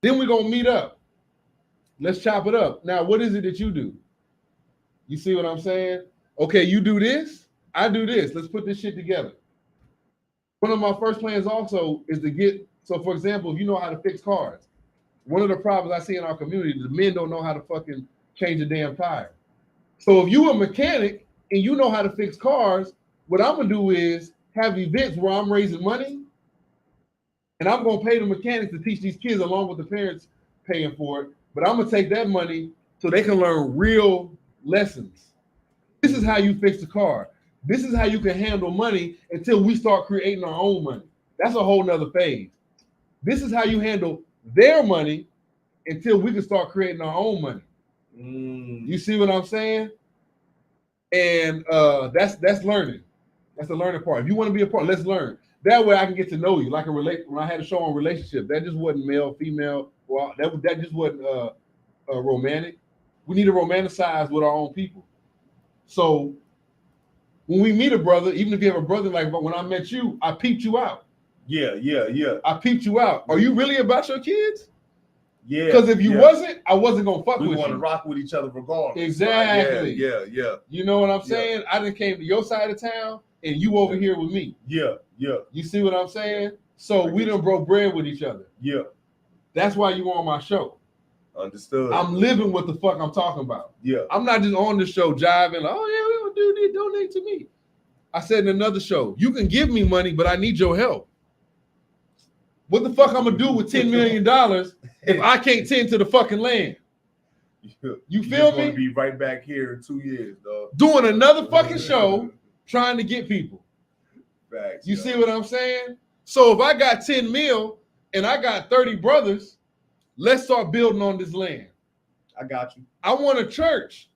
Then we're gonna meet up. Let's chop it up. Now, what is it that you do? You see what I'm saying? Okay, you do this, I do this. Let's put this shit together. One of my first plans also is to get, so for example, if you know how to fix cars, one of the problems I see in our community, the men don't know how to fucking change a damn tire. So if you a mechanic and you know how to fix cars, what I'm gonna do is have events where I'm raising money and I'm gonna pay the mechanics to teach these kids along with the parents paying for it. But I'm gonna take that money so they can learn real lessons. This is how you fix the car. This is how you can handle money until we start creating our own money. That's a whole nother phase. This is how you handle their money until we can start creating our own money. You see what I'm saying? And that's learning. That's the learning part. If you want to be a part, let's learn. That way I can get to know you. Like when I had a show on relationship, that just wasn't male, female. Well, that just wasn't romantic. We need to romanticize with our own people. So when we meet a brother, even if you have a brother, like when I met you, I peeped you out. Yeah. I peeped you out. Are you really about your kids? Yeah. Because if you wasn't, I wasn't gonna fuck we with want you. to rock with each other regardless. Exactly. Yeah. You know what I'm saying? I done came to your side of town and you over here with me. Yeah. You see what I'm saying? So we done broke bread with each other. Yeah. That's why you on my show. Understood. I'm living what the fuck I'm talking about. Yeah. I'm not just on the show jiving like, oh yeah, we gonna do this, donate to me. I said in another show, you can give me money, but I need your help. What the fuck I'm gonna do with $10 million if I can't tend to the fucking land? You feel me? Gonna be right back here in 2 years, dog. Doing another fucking show, trying to get people. Facts, you see what I'm saying? So if I got 10 mil and I got 30 brothers, let's start building on this land. I got you. I want a church.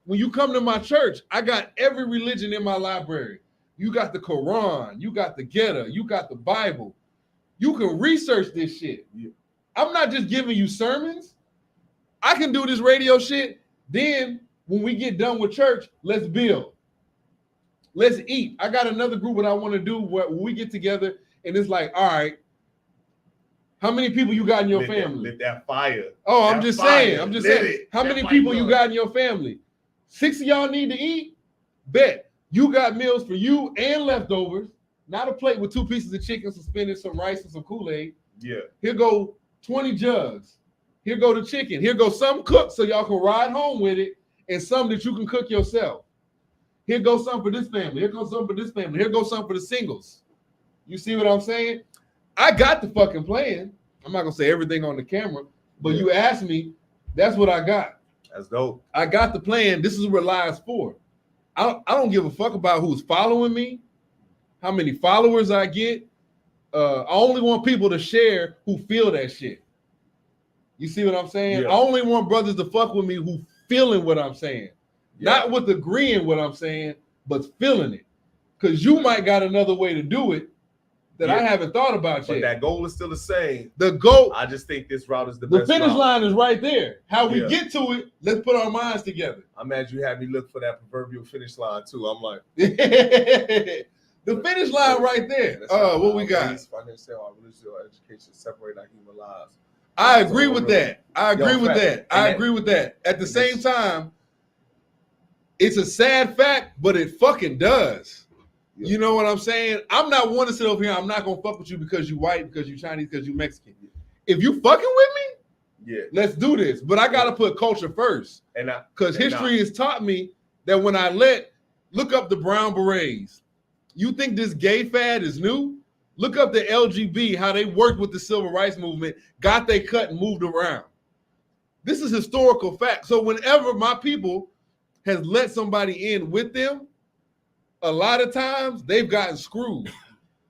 When you come to my church, I got every religion in my library. You got the Quran, you got the Geta, you got the Bible. You can research this shit. Yeah. I'm not just giving you sermons. I can do this radio shit. Then when we get done with church, let's build. Let's eat. I got another group that I want to do where we get together and it's like, all right, how many people you got in your family? Lit that fire. Oh, that I'm just fire. saying. How many people you got in your family? 6 of y'all need to eat? Bet. You got meals for you and leftovers. Not a plate with 2 pieces of chicken, some spinach, some rice, and some Kool-Aid. Yeah. Here go 20 jugs. Here go the chicken. Here go some cooked so y'all can ride home with it, and some that you can cook yourself. Here goes some for this family. Here goes some for this family. Here goes some for the singles. You see what I'm saying? I got the fucking plan. I'm not gonna say everything on the camera, but you asked me, that's what I got. That's dope. I got the plan. This is what R.A.U.L.I is for. I don't give a fuck about who's following me, how many followers I get. I only want people to share who feel that shit. You see what I'm saying? Yeah. I only want brothers to fuck with me who feeling what I'm saying. Yeah. Not with agreeing what I'm saying, but feeling it. Because you might got another way to do it that I haven't thought about but yet. That goal is still the same. The goal. I just think this route is the best. The finish route. line is right there. How we get to it, let's put our minds together. I'm mad you had me look for that proverbial finish line too. I'm like, the finish line right there. What we got? Financial, religious, education separate our human lives. I agree with that. I agree with that. I And agree with that. At the same time, it's a sad fact, but it fucking does. Yeah. You know what I'm saying? I'm not one to sit over here. I'm not gonna fuck with you because you white, because you Chinese, because you Mexican. If you fucking with me, let's do this. But I gotta put culture first, and because history has taught me that when I look up the brown berets. You think this gay fad is new? Look up the LGB, how they worked with the civil rights movement, got they cut and moved around. This is historical fact. So whenever my people has let somebody in with them, a lot of times they've gotten screwed.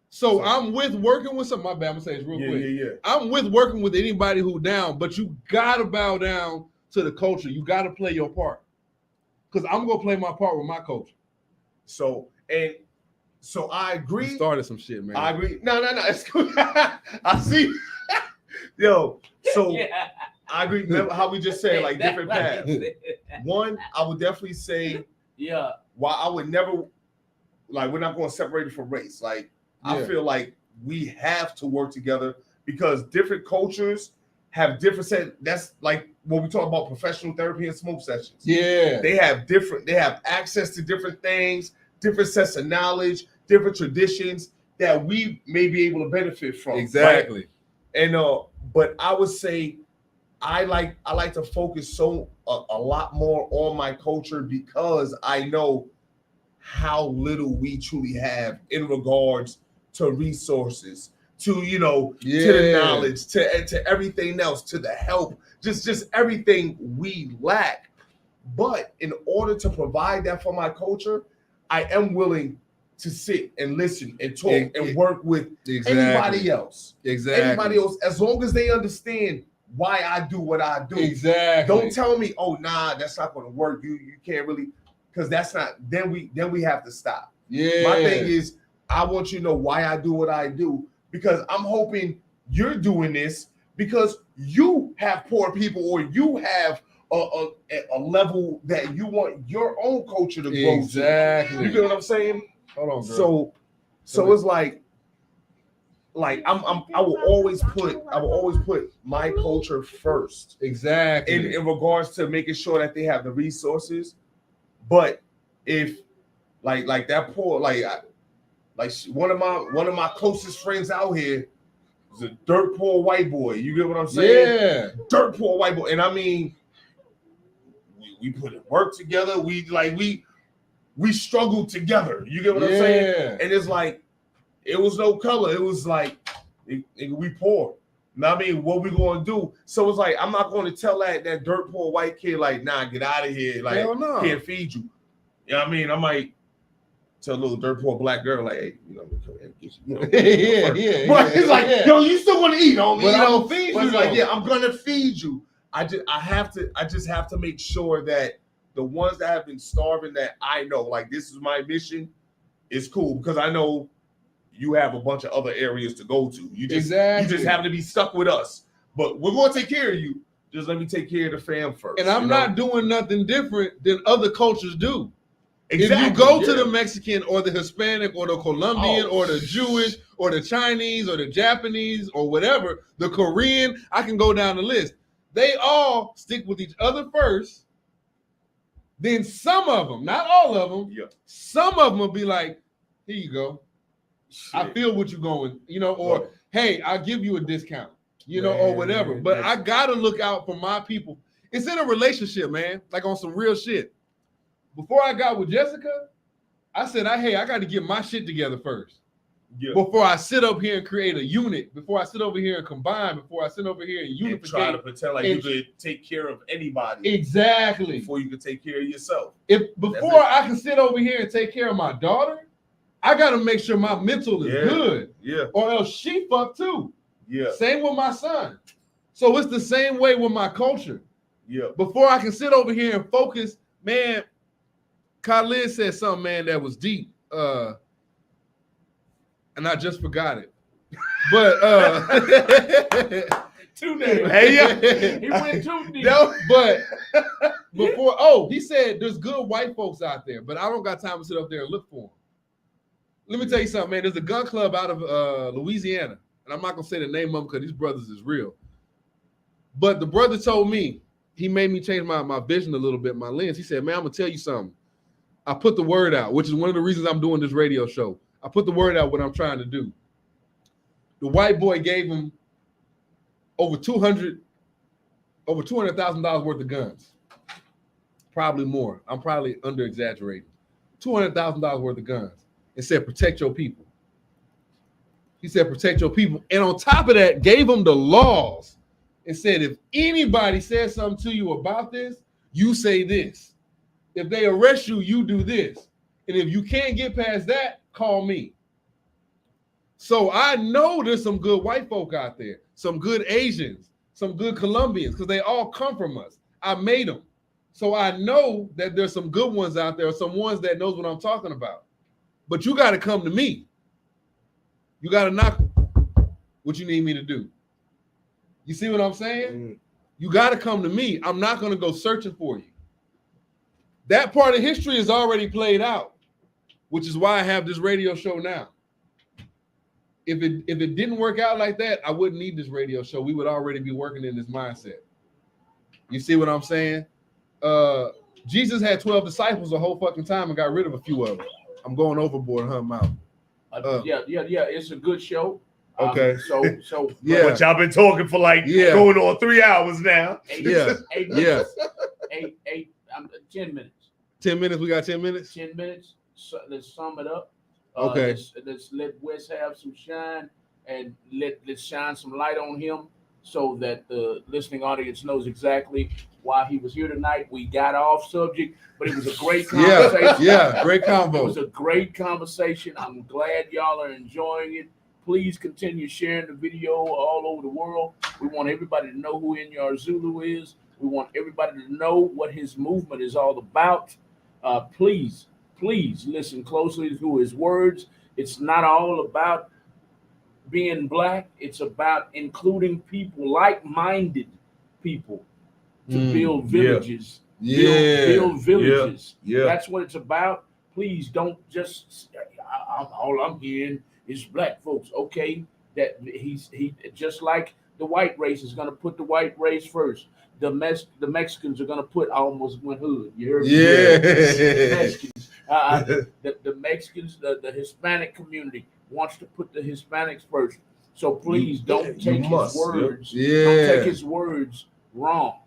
So I'm with working with some. My bad, I'm gonna say this real quick. Yeah. I'm with working with anybody who down, but you gotta bow down to the culture. You gotta play your part. Because I'm gonna play my part with my culture. So I agree. You started some shit, man. I agree. No. It's cool. I see. Yo, so I agree. Remember how we just said like different paths. One, I would definitely say, while I would never, like, we're not going to separate it from race. Like, I feel like we have to work together because different cultures have different set. That's like when we talk about professional therapy and smoke sessions. Yeah, they have access to different things, different sets of knowledge, different traditions that we may be able to benefit from. Exactly. Right? And but I would say I like to focus a lot more on my culture because I know how little we truly have in regards to resources, to to the knowledge, to everything else, to the help, just everything we lack. But in order to provide that for my culture, I am willing to sit and listen and talk and work with anybody else. Exactly. Anybody else, as long as they understand why I do what I do. Exactly. Don't tell me, oh nah, that's not going to work. You can't really, because that's not. Then we have to stop. Yeah. My thing is, I want you to know why I do what I do because I'm hoping you're doing this because you have poor people or you have a level that you want your own culture to grow Exactly. to. You get what I'm saying? Hold on, girl. So it's like I will always put my culture first. Exactly. In regards to making sure that they have the resources. But if like that poor one of my closest friends out here is a dirt poor white boy. You get what I'm saying? Yeah. Dirt poor white boy. And I mean, we put in work together. We struggled together. You get what I'm saying? And it's like, it was no color. It was like, we poor. You know what I mean? What we gonna do? So it's like, I'm not going to tell that dirt poor white kid, like, nah, get out of here. Like, no. Can't feed you. You know what I mean? I might tell a little dirt poor black girl, like, hey, come here and get you. Yeah. But it's like, yo, you still want to eat, homie. But I'm gonna feed you. Like, yeah, I'm gonna feed you. I just have to make sure that the ones that have been starving, that I know, like, this is my mission, is cool, because I know you have a bunch of other areas to go to. You just happen to be stuck with us. But we're gonna take care of you. Just let me take care of the fam first. And I'm not doing nothing different than other cultures do. Exactly, if you go to the Mexican or the Hispanic or the Colombian or the Jewish or the Chinese or the Japanese or whatever, the Korean, I can go down the list. They all stick with each other first. Then some of them, not all of them, some of them will be like, here you go. I feel what you're going, or hey, I'll give you a discount, or whatever. But I gotta look out for my people. It's in a relationship, man, like on some real shit. Before I got with Jessica, I said, hey, I got to get my shit together first. Yeah. Before I sit up here and create a unit, before I sit over here and combine, before I sit over here and unify. Try to pretend like you could take care of anybody. Exactly. Before you could take care of yourself. Before I can sit over here and take care of my daughter, I got to make sure my mental is good. Yeah. Or else she fucked too. Yeah. Same with my son. So it's the same way with my culture. Yeah. Before I can sit over here and focus, man, Khalid said something, man, that was deep. And I just forgot it. But too deep. Hey, he went too deep. No, but before, he said there's good white folks out there, but I don't got time to sit up there and look for them. Let me tell you something, man. There's a gun club out of Louisiana, and I'm not gonna say the name of them because these brothers is real. But the brother told me, he made me change my vision a little bit, my lens. He said, man, I'm gonna tell you something. I put the word out, which is one of the reasons I'm doing this radio show. I put the word out what I'm trying to do. The white boy gave him over $200,000 worth of guns. Probably more. I'm probably under exaggerating. $200,000 worth of guns. And said, protect your people. He said, protect your people. And on top of that, gave them the laws and said, if anybody says something to you about this, you say this. If they arrest you, you do this. And if you can't get past that, call me. So I know there's some good white folk out there, some good Asians, some good Colombians, because they all come from us. I made them. So I know that there's some good ones out there, some ones that knows what I'm talking about. But you got to come to me. You got to knock what you need me to do. You see what I'm saying? Mm. You got to come to me. I'm not going to go searching for you. That part of history is already played out, which is why I have this radio show now. If it didn't work out like that, I wouldn't need this radio show. We would already be working in this mindset. You see what I'm saying? Jesus had 12 disciples the whole fucking time and got rid of a few of them. I'm going overboard, mouth. Yeah. It's a good show. Okay. So yeah. But y'all been talking for going on 3 hours now. 8 minutes. 10 minutes. 10 minutes. We got 10 minutes. 10 minutes. So let's sum it up. Okay. Let's let Wes have some shine and let's shine some light on him so that the listening audience knows exactly why he was here tonight. We got off subject, but it was a great conversation. Yeah, great combo. It was a great conversation. I'm glad y'all are enjoying it. Please continue sharing the video all over the world. We want everybody to know who Inyar Zulu is. We want everybody to know what his movement is all about. Please listen closely to his words. It's not all about being black. It's about including people, like-minded people, to build Yeah. villages. Yeah. Build villages. Yeah. That's what it's about. Please don't just. All I'm hearing is black folks. Okay, that he just like the white race is going to put the white race first. The Mexicans are going to put. I almost went hood. You heard me? Yeah. The Mexicans. The Mexicans, the Hispanic community wants to put the Hispanics first. So please don't take his words. Yeah. Don't take his words wrong.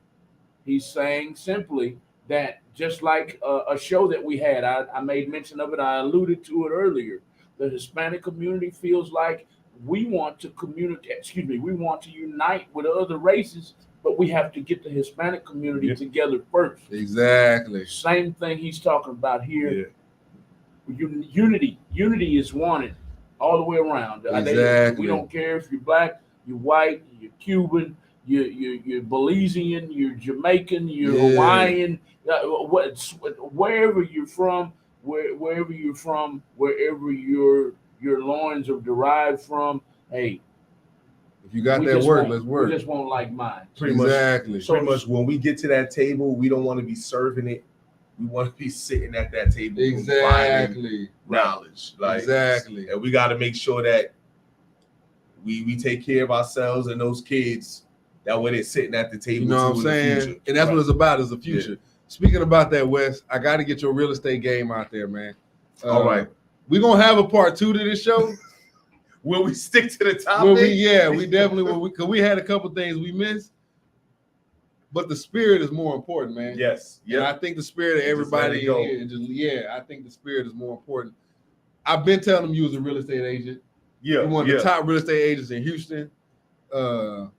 He's saying simply that just like a show that we had, I made mention of it. I alluded to it earlier. The Hispanic community feels like we want to communicate. Excuse me, we want to unite with other races, but we have to get the Hispanic community together first. Exactly. Same thing he's talking about here. Unity is wanted all the way around. Exactly. We don't care if you're black, you're white, you're Cuban, you're Belizean, you're Jamaican, you're Hawaiian, wherever you're from, wherever your loins are derived from. Hey, if you got that work, let's work. We just won't like mine. Pretty much when we get to that table, we don't want to be serving it. We want to be sitting at that table. Exactly. Knowledge. Exactly. And we got to make sure that we take care of ourselves and those kids. That way they're sitting at the table. You know what I'm saying? And that's what it's about, is the future. Yeah. Speaking about that, Wes, I got to get your real estate game out there, man. All right. We're going to have a part 2 to this show. Will we stick to the topic? We definitely will. Because we had a couple things we missed. But the spirit is more important, man. Yes. Yeah. And I think the spirit of everybody in here, I think the spirit is more important. I've been telling them you was a real estate agent. Yeah. You're one of the top real estate agents in Houston. So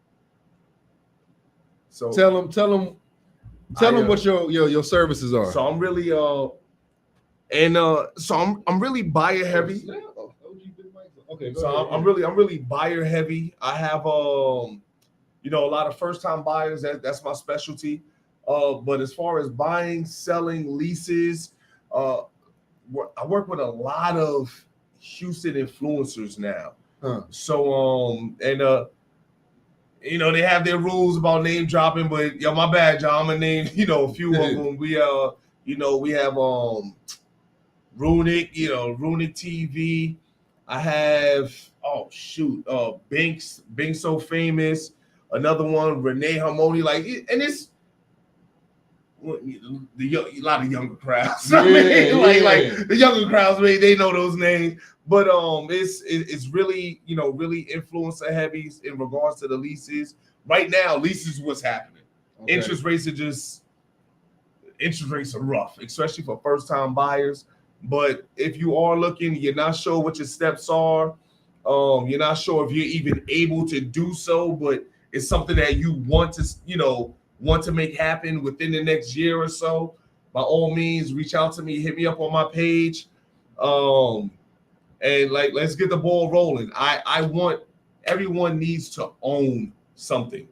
tell them what your services are. So I'm really I'm really buyer heavy. Okay. So I'm really buyer heavy. I have a lot of first time buyers. That's my specialty. But as far as buying, selling, leases, I work with a lot of Houston influencers now. So they have their rules about name dropping, but my bad, y'all. I'm gonna name a few of them. We have Runic, Runic TV. I have Binks So Famous. Another one, Renee Harmony. And it's a lot of younger crowds. The younger crowds, they know those names. But it's really really influencer heavy in regards to the leases. Right now, leases what's happening. Okay. Interest rates are rough, especially for first time buyers. But if you are looking, you're not sure what your steps are. You're not sure if you're even able to do so, but it's something that you want to make happen within the next year or so. By all means, reach out to me, hit me up on my page. And let's get the ball rolling. I want everyone needs to own something.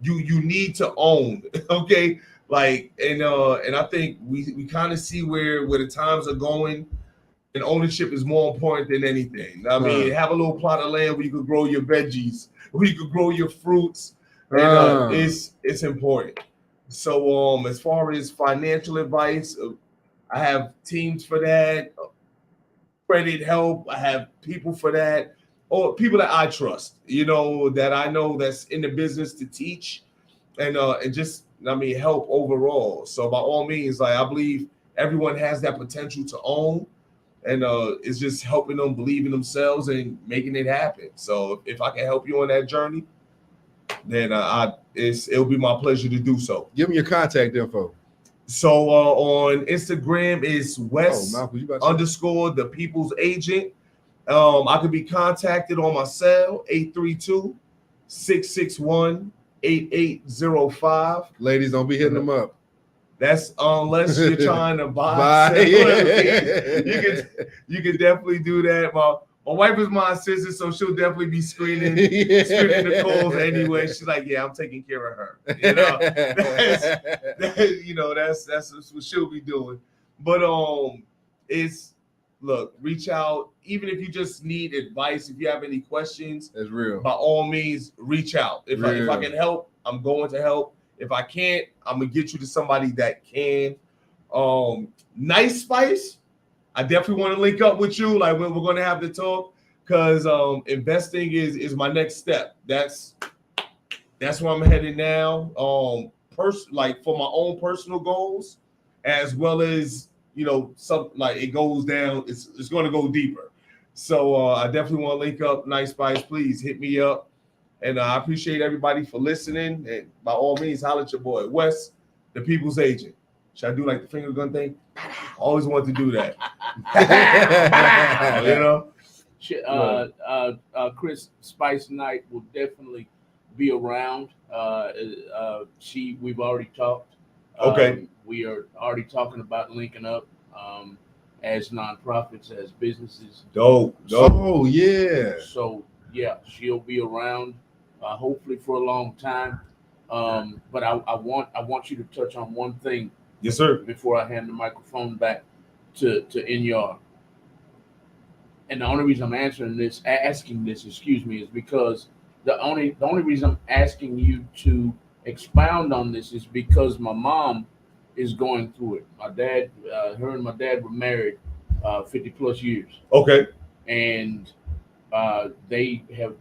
You need to own, okay? And I think we kind of see where the times are going, and ownership is more important than anything. I mean, have a little plot of land where you could grow your veggies, where you could grow your fruits. And it's important. So as far as financial advice, I have teams for that. Credit help. I have people for that, or people that I trust, that I know that's in the business to teach and just, help overall. So by all means, I believe everyone has that potential to own, and it's just helping them believe in themselves and making it happen. So if I can help you on that journey, then it'll be my pleasure to do so. Give me your contact info. So on Instagram is West _ the People's Agent. I can be contacted on my cell 832-661-8805. Ladies, don't be hitting them up. That's unless you're trying to buy. You can definitely do that. My wife is my assistant, so she'll definitely be screening the calls anyway. She's like, yeah, I'm taking care of her. That's what she'll be doing. But reach out. Even if you just need advice, if you have any questions, that's real. By all means, reach out. If I can help, I'm going to help. If I can't, I'm gonna get you to somebody that can. Nice Spice, I definitely want to link up with you. Like when we're gonna have the talk, because investing is my next step. That's where I'm headed now. Like for my own personal goals, as well as some like it goes down. It's going to go deeper. So I definitely want to link up. Nice Spice, please hit me up. And I appreciate everybody for listening. And by all means, holler at your boy Wes, the People's Agent. Should I do like the finger gun thing? I always wanted to do that. Chris Spice Knight will definitely be around. We've already talked. Okay. We are already talking about linking up as nonprofits, as businesses. Dope. Oh yeah. So yeah, she'll be around, hopefully for a long time. But I want you to touch on one thing. Yes, sir. Before I hand the microphone back to Inyar. And the only reason I'm asking this, is because the only reason I'm asking you to expound on this is because my mom is going through it. My dad, her and my dad were married 50 plus years. Okay. And they have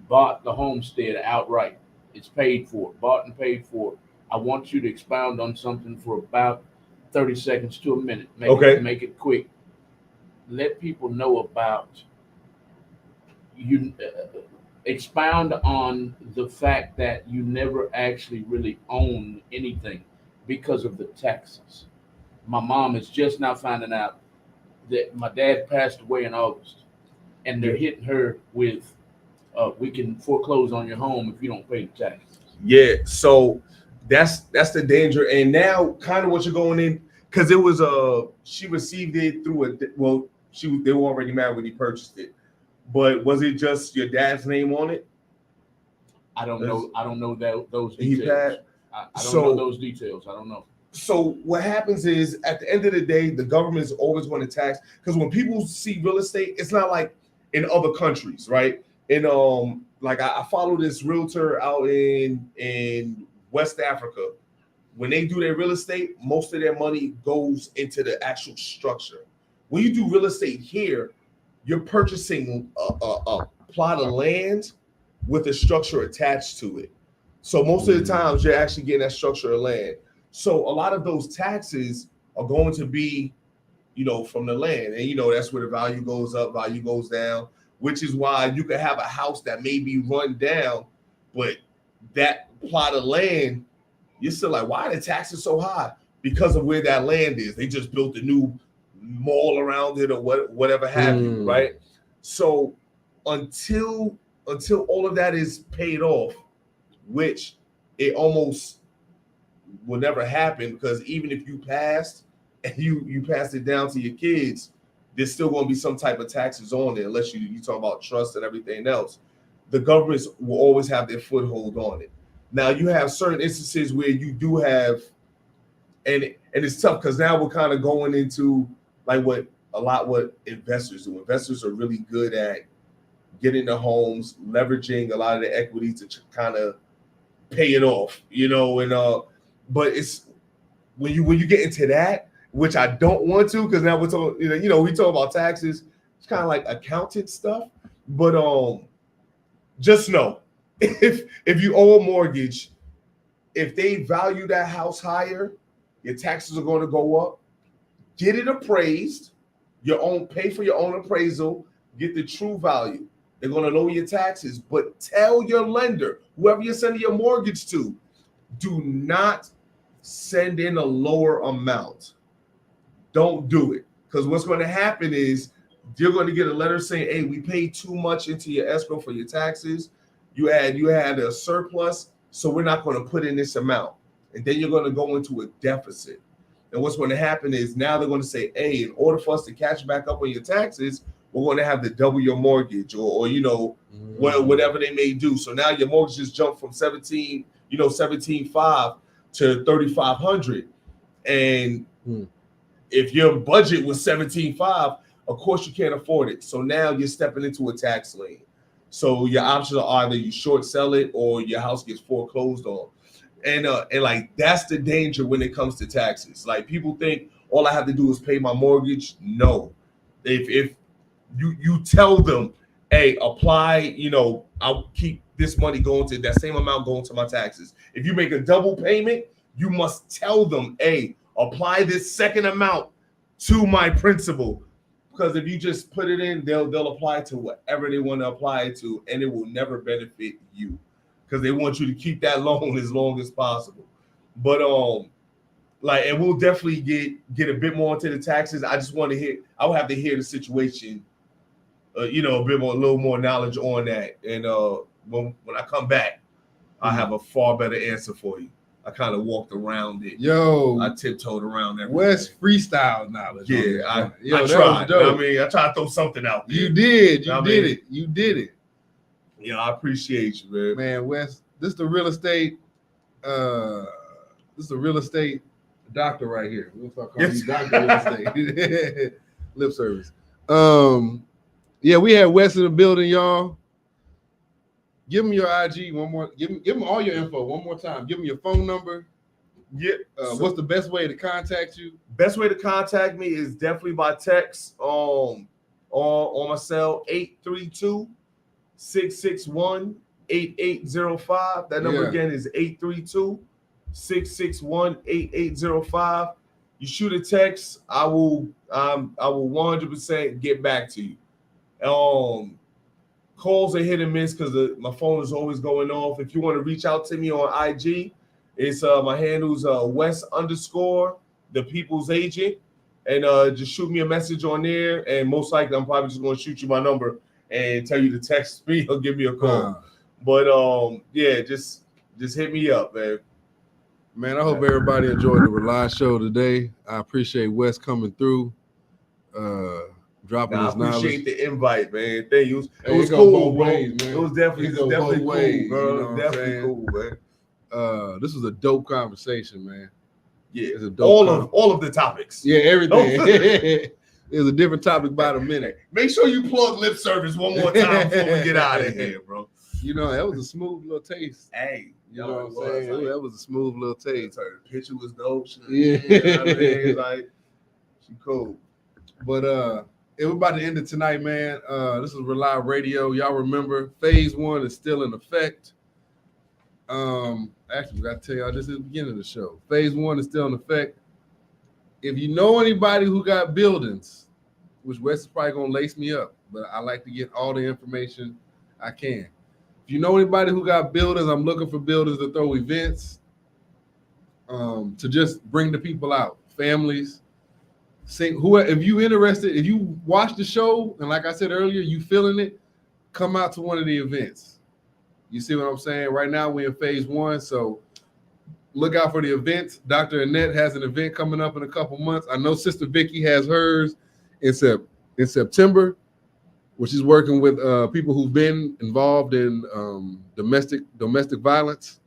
bought the homestead outright. It's paid for, bought and paid for. I want you to expound on something for about 30 seconds to a minute. Make it quick. Let people know about you. Expound on the fact that you never actually really own anything because of the taxes. My mom is just now finding out that my dad passed away in August, and they're hitting her with, "We can foreclose on your home if you don't pay the taxes." Yeah, so that's the danger, and now kind of what you're going in, because it was she received it through they were already married when he purchased it, but was it just your dad's name on it? I don't know. I don't know those details. I don't know those details. I don't know. So what happens is at the end of the day, the government is always going to tax, because when people see real estate, it's not like in other countries, right? And like I follow this realtor out in West Africa. When they do their real estate, most of their money goes into the actual structure. When you do real estate here, you're purchasing a plot of land with a structure attached to it. So most of the times you're actually getting that structure of land. So a lot of those taxes are going to be, from the land. And, that's where the value goes up, value goes down, which is why you could have a house that may be run down, but that plot of land, you're still like, why are the taxes so high? Because of where that land is. They just built a new mall around it or whatever have you, right? So until all of that is paid off, which it almost will never happen, because even if you passed and you passed it down to your kids, there's still going to be some type of taxes on it, unless you talk about trust and everything else. The governments will always have their foothold on it. Now you have certain instances where you do have, and it's tough, because now we're kind of going into like what investors do. Investors are really good at getting the homes, leveraging a lot of the equity to kind of pay it off, and but it's when you get into that, which I don't want to, because now we're talking, we talk about taxes. It's kind of like accountant stuff, but just know if you owe a mortgage, if they value that house higher, your taxes are going to go up. Get it appraised, pay for your own appraisal, get the true value. They're going to lower your taxes, but tell your lender, whoever you're sending your mortgage to, do not send in a lower amount. Don't do it, because what's going to happen is you're going to get a letter saying, "Hey, we paid too much into your escrow for your taxes. You had a surplus, so we're not going to put in this amount." And then you're going to go into a deficit. And what's going to happen is now they're going to say, "Hey, in order for us to catch back up on your taxes, we're going to have to double your mortgage, or whatever they may do." So now your mortgage just jumped from 17.5 to 3,500, and if your budget was 17.5, of course you can't afford it. So now you're stepping into a tax lane. So your options are either you short sell it or your house gets foreclosed on. And like that's the danger when it comes to taxes. Like people think all I have to do is pay my mortgage. No, if you tell them, hey, apply, I'll keep this money going to that same amount going to my taxes. If you make a double payment, you must tell them, hey, apply this second amount to my principal. Because if you just put it in, they'll apply to whatever they want to apply it to, and it will never benefit you because they want you to keep that loan as long as possible. But like, and we'll definitely get a bit more into the taxes. I just want to hear. I will have to hear the situation, a bit more, a little more knowledge on that. And when I come back, I have a far better answer for you. I kind of walked around it. I tiptoed around everything. West freestyle knowledge. Yeah, I tried. I mean, I tried to throw something out there. You did. You did it. Yeah, I appreciate you, man. Man, Wes, this is the real estate. This is the real estate doctor right here. We'll start calling you Dr. Real Estate. Lip service. Yeah, we had Wes in the building, y'all. Give him your IG one more. Give him all your info one more time. Give him your phone number. Yeah. What's the best way to contact you? Best way to contact me is definitely by text. On my cell 832-661-8805. That number again is 832-661-8805. You shoot a text, I will 100% get back to you. Calls are hit and miss because my phone is always going off. If you want to reach out to me on IG, it's my handle's West_ the People's Agent, and just shoot me a message on there. And most likely, I'm probably just going to shoot you my number and tell you to text me or give me a call. But yeah, just hit me up, man. Man, I hope everybody enjoyed the R.A.U.L.I show today. I appreciate Wes coming through. Dropping his knowledge. I appreciate the invite, man. Thank you. It was cool, bro. It was definitely cool, bro. Definitely cool, man. This was a dope conversation, man. Yeah, it's a dope all of the topics. Yeah, everything. There's a different topic by the minute. Make sure you plug lip service one more time before we get out of here, bro. That was a smooth little taste. Hey, you know what I'm saying? Like, that was a smooth little taste. Her picture was dope. Yeah, I mean, like she cool. But we're about to end it tonight, man. This is R.A.U.L.I Radio. Y'all remember, phase 1 is still in effect. Actually, we got to tell y'all this is the beginning of the show. Phase 1 is still in effect. If you know anybody who got buildings, which Wes is probably going to lace me up, but I like to get all the information I can. If you know anybody who got buildings, I'm looking for builders to throw events, to just bring the people out, families. If you interested, if you watch the show, and like I said earlier, you feeling it, come out to one of the events. You see what I'm saying? Right now we're in phase 1, so look out for the events. Dr. Annette has an event coming up in a couple months. I know Sister Vicky has hers in September, where she's working with people who've been involved in domestic violence.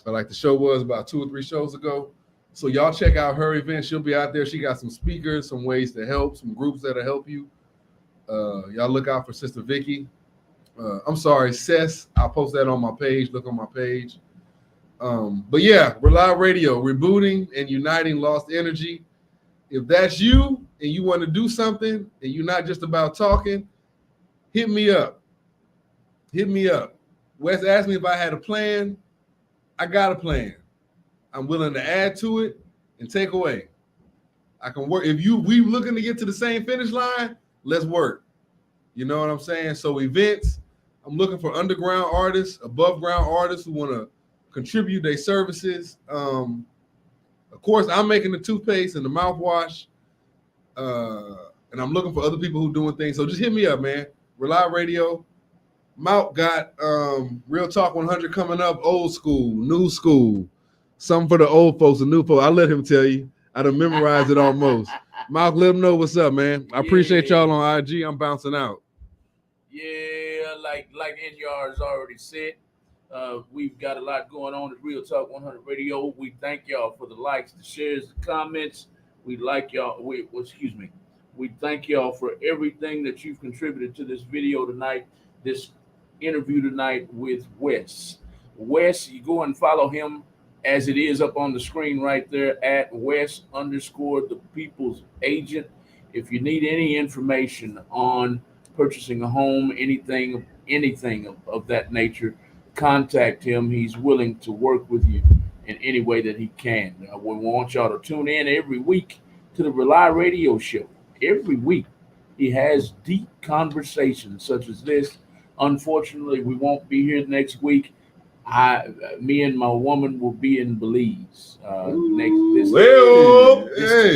Like the show was about 2 or 3 shows ago. So y'all check out her event. She'll be out there. She got some speakers, some ways to help, some groups that'll help you. Y'all look out for Sister Vicky. I'm sorry, Cess. I'll post that on my page. Look on my page. But yeah, R.A.U.L.I Radio, rebooting and uniting lost energy. If that's you and you want to do something and you're not just about talking, hit me up. Hit me up. Wes asked me if I had a plan. I got a plan. I'm willing to add to it and take away. I can work. If we looking to get to the same finish line, let's work. You know what I'm saying? So events, I'm looking for underground artists, above ground artists who want to contribute their services. Of course, I'm making the toothpaste and the mouthwash, and I'm looking for other people who doing things. So just hit me up, man. R.A.U.L.I Radio. Mount got Real Talk 100 coming up, old school, new school. Something for the old folks and new folks. I let him tell you. I done memorized it almost. Mount, let him know what's up, man. I appreciate y'all on IG. I'm bouncing out. Yeah, like NYAR's already said, we've got a lot going on at Real Talk 100 Radio. We thank y'all for the likes, the shares, the comments. We like y'all. We thank y'all for everything that you've contributed to this video tonight, this interview tonight with Wes. Wes, you go and follow him as it is up on the screen right there at West_the People's Agent. If you need any information on purchasing a home, anything of that nature, contact him. He's willing to work with you in any way that he can. We want y'all to tune in every week to the R.A.U.L.I radio show. Every week, he has deep conversations such as this. Unfortunately, we won't be here next week. Me and my woman will be in Belize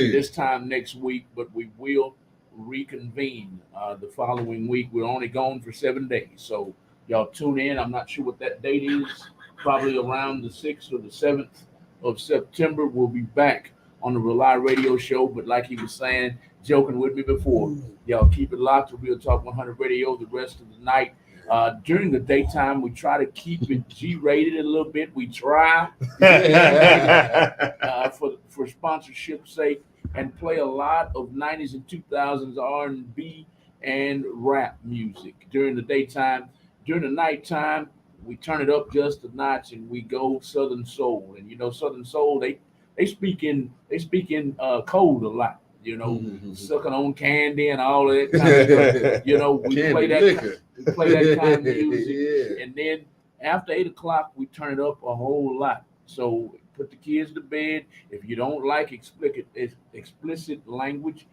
this time next week, but we will reconvene the following week. We're only gone for 7 days, so y'all tune in. I'm not sure what that date is. Probably around the 6th or the 7th of September. We'll be back on the R.A.U.L.I radio show. But like he was saying, joking with me before, y'all keep it locked to Real Talk 100 Radio the rest of the night. During the daytime, we try to keep it G-rated a little bit. We try for sponsorship's sake, and play a lot of 90s and 2000s R&B and rap music during the daytime. During the nighttime, we turn it up just a notch and we go Southern Soul. And you know, Southern Soul, they speak in code a lot. You know, sucking on candy and all of that kind of stuff. You know, we play that kind of music, and then after 8 o'clock, we turn it up a whole lot. So put the kids to bed. If you don't like explicit language,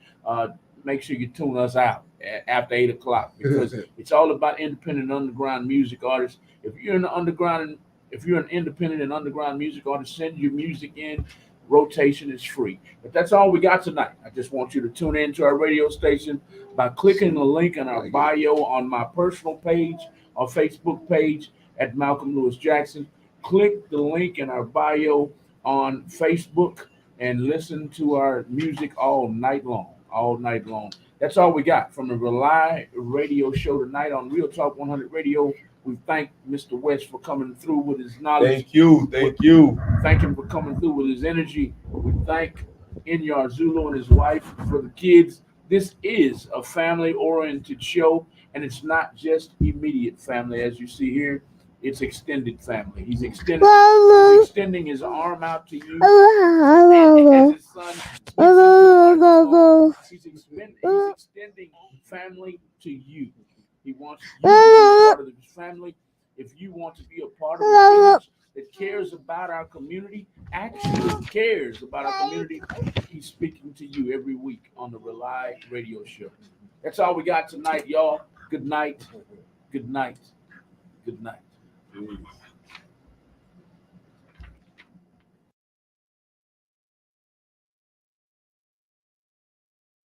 make sure you tune us out after 8 o'clock, because it's all about independent underground music artists. If you're an independent and underground music artist, send your music in. Rotation is free. But that's all we got tonight. I just want you to tune in to our radio station by clicking the link in our bio on my personal page, our Facebook page at Malcolm Lewis Jackson. Click the link in our bio on Facebook and listen to our music all night long. All night long. That's all we got from the R.A.U.L.I radio show tonight on Real Talk 100 Radio. We thank Mr. West for coming through with his knowledge. Thank you. Thank him for coming through with his energy. We thank Inyar Zulu and his wife for the kids. This is a family-oriented show, and it's not just immediate family, as you see here. It's extended family. He's extending his arm out to you. And as his son he's extending family to you. He wants you to be a part of his family. If you want to be a part of a village that cares about our community, actually cares about our community, he's speaking to you every week on the R.A.U.L.I radio show. That's all we got tonight, y'all. Good night. Good night. Good night. Peace.